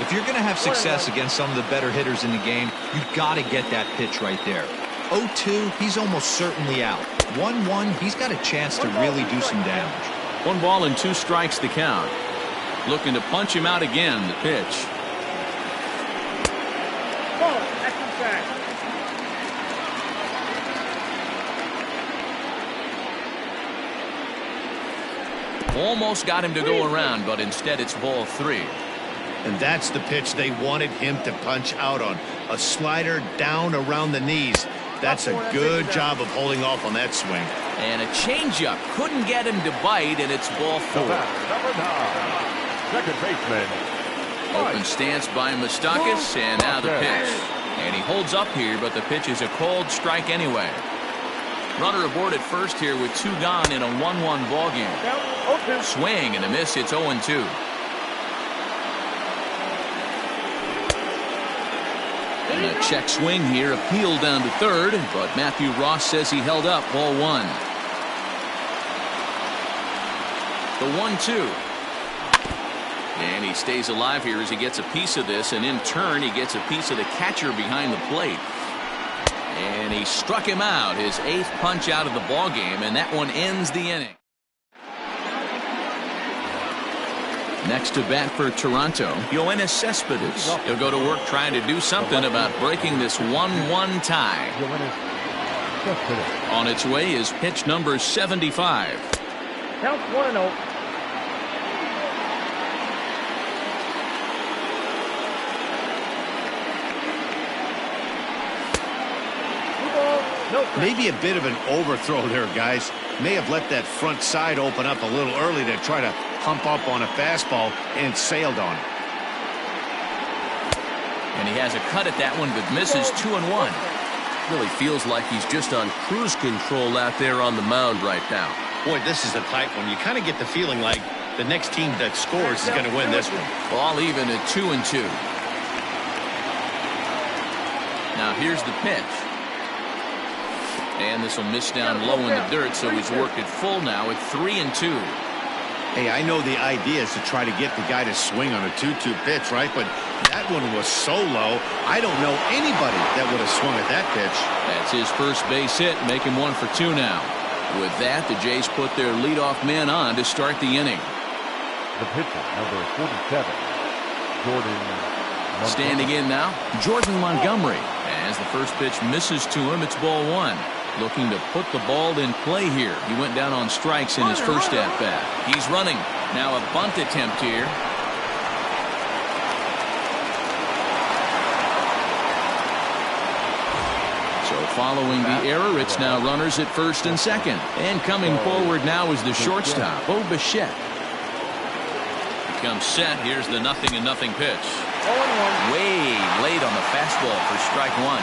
If you're going to have success against some of the better hitters in the game, you've got to get that pitch right there. 0-2, he's almost certainly out. 1-1, he's got a chance to really do some damage. 1 ball and 2 strikes to count. Looking to punch him out again, the pitch. Ball, that's inside. Almost got him to go around, but instead it's ball 3. And that's the pitch they wanted him to punch out on. A slider down around the knees. That's a good job of holding off on that swing. And a changeup. Couldn't get him to bite, and it's ball 4. Number 9, second baseman. Open stance by Moustakas, and now the pitch. And he holds up here, but the pitch is a called strike anyway. Runner aboard at first here with 2 gone in a 1-1 ball game. Swing and a miss. It's 0-2. And a check swing here, appealed down to third, but Matthew Ross says he held up, ball 1. The 1-2. And he stays alive here as he gets a piece of this, and in turn he gets a piece of the catcher behind the plate. And he struck him out, his 8th punch out of the ball game, and that one ends the inning. Next to bat for Toronto, Yoenis Cespedes. He'll go to work trying to do something about breaking this 1-1 tie. On its way is pitch number 75. Counts 1-0. Maybe a bit of an overthrow there, guys. May have let that front side open up a little early to try to pump up on a fastball and sailed on it. And he has a cut at that one, but misses 2-1. Really feels like he's just on cruise control out there on the mound right now. Boy, this is a tight one. You kind of get the feeling like the next team that scores is going to win this one. Ball even at 2-2. Now here's the pitch. And this will miss down low in the dirt, so he's worked it full now at 3-2. Hey, I know the idea is to try to get the guy to swing on a 2-2 pitch, right? But that one was so low, I don't know anybody that would have swung at that pitch. That's his first base hit, make him 1 for 2 now. With that, the Jays put their leadoff man on to start the inning. The pitcher, number 47, Jordan. Standing in now, Jordan Montgomery. As the first pitch misses to him, it's ball 1. Looking to put the ball in play here. He went down on strikes in his first at-bat. He's running. Now a bunt attempt here. So following the error, it's now runners at first and second. And coming forward now is the shortstop, Bo Bichette. He comes set. Here's the 0-0 pitch. Way late on the fastball for strike 1.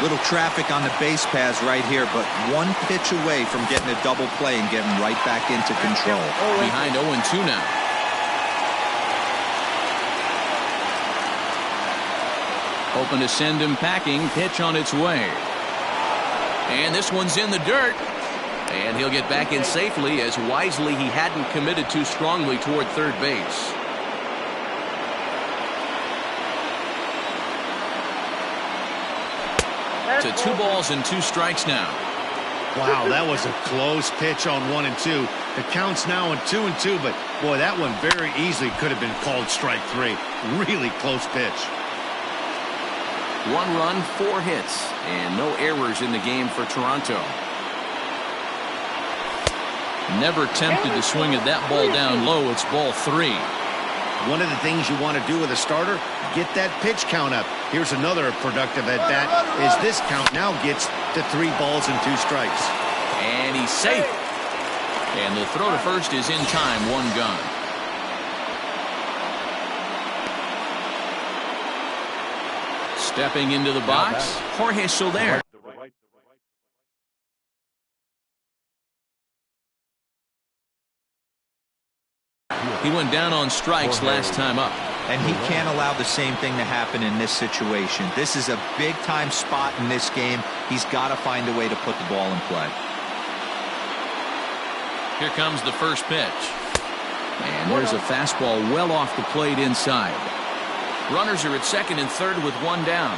Little traffic on the base paths right here, but 1 pitch away from getting a double play and getting right back into control. Behind 0-2 now. Hoping to send him packing. Pitch on its way. And this one's in the dirt. And he'll get back in safely, as wisely he hadn't committed too strongly toward third base. To 2 balls and 2 strikes now. Wow, that was a close pitch on 1 and 2. The count's now on 2 and 2, but boy, that one very easily could have been called strike 3. Really close pitch. 1 run, 4 hits, and no errors in the game for Toronto. Never tempted to swing at that ball down low. It's ball 3. One of the things you want to do with a starter, get that pitch count up. Here's another productive at bat, as this count now gets to 3 balls and 2 strikes. And he's safe. And the throw to first is in time, 1 gone. Stepping into the box, Jorge Soler. He went down on strikes last time up. And he can't allow the same thing to happen in this situation. This is a big-time spot in this game. He's got to find a way to put the ball in play. Here comes the first pitch. And there's a fastball well off the plate inside. Runners are at second and third with 1 down.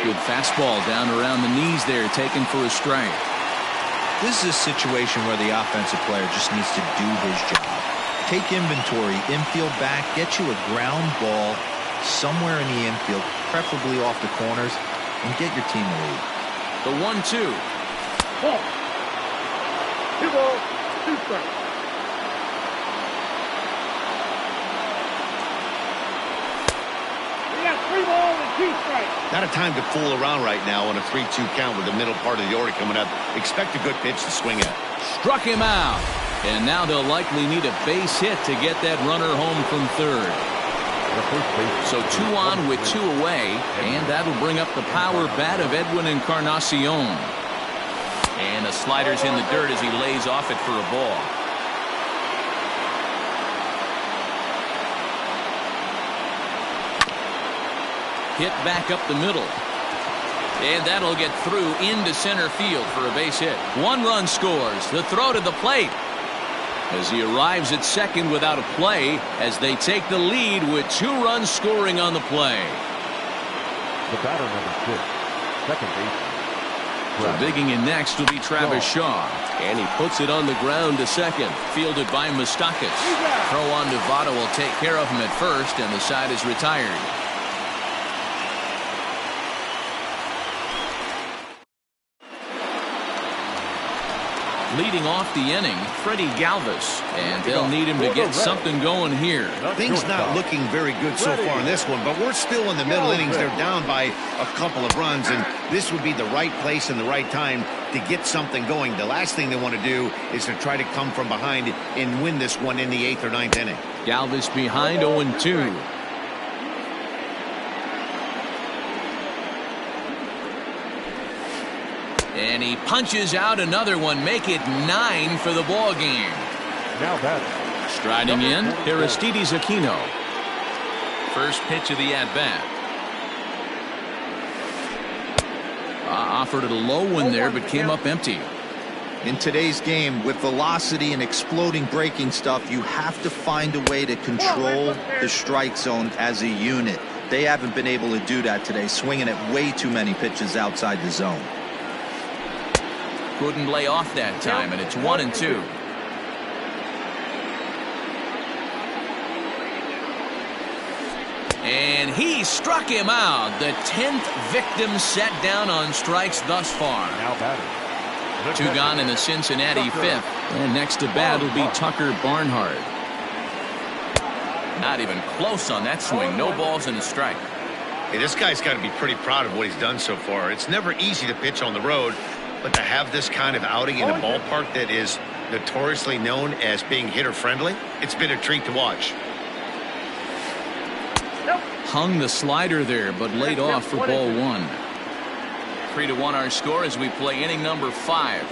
Good fastball down around the knees there, taken for a strike. This is a situation where the offensive player just needs to do his job. Take inventory, infield back, get you a ground ball somewhere in the infield, preferably off the corners, and get your team a lead. The 1-2. 2 balls, 2 strikes. We got 3 balls and 2 strikes. Not a time to fool around right now on a 3-2 count with the middle part of the order coming up. Expect a good pitch to swing at. Struck him out. And now they'll likely need a base hit to get that runner home from third. So 2 on with 2 away, and that'll bring up the power bat of Edwin Encarnacion. And the slider's in the dirt as he lays off it for a ball. Hit back up the middle. And that'll get through into center field for a base hit. 1 run scores. The throw to the plate. As he arrives at second without a play, as they take the lead with 2 runs scoring on the play. The batter, number 6, second baseman. So digging in next will be Travis Shaw. And he puts it on the ground to second. Fielded by Moustakas. Throw on to Votto will take care of him at first, and the side is retired. Leading off the inning, Freddie Galvis, and they'll need him to get something going here. Things not looking very good so far in this one, but we're still in the middle innings. They're down by a couple of runs, and this would be the right place and the right time to get something going. The last thing they want to do is to try to come from behind and win this one in the 8th or 9th inning. Galvis behind 0-2. And he punches out another one, make it 9 for the ball game. Now batting. Striding in, Aristides Aquino. First pitch of the at-bat. Offered it a low one there, but came up empty. In today's game, with velocity and exploding breaking stuff, you have to find a way to control the strike zone as a unit. They haven't been able to do that today, swinging at way too many pitches outside the zone. Couldn't lay off that time, and it's 1-2. And he struck him out. The 10th victim set down on strikes thus far. Now batting. 2 gone in the Cincinnati 5th. And next to bat will be Tucker Barnhart. Not even close on that swing. No balls and a strike. Hey, this guy's got to be pretty proud of what he's done so far. It's never easy to pitch on the road, but to have this kind of outing in a ballpark that is notoriously known as being hitter-friendly, it's been a treat to watch. Hung the slider there, but laid off for ball 1. 3-1 our score as we play inning number 5.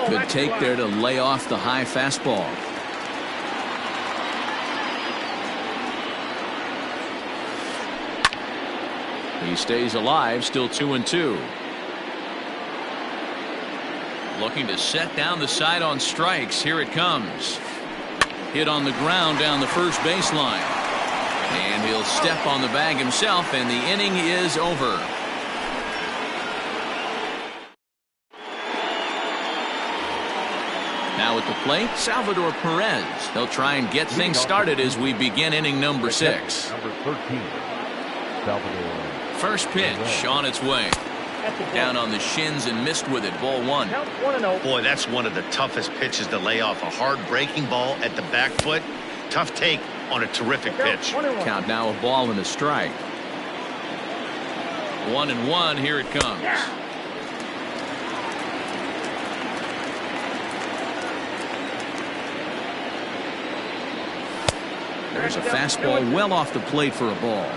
Good take there to lay off the high fastball. He stays alive, still 2-2. Looking to set down the side on strikes. Here it comes. Hit on the ground down the first baseline. And he'll step on the bag himself, and the inning is over. Now at the plate, Salvador Perez. He'll try and get things started as we begin inning number 6. Number 13, Salvador. First pitch on its way. Down on the shins and missed with it. Ball 1. Boy, that's one of the toughest pitches to lay off. A hard breaking ball at the back foot. Tough take on a terrific pitch. Count now a ball and a strike. 1-1. Here it comes. There's a fastball well off the plate for a ball.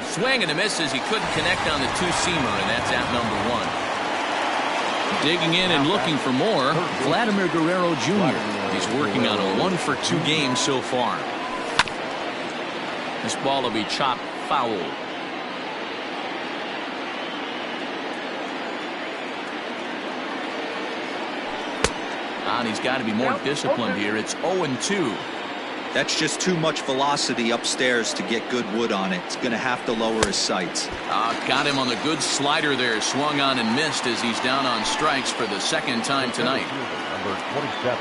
Swing and a miss as he couldn't connect on the 2-seamer, and that's out number 1. Digging in and looking for more, Vladimir Guerrero Jr. He's working on a 1-for-2 game so far. This ball will be chopped foul. And he's got to be more disciplined here. It's 0-2. That's just too much velocity upstairs to get good wood on it. It's going to have to lower his sights. Got him on the good slider there. Swung on and missed as he's down on strikes for the second time tonight.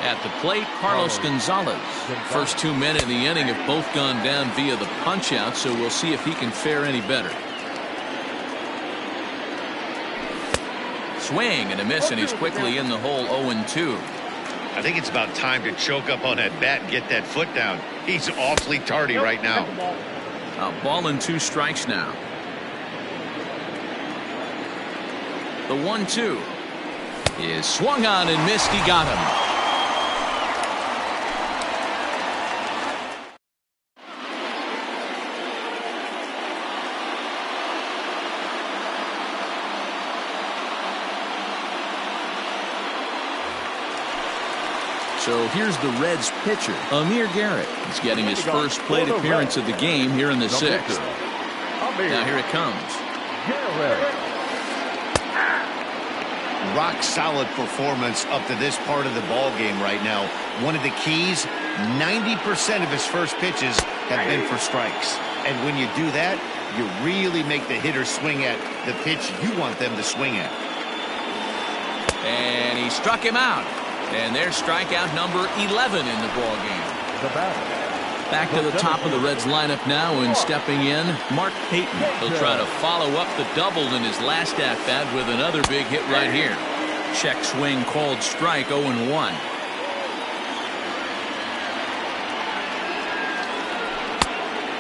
At the plate, Carlos Gonzalez. First 2 men in the inning have both gone down via the punch-out, so we'll see if he can fare any better. Swing and a miss, and he's quickly in the hole. 0-2. I think it's about time to choke up on that bat and get that foot down. He's awfully tardy right now. A ball and 2 strikes now. The 1-2 is swung on and missed. He got him. So here's the Reds pitcher, Amir Garrett. He's getting his first plate appearance of the game here in the 6th. Now here it comes. Rock solid performance up to this part of the ball game right now. One of the keys, 90% of his first pitches have been for strikes. And when you do that, you really make the hitter swing at the pitch you want them to swing at. And he struck him out. And there's strikeout number 11 in the ball game. Back to the top of the Reds lineup now, and stepping in, Mark Payton. He'll try to follow up the double in his last at-bat with another big hit right here. Check swing called strike. 0-1.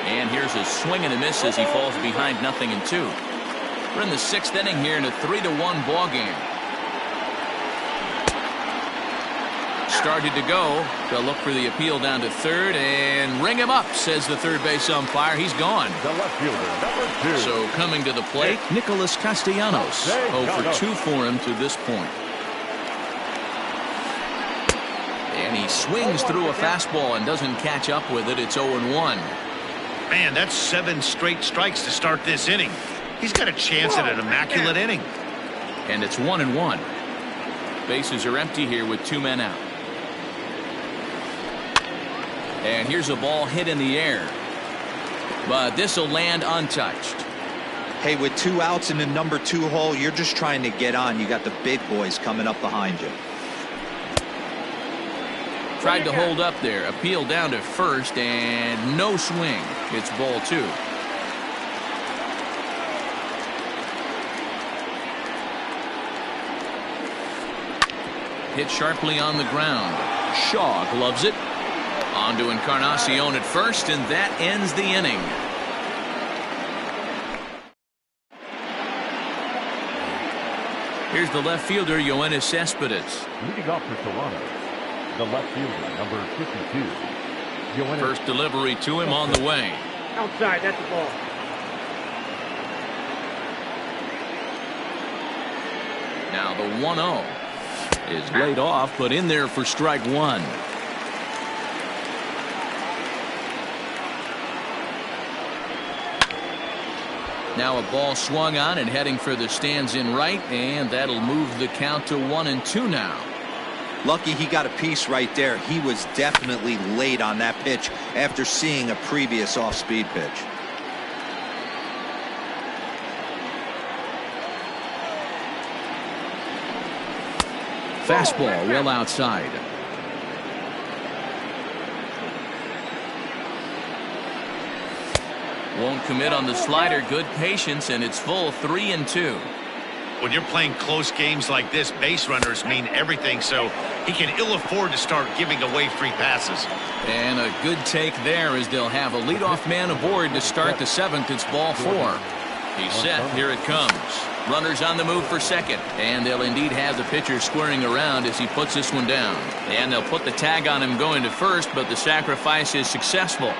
And here's a swing and a miss as he falls behind 0-2. We're in the 6th inning here in a 3-1 ball game. Started to go. They'll look for the appeal down to third and ring him up, says the third base umpire. He's gone. The left fielder, number 2. So coming to the plate, Nicholas Castellanos. 0 for 2 for him to this point. And he swings through a fastball and doesn't catch up with it. It's 0-1. Man, that's 7 straight strikes to start this inning. He's got a chance at an immaculate inning. And it's 1-1. Bases are empty here with 2 men out. And here's a ball hit in the air. But this will land untouched. Hey, with 2 outs in the number 2 hole, you're just trying to get on. You got the big boys coming up behind you. Tried to hold up there. Appeal down to first and no swing. It's ball 2. Hit sharply on the ground. Shaw gloves it. On to Encarnacion at first, and that ends the inning. Here's the left fielder, Yoenis Cespedes. Leading off for Toronto, the left fielder, number 52. Yoenis. First delivery to him on the way. Outside, that's the ball. Now the 1-0 is laid off, but in there for strike 1. Now a ball swung on and heading for the stands in right, and that'll move the count to 1-2 now. Lucky he got a piece right there. He was definitely late on that pitch after seeing a previous off-speed pitch. Fastball well outside. Won't commit on the slider. Good patience, and it's full. 3-2. When you're playing close games like this, base runners mean everything, so he can ill afford to start giving away free passes. And a good take there as they'll have a leadoff man aboard to start the 7th. It's ball 4. He's set. Here it comes. Runners on the move for second, and they'll indeed have the pitcher squaring around as he puts this one down. And they'll put the tag on him going to first, but the sacrifice is successful.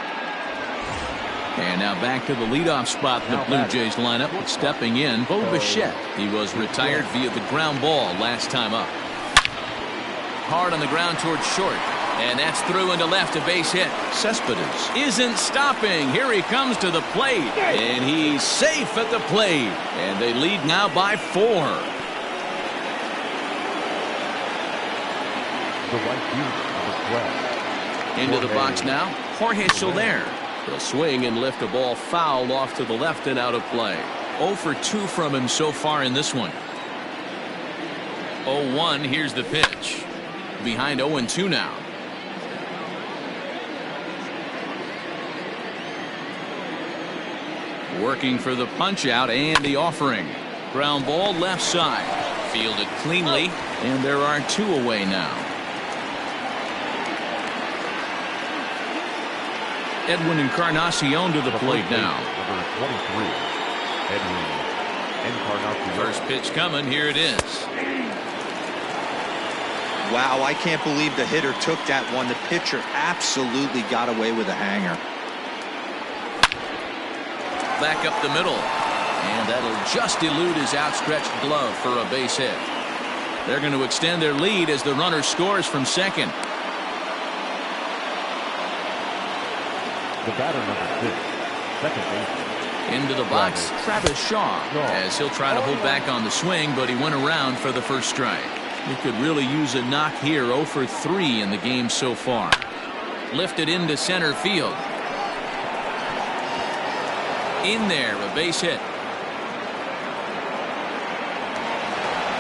And now back to the leadoff spot in the Blue Jays lineup. Stepping in, Bo Bichette. He was retired via the ground ball last time up. Hard on the ground towards short. And that's through into left, a base hit. Cespedes isn't stopping. Here he comes to the plate. And he's safe at the plate. And they lead now by 4. The right fielder, number 12. Into the box now, Jorge Soler. He'll swing and lift a ball foul off to the left and out of play. 0 for 2 from him so far in this one. 0-1, here's the pitch. Behind 0-2 now. Working for the punch out and the offering. Ground ball left side. Fielded cleanly, and there are 2 away now. Edwin Encarnacion to the plate now. Number 23, Edwin Encarnacion. First pitch coming. Here it is. Wow, I can't believe the hitter took that one. The pitcher absolutely got away with a hanger. Back up the middle. And that'll just elude his outstretched glove for a base hit. They're going to extend their lead as the runner scores from second. The batter, number 6, second baseman. Into the box, Travis Shaw, as he'll try to hold back on the swing, but he went around for the first strike. He could really use a knock here. 0 for 3 in the game so far. Lifted into center field. In there, a base hit.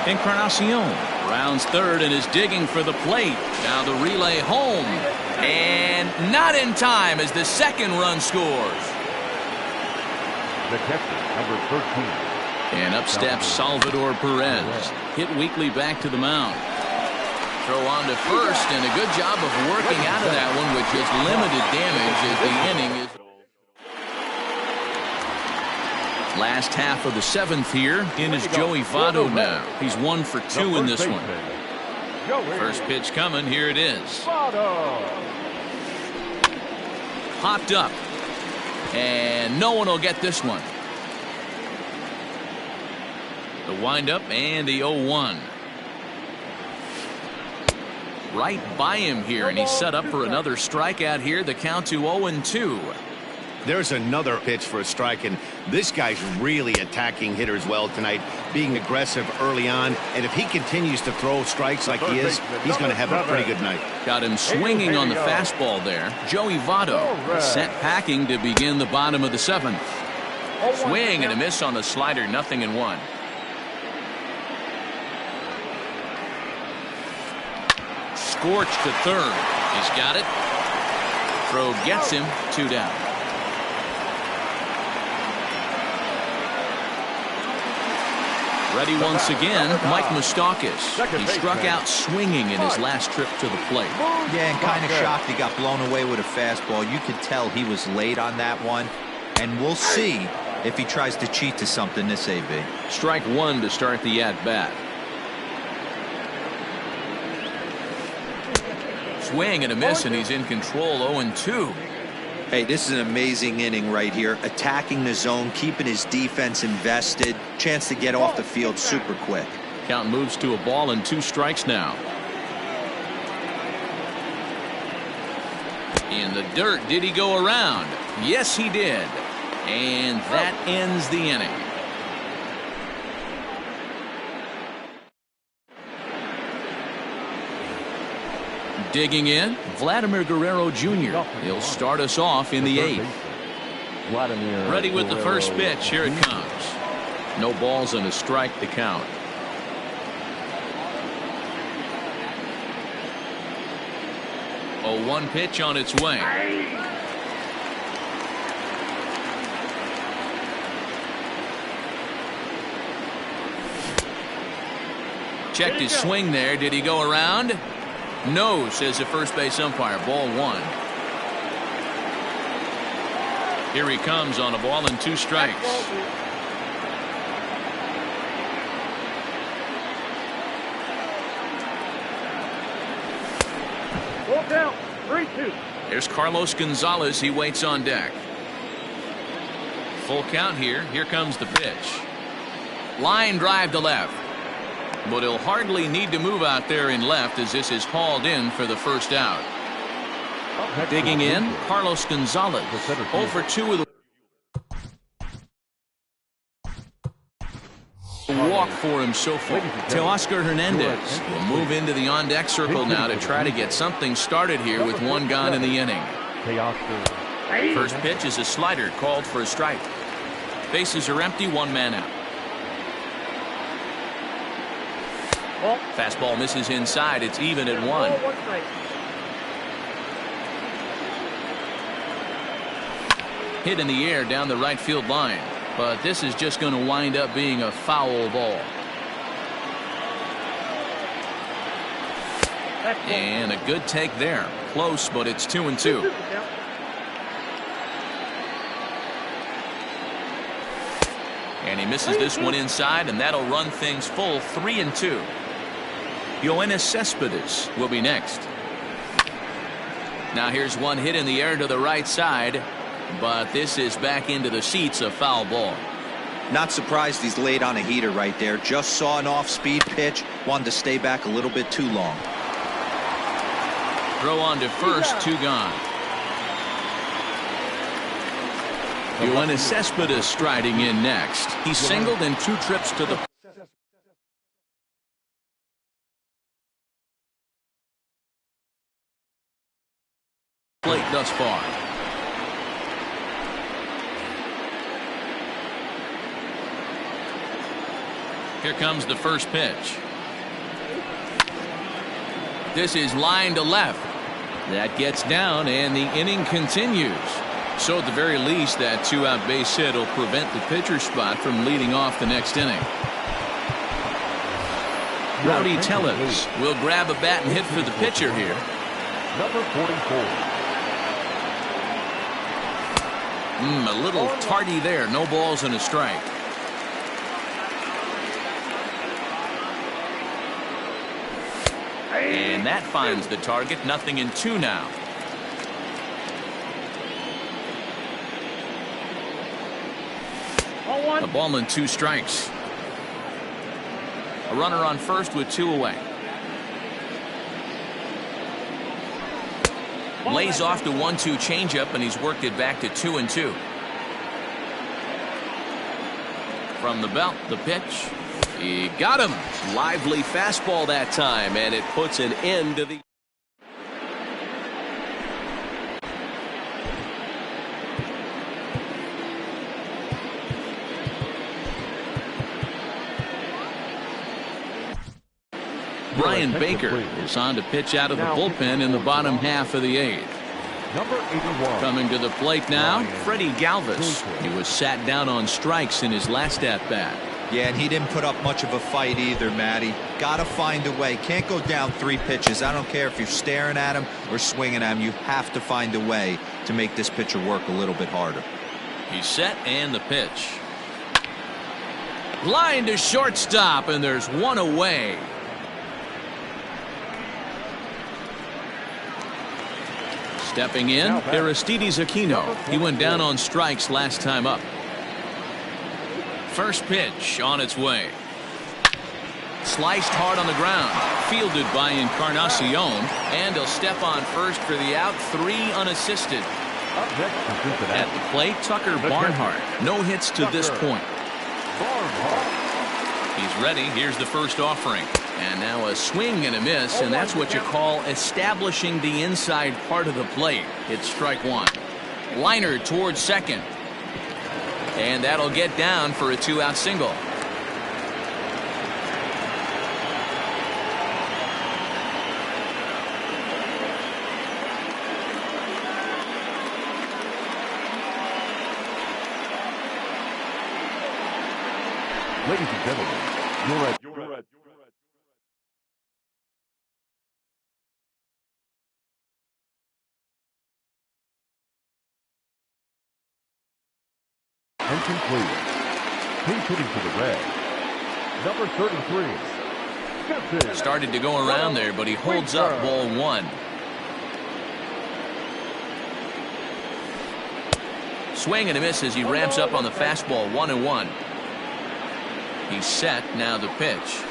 Encarnacion rounds third and is digging for the plate. Now the relay home. And not in time as the second run scores. The catcher, number 13. And up steps Salvador Perez. Hit weakly back to the mound. Throw on to first, and a good job of working out of that one with just limited damage as the inning is. Last half of the 7th here. In is Joey Votto now. He's 1 for 2 in this one. First pitch coming. Here it is. Popped up. And no one will get this one. The windup and the 0-1. Right by him here, and he's set up for another strikeout here. The count to 0-2. There's another pitch for a strike, and this guy's really attacking hitters well tonight, being aggressive early on. And if he continues to throw strikes like he is, he's going to have a pretty good night. Got him swinging on the fastball there. Joey Votto set packing to begin the bottom of the 7th. Swing and a miss on the slider, 0-1. Scorched to third. He's got it. Throw gets him. 2 down. Ready once again, Mike Moustakas. He struck out swinging in his last trip to the plate. Yeah, and kind of shocked he got blown away with a fastball. You could tell he was late on that one. And we'll see if he tries to cheat to something this AB. Strike 1 to start the at-bat. Swing and a miss, and he's in control. 0-2. Hey, this is an amazing inning right here. Attacking the zone, keeping his defense invested. Chance to get off the field super quick. Count moves to a ball and 2 strikes now. In the dirt, did he go around? Yes, he did. And that ends the inning. Digging in, Vladimir Guerrero Jr. He'll start us off in the 8th. Ready with the first pitch. Here it comes. No balls and a strike to count. A 1 pitch on its way. Checked his swing there. Did he go around? No, says the first base umpire. Ball 1. Here he comes on a ball and 2 strikes. Full count, 3-2. There's Carlos Gonzalez. He waits on deck. Full count here. Here comes the pitch. Line drive to left. But he'll hardly need to move out there in left as this is hauled in for the first out. Digging in, Carlos Gonzalez. 0 for 2 with a walk for him so far. Teoscar Hernandez will move into the on-deck circle now to try to get something started here with 1 gone in the inning. First pitch is a slider called for a strike. Bases are empty, 1 man out. Fastball misses inside. It's even at 1. Hit in the air down the right field line. But this is just going to wind up being a foul ball. And a good take there. Close, but it's 2-2. And he misses this one inside, and that'll run things full 3-2. Yoenis Cespedes will be next. Now here's one hit in the air to the right side, but this is back into the seats, a foul ball. Not surprised he's laid on a heater right there. Just saw an off-speed pitch. Wanted to stay back a little bit too long. Throw on to first, 2 gone. Yoenis Cespedes striding in next. He singled in 2 trips to the plate thus far. Here comes the first pitch. This is line to left. That gets down, and the inning continues. So at the very least, that 2-out base hit will prevent the pitcher spot from leading off the next inning. Rowdy Tellez will grab a bat and hit for the pitcher here. Number 44. A little tardy there. No balls and a strike. And that finds the target. 0-2 now. A ball and 2 strikes. A runner on first with 2 away. Lays off the 1-2 changeup, and he's worked it back to 2-2. From the belt, the pitch. He got him. Lively fastball that time, and it puts an end to the. Brian Baker is on to pitch out of the bullpen in the bottom half of the 8th. Number 81. Coming to the plate now, Freddie Galvis. He was sat down on strikes in his last at-bat. Yeah, and he didn't put up much of a fight either, Matty. Gotta find a way. Can't go down 3 pitches. I don't care if you're staring at him or swinging at him. You have to find a way to make this pitcher work a little bit harder. He's set, and the pitch. Line to shortstop, and there's 1 away. Stepping in, Aristides Aquino. He went down on strikes last time up. First pitch on its way. Sliced hard on the ground. Fielded by Encarnacion. And he'll step on first for the out. 3 unassisted. At the plate, Tucker Barnhart. No hits to this point. He's ready. Here's the first offering. And now a swing and a miss, and that's what you call establishing the inside part of the plate. It's strike 1. Liner towards second. And that'll get down for a 2-out single. Ladies and gentlemen, you're at attention please. He's hitting for the red. Number 33. Gibson. Started to go around there, but he holds up ball 1. Swing and a miss as he ramps up on the fastball. 1-1. He's set. Now the pitch.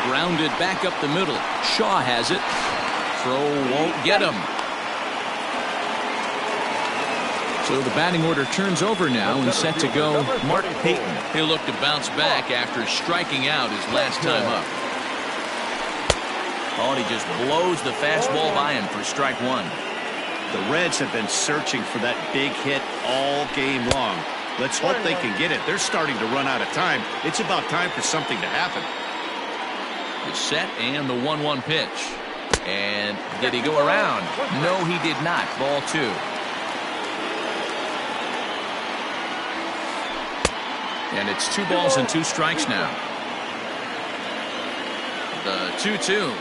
Grounded back up the middle. Shaw has it. Throw won't get him. So the batting order turns over now and set to go Mark Payton. He'll look to bounce back after striking out his last time up. Oh, and he just blows the fastball by him for strike 1. The Reds have been searching for that big hit all game long. Let's hope they can get it. They're starting to run out of time. It's about time for something to happen. The set and the 1-1 pitch. And did he go around? No, he did not. Ball 2. And it's 2 balls and 2 strikes now. The 2-2.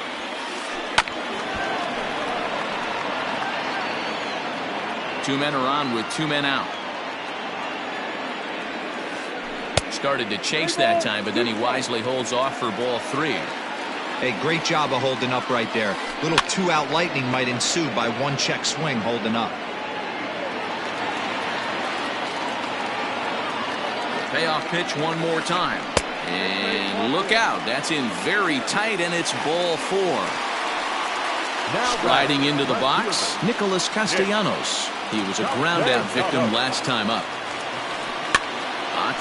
2 men are on with 2 men out. Started to chase that time, but then he wisely holds off for ball 3. Hey, great job of holding up right there. Little 2-out lightning might ensue by 1 check swing holding up. Payoff pitch one more time. And look out. That's in very tight, and it's ball 4. Sliding into the box, Nicholas Castellanos. He was a ground-out victim last time up.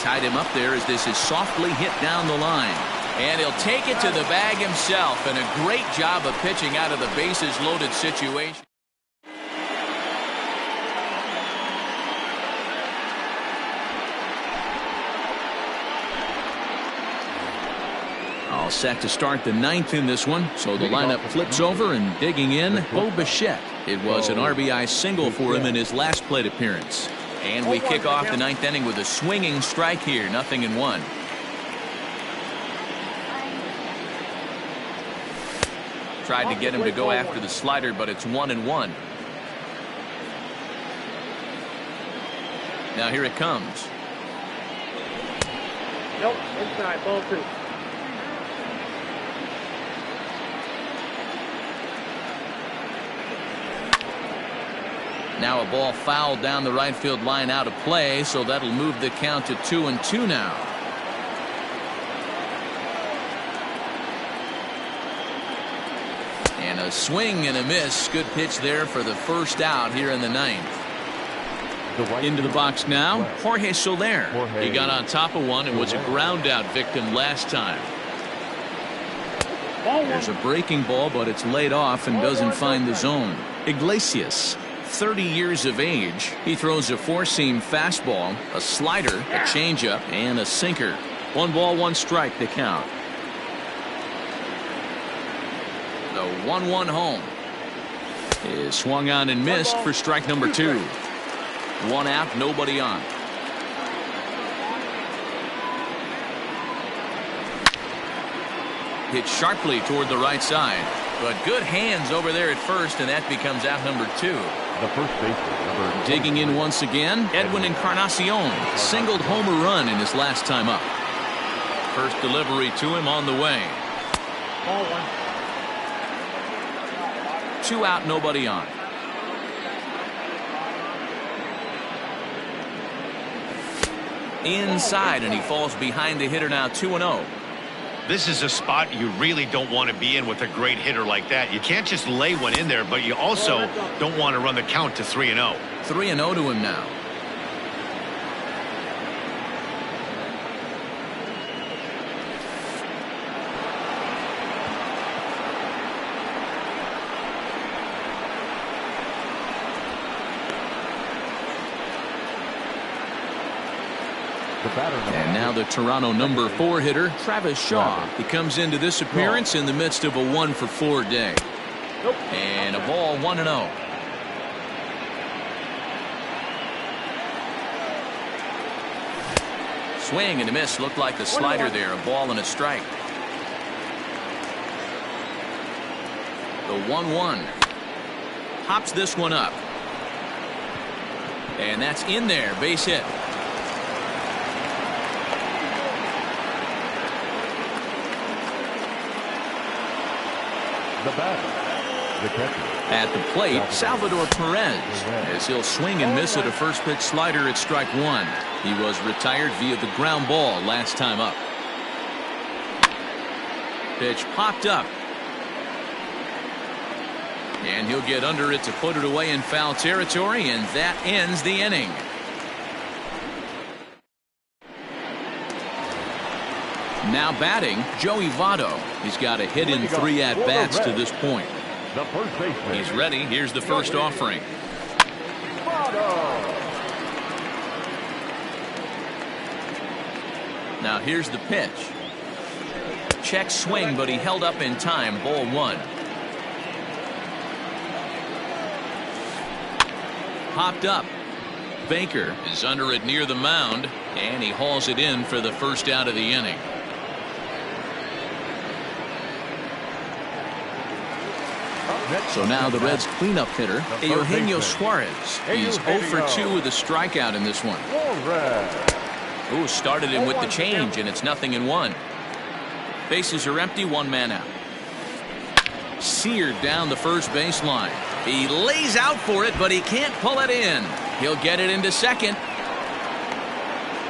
Tied him up there as this is softly hit down the line. And he'll take it to the bag himself, and a great job of pitching out of the bases-loaded situation. All set to start the 9th in this one, so the lineup flips over, and digging in, Bo Bichette. It was an RBI single for him in his last plate appearance. And we kick off the 9th inning with a swinging strike here, 0-1. Tried to get him to go after the slider, but it's 1-1. Now here it comes. Nope, inside, ball 2. Now a ball fouled down the right field line out of play, so that'll move the count to 2-2 now. And a swing and a miss. Good pitch there for the first out here in the 9th. Into the box now, Jorge Soler. He got on top of one and was a ground out victim last time. There's a breaking ball, but it's laid off and doesn't find the zone. Iglesias, 30 years of age. He throws a 4-seam fastball, a slider, a changeup, and a sinker. 1 ball, 1 strike to count. The 1-1 home is swung on and missed for strike number 2. 1 out, nobody on. Hit sharply toward the right side, but good hands over there at first, and that becomes out number 2. The first baseman, digging in once again, Edwin Encarnacion singled homer run in his last time up. First delivery to him on the way. Ball 1. 2 out, nobody on. Inside, and he falls behind the hitter now, 2-0. This is a spot you really don't want to be in with a great hitter like that. You can't just lay one in there, but you also don't want to run the count to 3-0. 3-0 to him now. And now the Toronto number 4 hitter, Travis Shaw. He comes into this appearance in the midst of a 1-for-4 day. And a ball, 1-0. Swing and a miss. Looked like the slider there. A ball and a strike. The 1-1. Hops this one up. And that's in there. Base hit. the batter, the catcher. At the plate, Salvador Perez, as he'll swing and miss at a first pitch slider at strike 1. He was retired via the ground ball last time up. Pitch popped up. And he'll get under it to put it away in foul territory, and that ends the inning. Now batting, Joey Votto. He's got a hit in 3 at-bats to this point. The first baseman. He's ready. Here's the first offering. Now here's the pitch. Check swing, but he held up in time. Ball 1. Popped up. Baker is under it near the mound, and he hauls it in for the first out of the inning. So now the Reds' cleanup hitter, Eugenio Suarez. He's 0 for 2 with a strikeout in this one. Ooh, started him with the change, and it's 0-1. Bases are empty, one man out. Seared down the first baseline. He lays out for it, but he can't pull it in. He'll get it into second.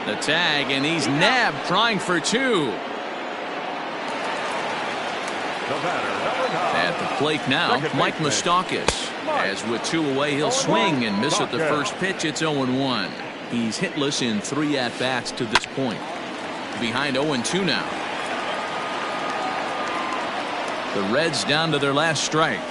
The tag, and he's nabbed trying for 2. At the plate now, Mike Moustakas. As with 2 away, he'll swing and miss at the first pitch. It's 0-1. He's hitless in 3 at-bats to this point. Behind 0-2 now. The Reds down to their last strike.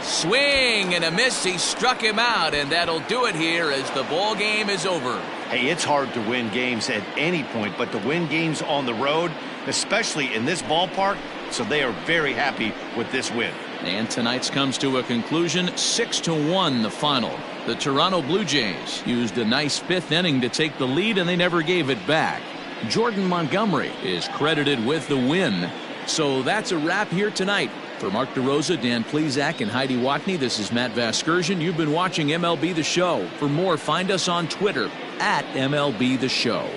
Swing and a miss. He struck him out, and that'll do it here as the ball game is over. Hey, it's hard to win games at any point, but to win games on the road, especially in this ballpark, so they are very happy with this win. And tonight's comes to a conclusion, 6-1 the final. The Toronto Blue Jays used a nice 5th inning to take the lead, and they never gave it back. Jordan Montgomery is credited with the win. So that's a wrap here tonight. For Mark DeRosa, Dan Plesac, and Heidi Watney, this is Matt Vasgersian. You've been watching MLB The Show. For more, find us on Twitter at MLB The Show.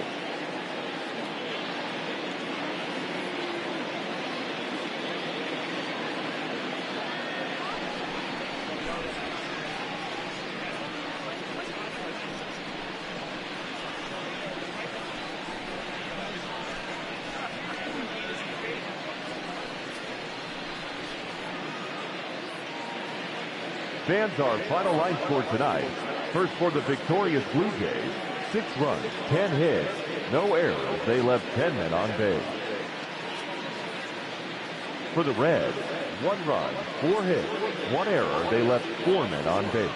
Fans, our final line score tonight. First for the victorious Blue Jays, 6 runs, 10 hits, no errors. They left 10 men on base. For the Reds, 1 run, 4 hits, 1 error. They left 4 men on base.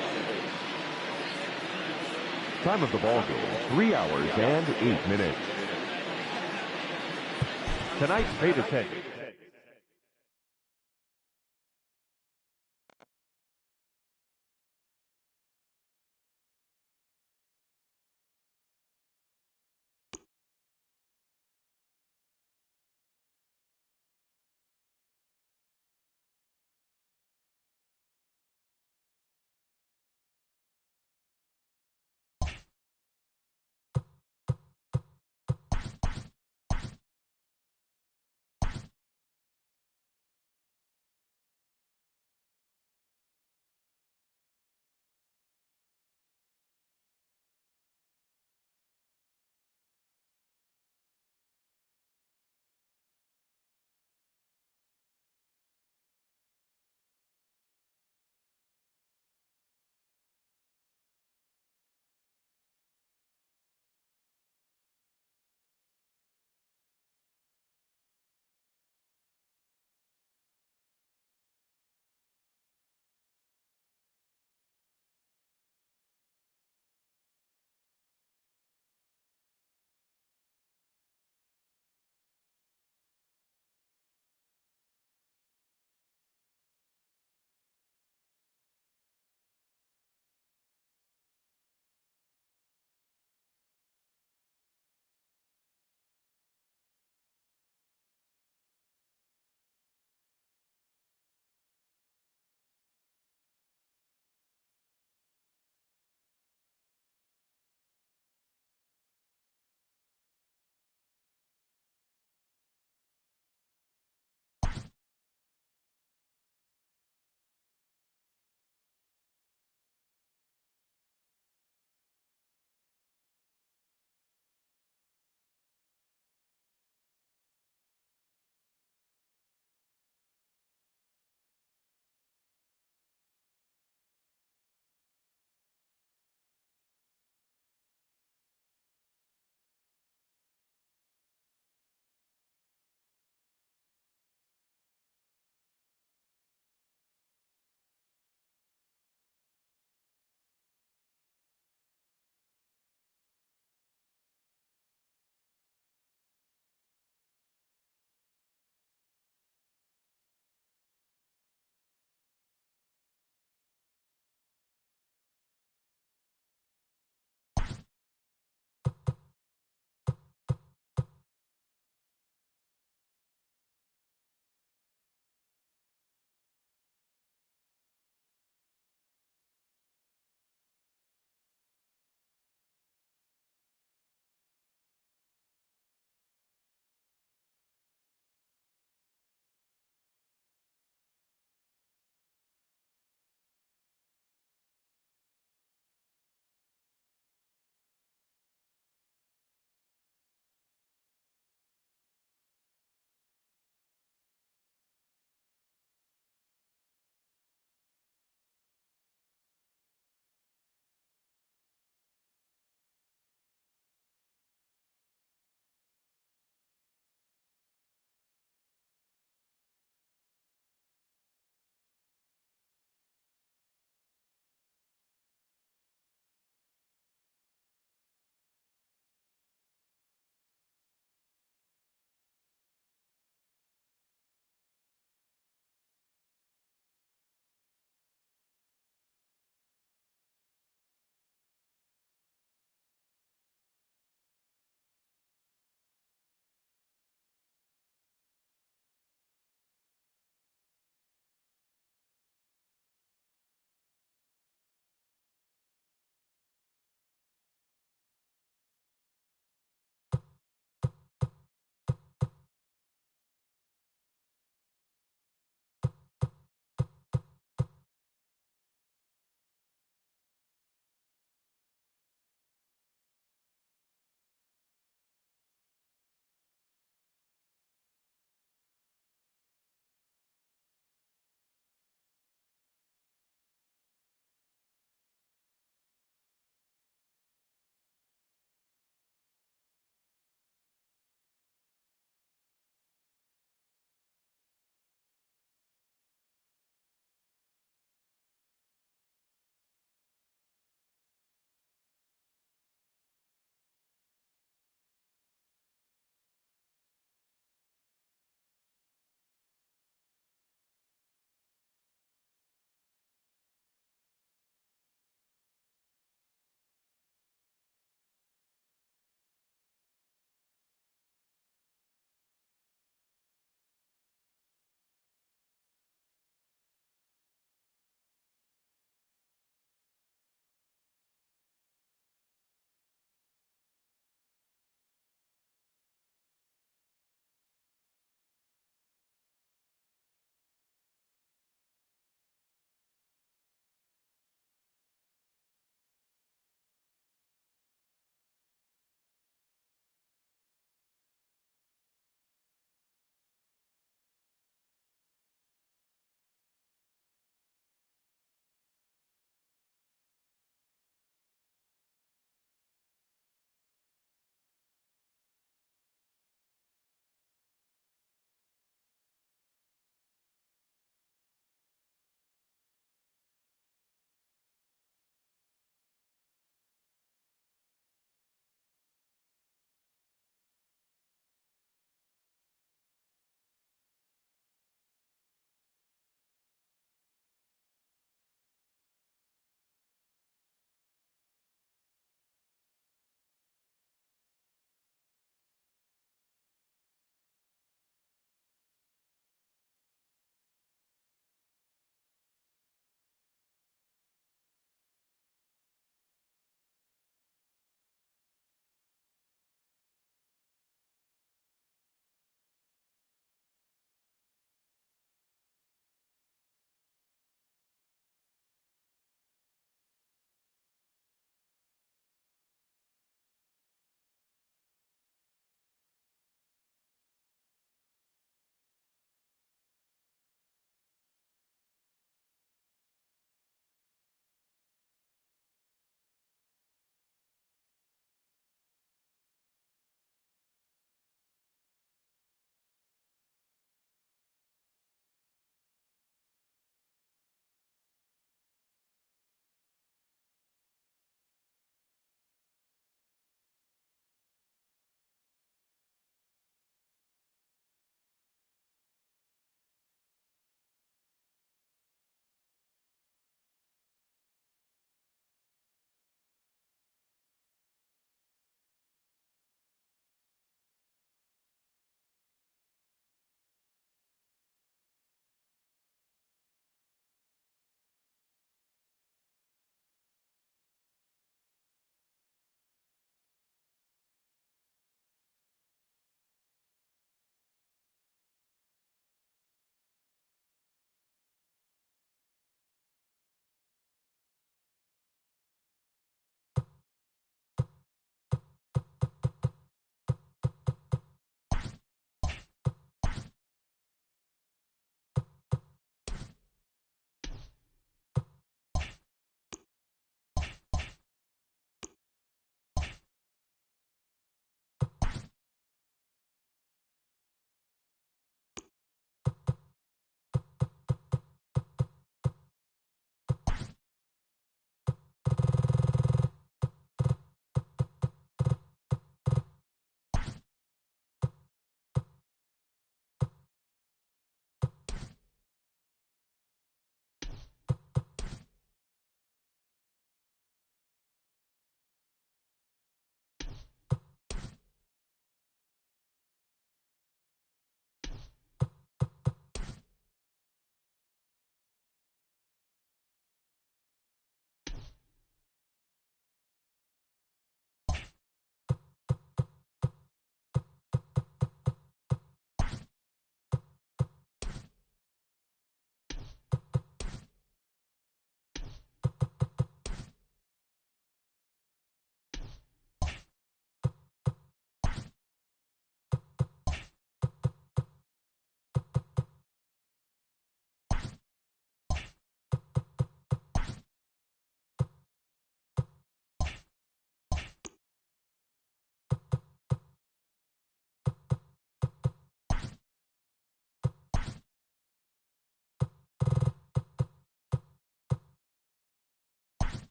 Time of the ball game, 3 hours and 8 minutes. Tonight's paid attention.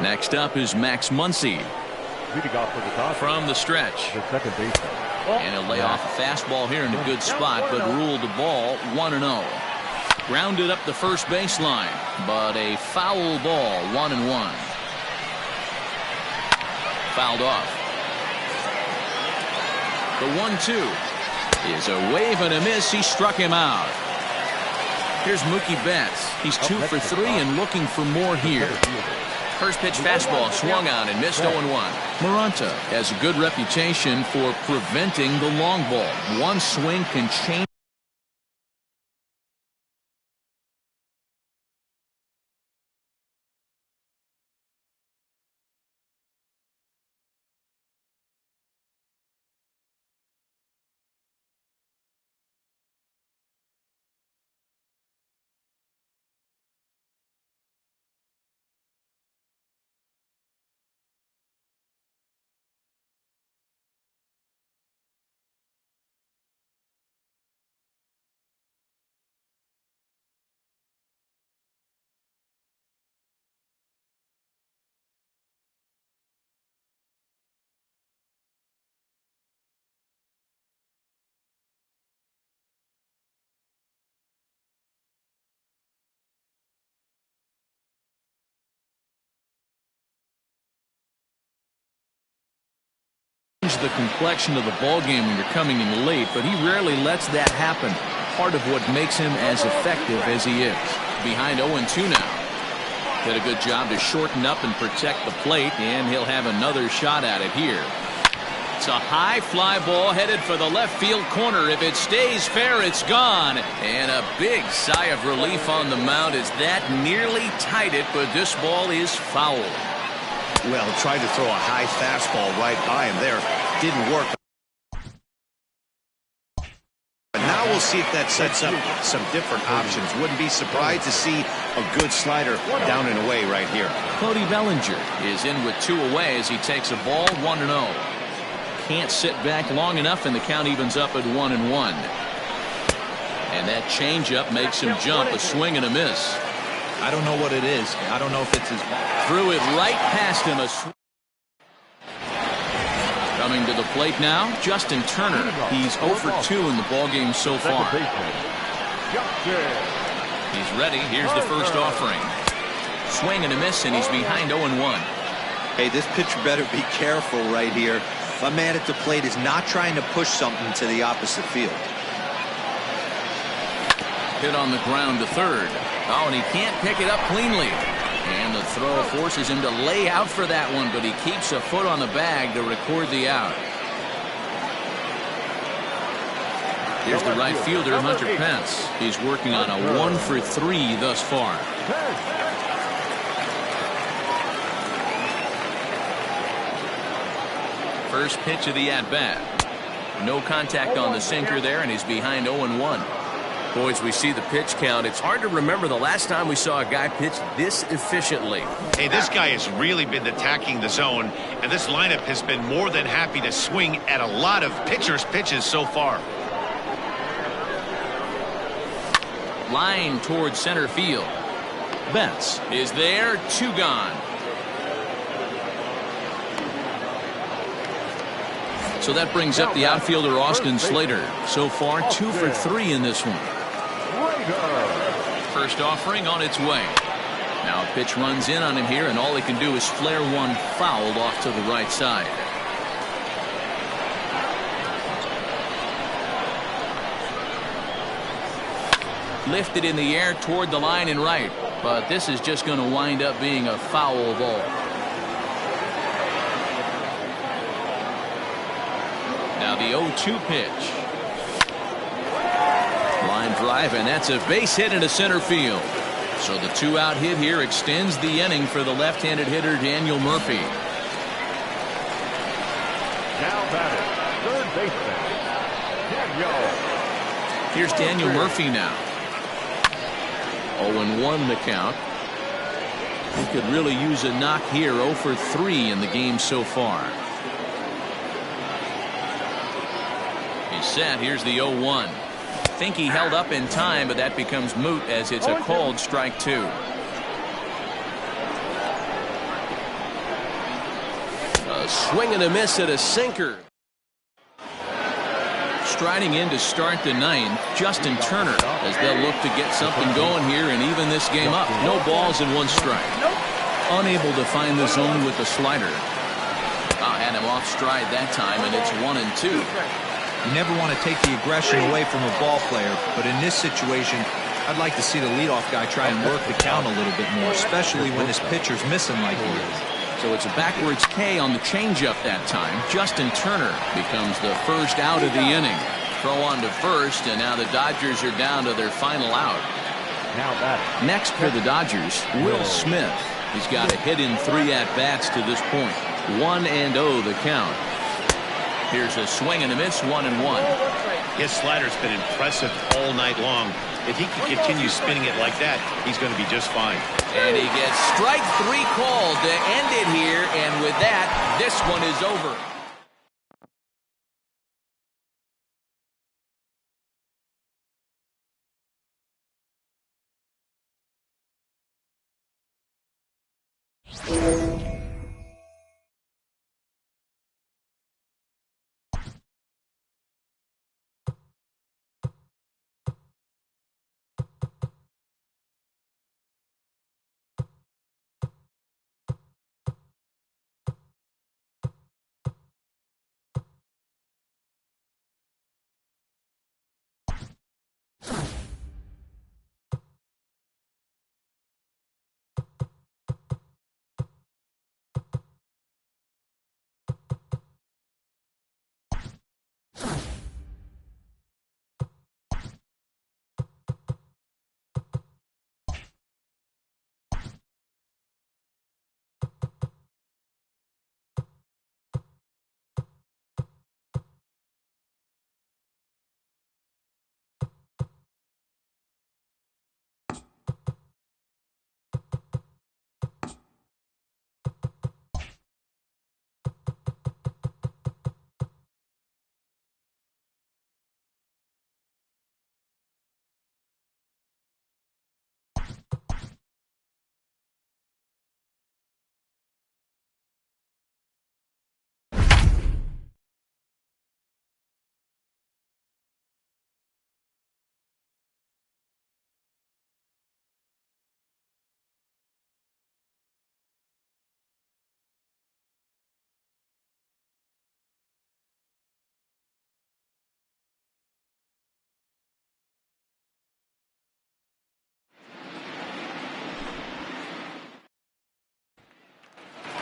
Next up is Max Muncy. Leading off for the Dodgers, From the stretch. the second baseman. And he'll lay off a fastball here in a good spot, but ruled the ball 1-0. Grounded up the first baseline, but a foul ball, 1-1. Fouled off. The 1-2 is a wave and a miss. He struck him out. Here's Mookie Betts. He's 2 for 3 and looking for more here. First pitch fastball swung on and missed 0-1. Maranta has a good reputation for preventing the long ball. One swing can change. The complexion of the ball game when you're coming in late, but he rarely lets that happen. Part of what makes him as effective as he is. Behind 0-2 now. Did a good job to shorten up and protect the plate, and he'll have another shot at it here. It's a high fly ball headed for the left field corner. If it stays fair, it's gone. And a big sigh of relief on the mound as that nearly tied it, but this ball is foul. Well, tried to throw a high fastball right by him there. Didn't work. But now we'll see if that sets up some different options. Wouldn't be surprised to see a good slider down and away right here. Cody Bellinger is in with 2 away as he takes a ball 1-0. Can't sit back long enough, and the count evens up at 1-1. And that changeup makes him jump. A swing and a miss. I don't know what it is. I don't know if it's his. Threw it right past him. Coming to the plate now, Justin Turner. He's 0 for 2 in the ballgame so far. He's ready. Here's the first offering. Swing and a miss, and he's behind 0-1. Hey, this pitcher better be careful right here. My man at the plate is not trying to push something to the opposite field. Hit on the ground to third. Oh, and he can't pick it up cleanly. And the throw forces him to lay out for that one, but he keeps a foot on the bag to record the out. Here's the right fielder, Hunter Pence. He's working on a 1 for 3 thus far. First pitch of the at-bat. No contact on the sinker there, and he's behind 0-1. Boys, we see the pitch count. It's hard to remember the last time we saw a guy pitch this efficiently. Hey, this guy has really been attacking the zone, and this lineup has been more than happy to swing at a lot of pitchers' pitches so far. Line towards center field. Betts is there, 2 gone. So that brings up the outfielder Austin Slater. So far 2 for 3 in this one. First offering on its way. Now a pitch runs in on him here, and all he can do is flare one fouled off to the right side. Lifted in the air toward the line and right, but this is just going to wind up being a foul ball. Now the 0-2 pitch. Line drive, and that's a base hit into center field. So the 2-out hit here extends the inning for the left-handed hitter Daniel Murphy. Now batting, third baseman, Daniel. Here's Daniel Murphy now. 0-1 the count. He could really use a knock here. 0 for 3 in the game so far. He's set. Here's the 0-1. Think he held up in time, but that becomes moot as it's a called strike 2. A swing and a miss at a sinker. Striding in to start the ninth, Justin Turner, as they'll look to get something going here and even this game up. No balls and one strike. Unable to find the zone with the slider. Had him off stride that time, and it's 1-2. You never want to take the aggression away from a ball player, but in this situation, I'd like to see the leadoff guy try and work the count a little bit more, especially when his pitcher's missing like he is. So it's a backwards K on the changeup that time. Justin Turner becomes the first out of the inning. Throw on to first, and now the Dodgers are down to their final out. Next for the Dodgers, Will Smith. He's got a hit in 3 at-bats to this point. 1-0 the count. Here's a swing and a miss, 1-1. His slider's been impressive all night long. If he can continue spinning it like that, he's going to be just fine. And he gets strike 3 called to end it here, and with that, this one is over.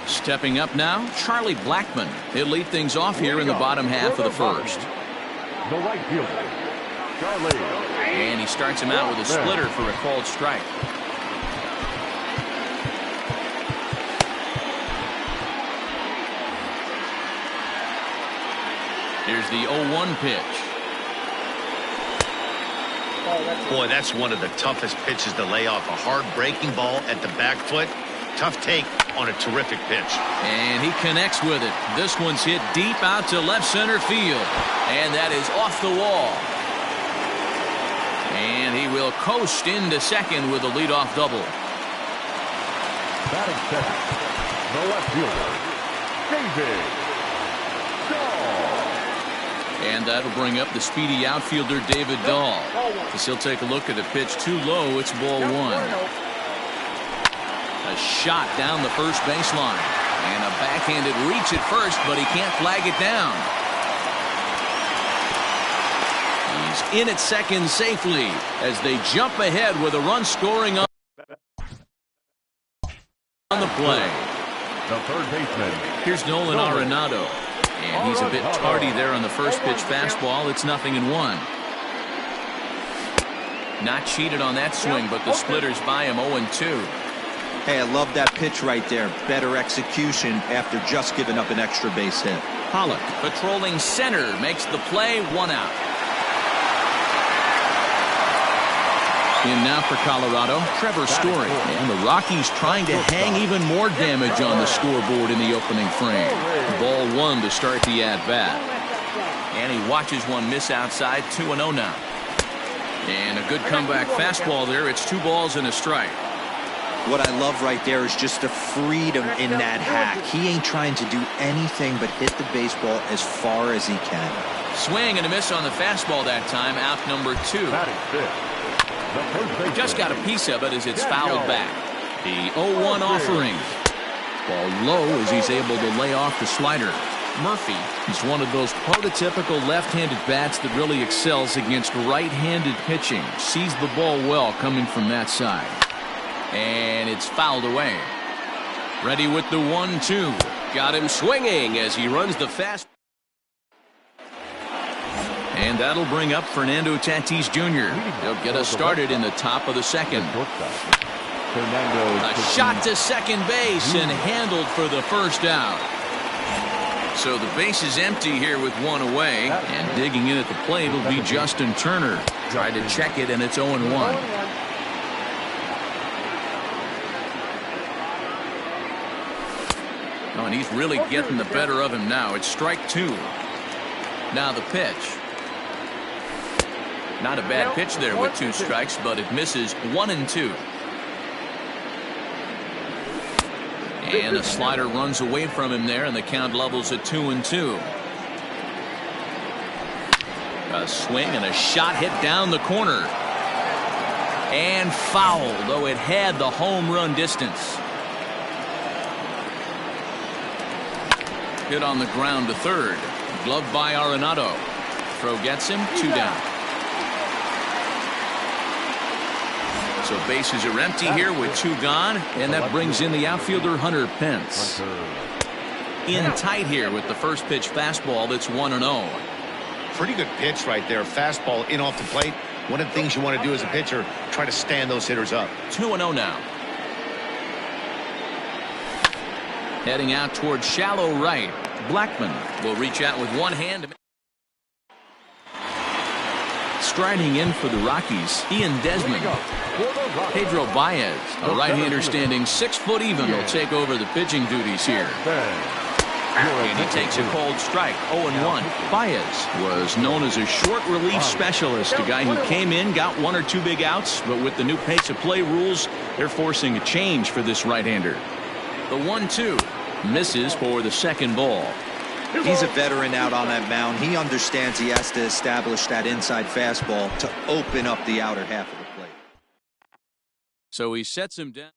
Stepping up now, Charlie Blackmon. He'll lead things off here in the bottom half of the first. The right fielder, Charlie. And he starts him out with a splitter for a called strike. Here's the 0-1 pitch. Boy, that's one of the toughest pitches to lay off. A hard breaking ball at the back foot. Tough take on a terrific pitch. And he connects with it. This one's hit deep out to left center field. And that is off the wall. And he will coast into second with a leadoff double. Batting second, the left fielder, David Dahl. And that'll bring up the speedy outfielder David Dahl. As he'll take a look at the pitch too low. It's ball 1. A shot down the first baseline. And a backhanded reach at first, but he can't flag it down. He's in at second safely as they jump ahead with a run scoring on the play. The third baseman. Here's Nolan Arenado. And he's a bit tardy there on the first pitch fastball. It's 0-1. Not cheated on that swing, but the splitters by him 0-2. Hey, I love that pitch right there. Better execution after just giving up an extra base hit. Pollock patrolling center makes the play, 1 out. In now for Colorado, Trevor Story. And the Rockies trying to hang even more damage on the scoreboard in the opening frame. Ball 1 to start the at-bat. And he watches one miss outside, 2-0 now. And a good comeback fastball there. It's 2 balls and a strike. What I love right there is just the freedom in that hack. He ain't trying to do anything but hit the baseball as far as he can. Swing and a miss on the fastball that time, out number 2. Just got a piece of it as it's fouled back. The 0-1 offering. Ball low as he's able to lay off the slider. Murphy is one of those prototypical left-handed bats that really excels against right-handed pitching. Sees the ball well coming from that side. And it's fouled away. Ready with the 1-2. Got him swinging as he runs the fast. And that'll bring up Fernando Tatis Jr. He'll get us started in the top of the second. A shot to second base and handled for the first out. So the base is empty here with 1 away. And digging in at the plate will be Justin Turner. Tried to check it, and it's 0-1. Oh, and he's really getting the better of him now. It's strike 2. Now the pitch. Not a bad pitch there with 2 strikes, but it misses 1-2. And a slider runs away from him there, and the count levels at 2-2. A swing and a shot hit down the corner. And foul, though it had the home run distance. Hit on the ground to third. Gloved by Arenado. Throw gets him, 2 down. So bases are empty here with 2 gone, and that brings in the outfielder Hunter Pence. In tight here with the first pitch fastball that's 1-0. Pretty good pitch right there. Fastball in off the plate. One of the things you want to do as a pitcher, try to stand those hitters up. 2-0 now. Heading out towards shallow right. Blackman will reach out with one hand. Striding in for the Rockies, Ian Desmond. Pedro Baez, a right-hander standing 6 foot even, will take over the pitching duties here. And he takes a cold strike, 0-1. Baez was known as a short relief specialist, a guy who came in, got 1 or 2 big outs, but with the new pace of play rules, they're forcing a change for this right-hander. The 1-2 misses for the second ball. He's a veteran out on that mound. He understands he has to establish that inside fastball to open up the outer half of the plate. So he sets him down.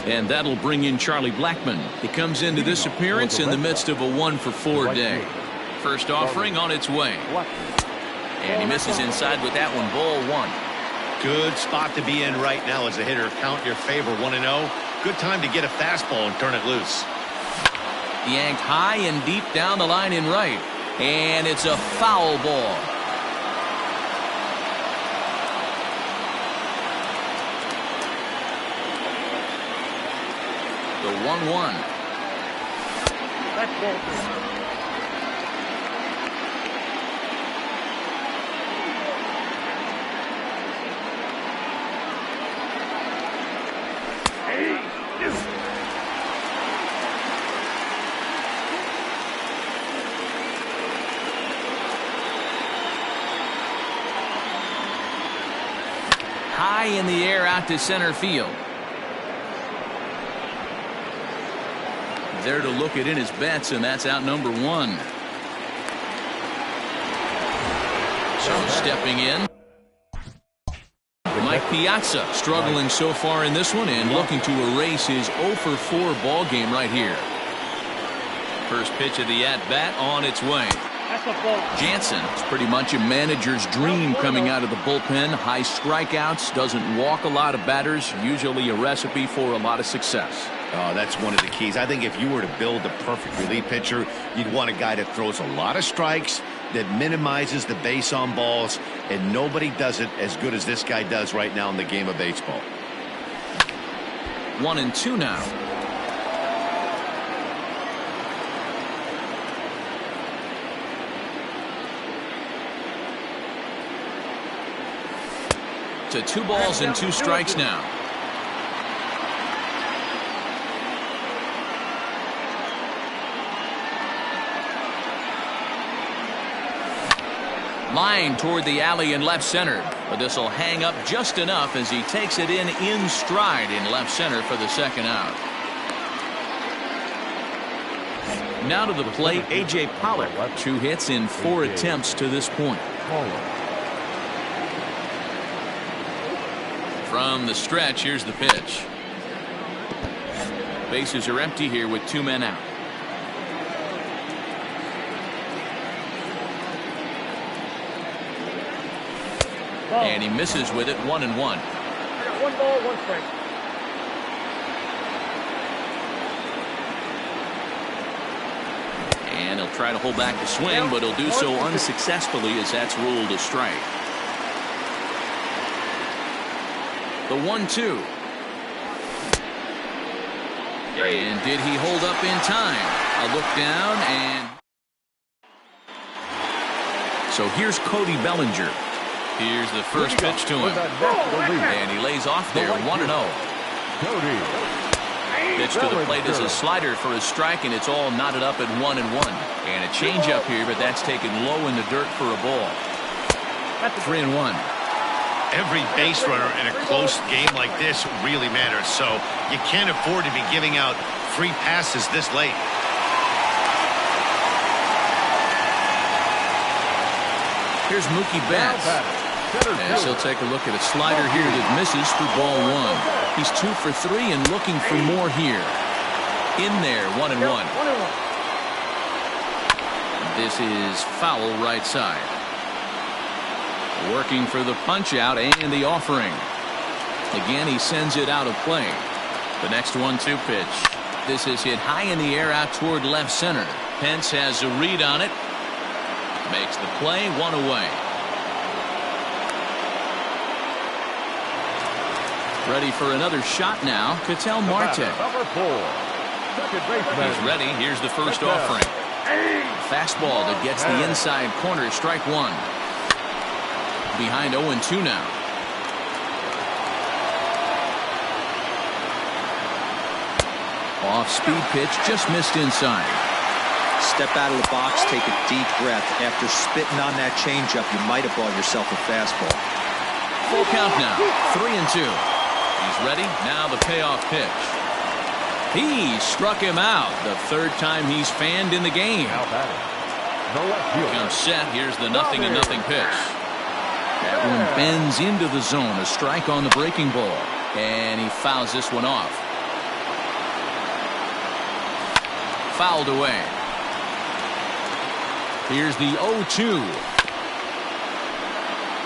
And that'll bring in Charlie Blackmon. He comes into this appearance in the midst of a 1-for-4 day. First offering on its way. And he misses inside with that one. Ball 1. Good spot to be in right now as a hitter. Count your favor, 1-0. Good time to get a fastball and turn it loose. Yanked high and deep down the line in right. And it's a foul ball. The 1-1. high in the air out to center field. There to look it in his bets, and that's out number one. So stepping in, Mike Piazza struggling so far in this one and looking to erase his 0 for 4 ball game right here. First pitch of the at-bat on its way. Jansen is pretty much a manager's dream coming out of the bullpen. High strikeouts, doesn't walk a lot of batters, usually a recipe for a lot of success. Oh, that's one of the keys. I think if you were to build a perfect relief pitcher, you'd want a guy that throws a lot of strikes, that minimizes the base on balls, and nobody does it as good as this guy does right now in the game of baseball. 1-2 now. To 2 balls and 2 strikes now. Line toward the alley in left center, but this will hang up just enough as he takes it in stride in left center for the second out. Now to the plate, A.J. Pollock. 2 hits in 4 attempts to this point. From the stretch, here's the pitch. Bases are empty here with 2 men out. And he misses with it, 1-1. 1 ball, 1 strike. And he'll try to hold back the swing, but he'll do so unsuccessfully as that's ruled a strike. The 1-2. And did he hold up in time? A look down, and so here's Cody Bellinger. Here's the first pitch to him. And he lays off there, 1-0. Pitch to the plate is a slider for a strike, and it's all knotted up at 1-1. And a changeup here, but that's taken low in the dirt for a ball. 3-1. Every base runner in a close game like this really matters, so you can't afford to be giving out free passes this late. Here's Mookie Betts. As he'll take a look at a slider here that misses for ball 1. He's 2 for 3 and looking for more here. In there, 1-1. This is foul right side. Working for the punch out and the offering. Again, he sends it out of play. The next 1-2 pitch. This is hit high in the air out toward left center. Pence has a read on it. Makes the play, 1 away. Ready for another shot now. Ketel Marte. Number 4. Second baseman. He's ready. Here's the first offering. Fastball that gets the inside corner. Strike 1. Behind 0-2 now. Off-speed pitch, just missed inside. Step out of the box, take a deep breath. After spitting on that changeup, you might have bought yourself a fastball. Full count now. 3-2. He's ready. Now the payoff pitch. He struck him out. The 3rd time he's fanned in the game. Comes set. Here's the 0-0 pitch. That one bends into the zone. A strike on the breaking ball. And he fouls this one off. Fouled away. Here's the 0-2.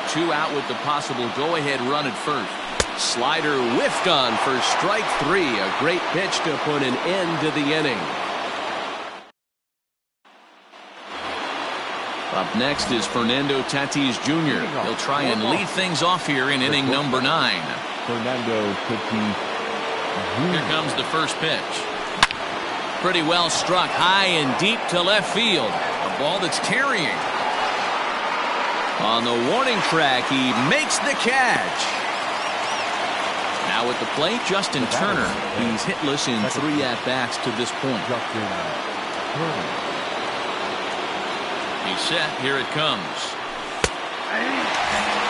2 out with the possible go-ahead run at first. Slider whiffed on for strike 3. A great pitch to put an end to the inning. Up next is Fernando Tatis Jr. He'll try and lead things off here in inning number 9. Fernando Tatis Jr. Here comes the first pitch. Pretty well struck high and deep to left field. A ball that's carrying. On the warning track, he makes the catch. Now at the plate, Justin Turner. He's hitless in 3 at-bats to this point. He's set. Here it comes.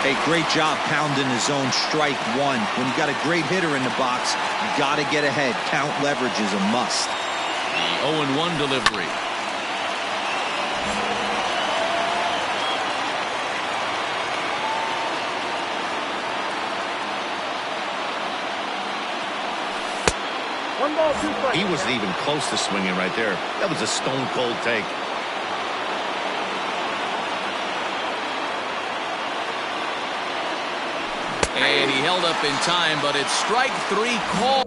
Hey, great job pounding the zone. Strike one. When you got a great hitter in the box, you got to get ahead. Count leverage is a must. The 0-1 delivery. One ball, 2 strikes. He wasn't even close to swinging right there. That was a stone-cold take. And he held up in time, but it's strike 3 call.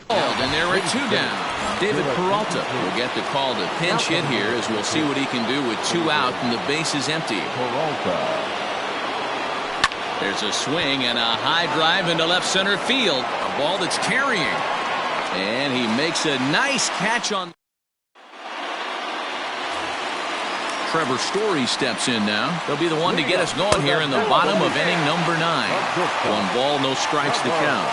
And there are 2 down. David Peralta will get the call to pinch hit here, as we'll see what he can do with 2 out and the base is empty. There's a swing and a high drive into left center field. A ball that's carrying. And he makes a nice catch on. Trevor Story steps in now. He'll be the one to get us going here in the bottom of inning number 9. 1 ball, no strikes to count.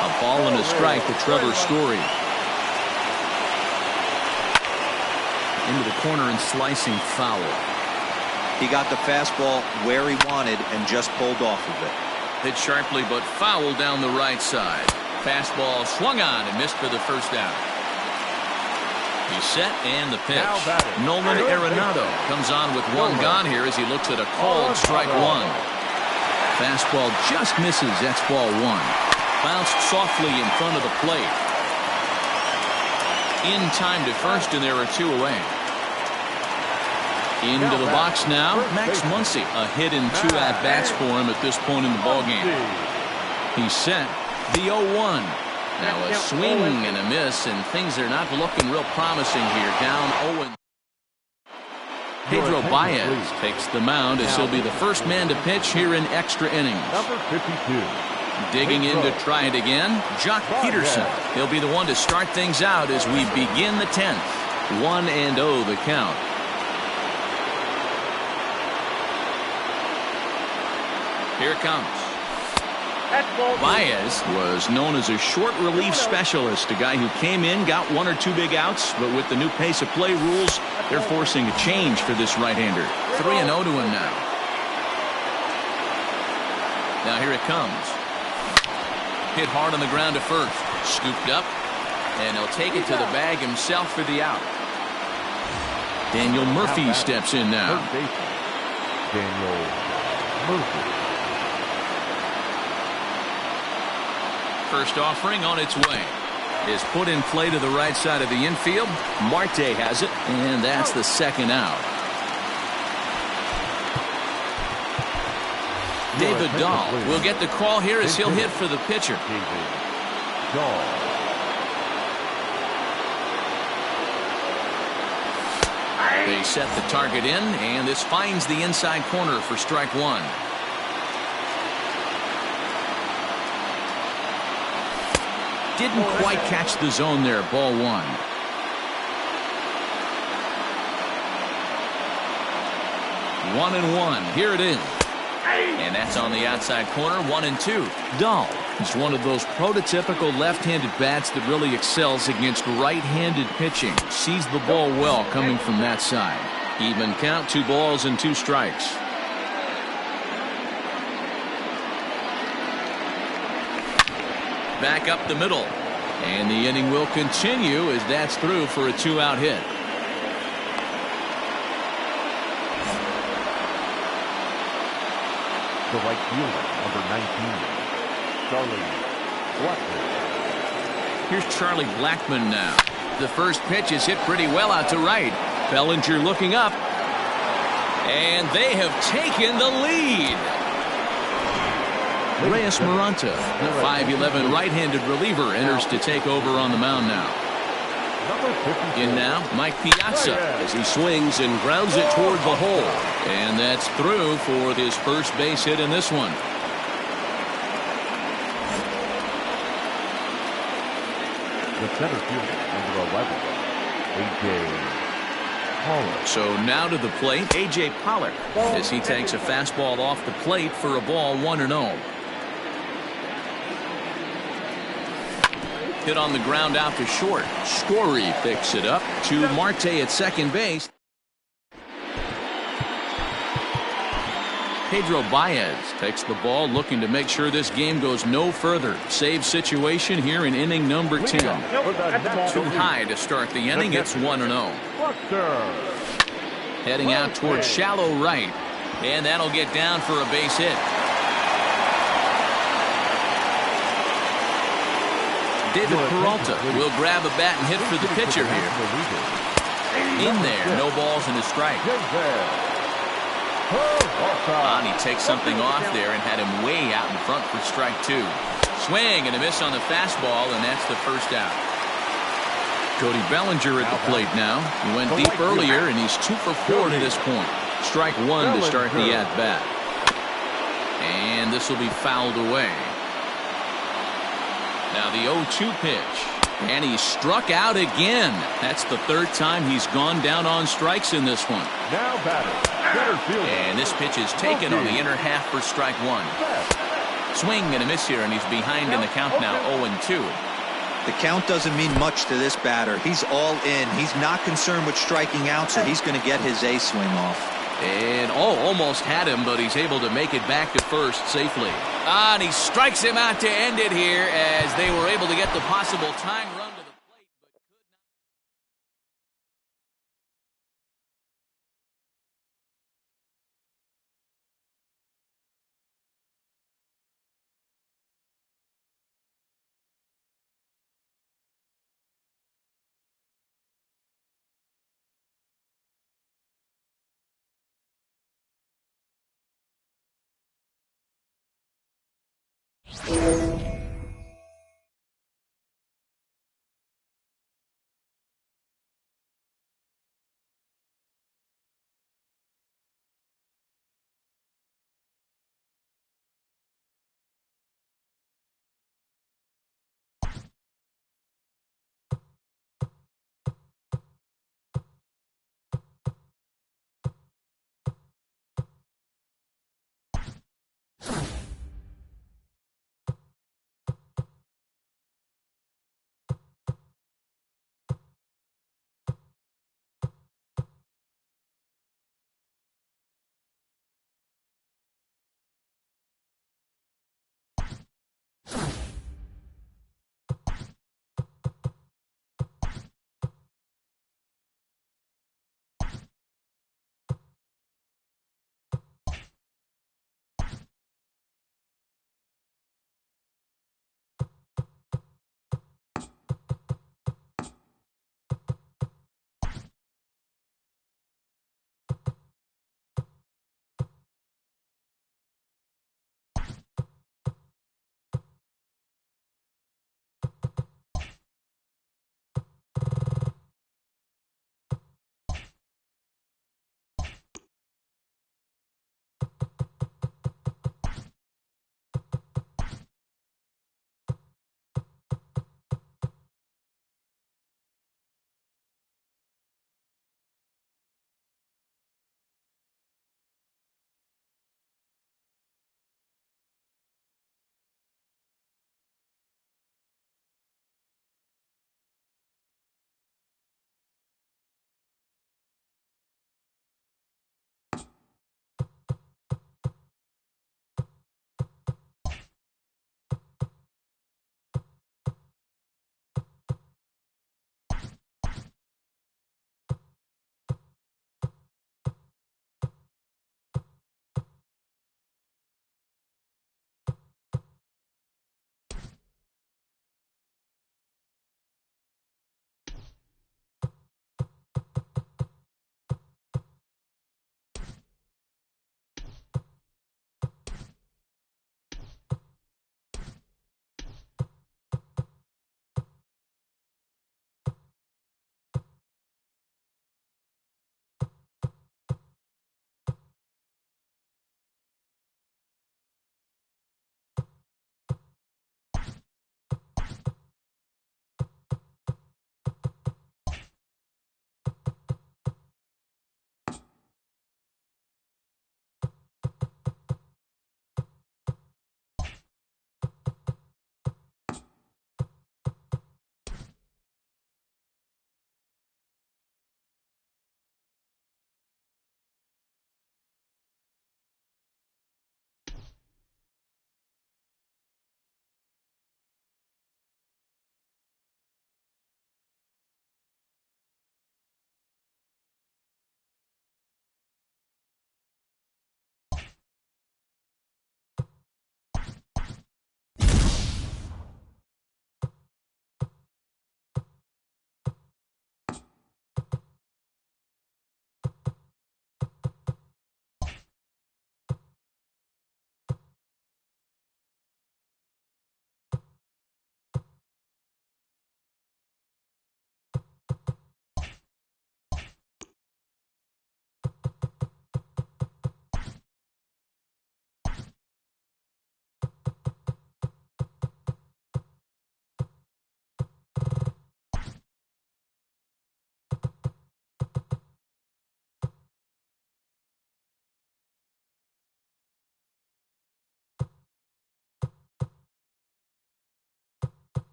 A ball and a strike to Trevor Story. Into the corner and slicing foul. He got the fastball where he wanted and just pulled off of it. Hit sharply but foul down the right side. Fastball swung on and missed for the first down. He's set and the pitch. Nolan Arenado comes on with 1 gone here as he looks at a called strike 1. Fastball just misses. That's ball 1. Bounced softly in front of the plate. In time to first, and there are 2 away. Into the box now, Max Muncy. A hit in 2 at-bats for him at this point in the ballgame. He's set. The 0-1. Now a swing and a miss, and things are not looking real promising here. Down 0-. Pedro Baez takes the mound as he'll be the first man to pitch here in extra innings. Number 52. Digging in to try it again, Jock Peterson. He'll be the one to start things out as we begin the 10th. 1-0 the count. Here it comes. Baez was known as a short relief specialist, a guy who came in, got 1 or 2 big outs, but with the new pace of play rules, they're forcing a change for this right-hander. 3-0 to him now. Now here it comes. Hit hard on the ground to first. Scooped up, and he'll take it to the bag himself for the out. Daniel Murphy steps in now. Daniel Murphy. First offering on its way. Is put in play to the right side of the infield. Marte has it, and that's the 2nd out. David Dahl will get the call here as he'll hit for the pitcher. They set the target in, and this finds the inside corner for strike 1. Didn't quite catch the zone there. Ball 1. One and 1. Here it is. And that's on the outside corner. 1-2. Dahl is one of those prototypical left-handed bats that really excels against right-handed pitching. Sees the ball well coming from that side. Even count. 2 balls and 2 strikes. Back up the middle. And the inning will continue as that's through for a 2-out hit. The right fielder, number 19, Charlie Blackman. Here's Charlie Blackman now. The first pitch is hit pretty well out to right. Bellinger looking up. And they have taken the lead. Reyes Maranta, the 5'11" right-handed reliever, enters to take over on the mound now. In now, Mike Piazza as he swings and grounds it toward the hole. And that's through for his first base hit in this one. The center fielder, number 11, A.J. Pollard. So now to the plate, A.J. Pollard as he takes a fastball off the plate for a ball 1-0. Hit on the ground out to short. Story picks it up to Marte at second base. Pedro Baez takes the ball, looking to make sure this game goes no further. Save situation here in inning number 10. Too high to start the inning. It's 1-0. Heading out towards shallow right. And that'll get down for a base hit. David Peralta will grab a bat and hit for the pitcher here. In there, no balls and a strike. And he takes something off there and had him way out in front for strike 2. Swing and a miss on the fastball, and that's the first out. Cody Bellinger at the plate now. He went deep earlier, and he's 2 for 4 to this point. Strike 1 to start the at-bat. And this will be fouled away. Now the 0-2 pitch. And he's struck out again. That's the 3rd time he's gone down on strikes in this one. Now batter. And this pitch is taken on the inner half for strike 1. Swing and a miss here, and he's behind in the count now, 0-2. The count doesn't mean much to this batter. He's all in. He's not concerned with striking out, so he's going to get his A swing off. And almost had him, but he's able to make it back to first safely. And he strikes him out to end it here, as they were able to get the possible tying run to the plate, but could not.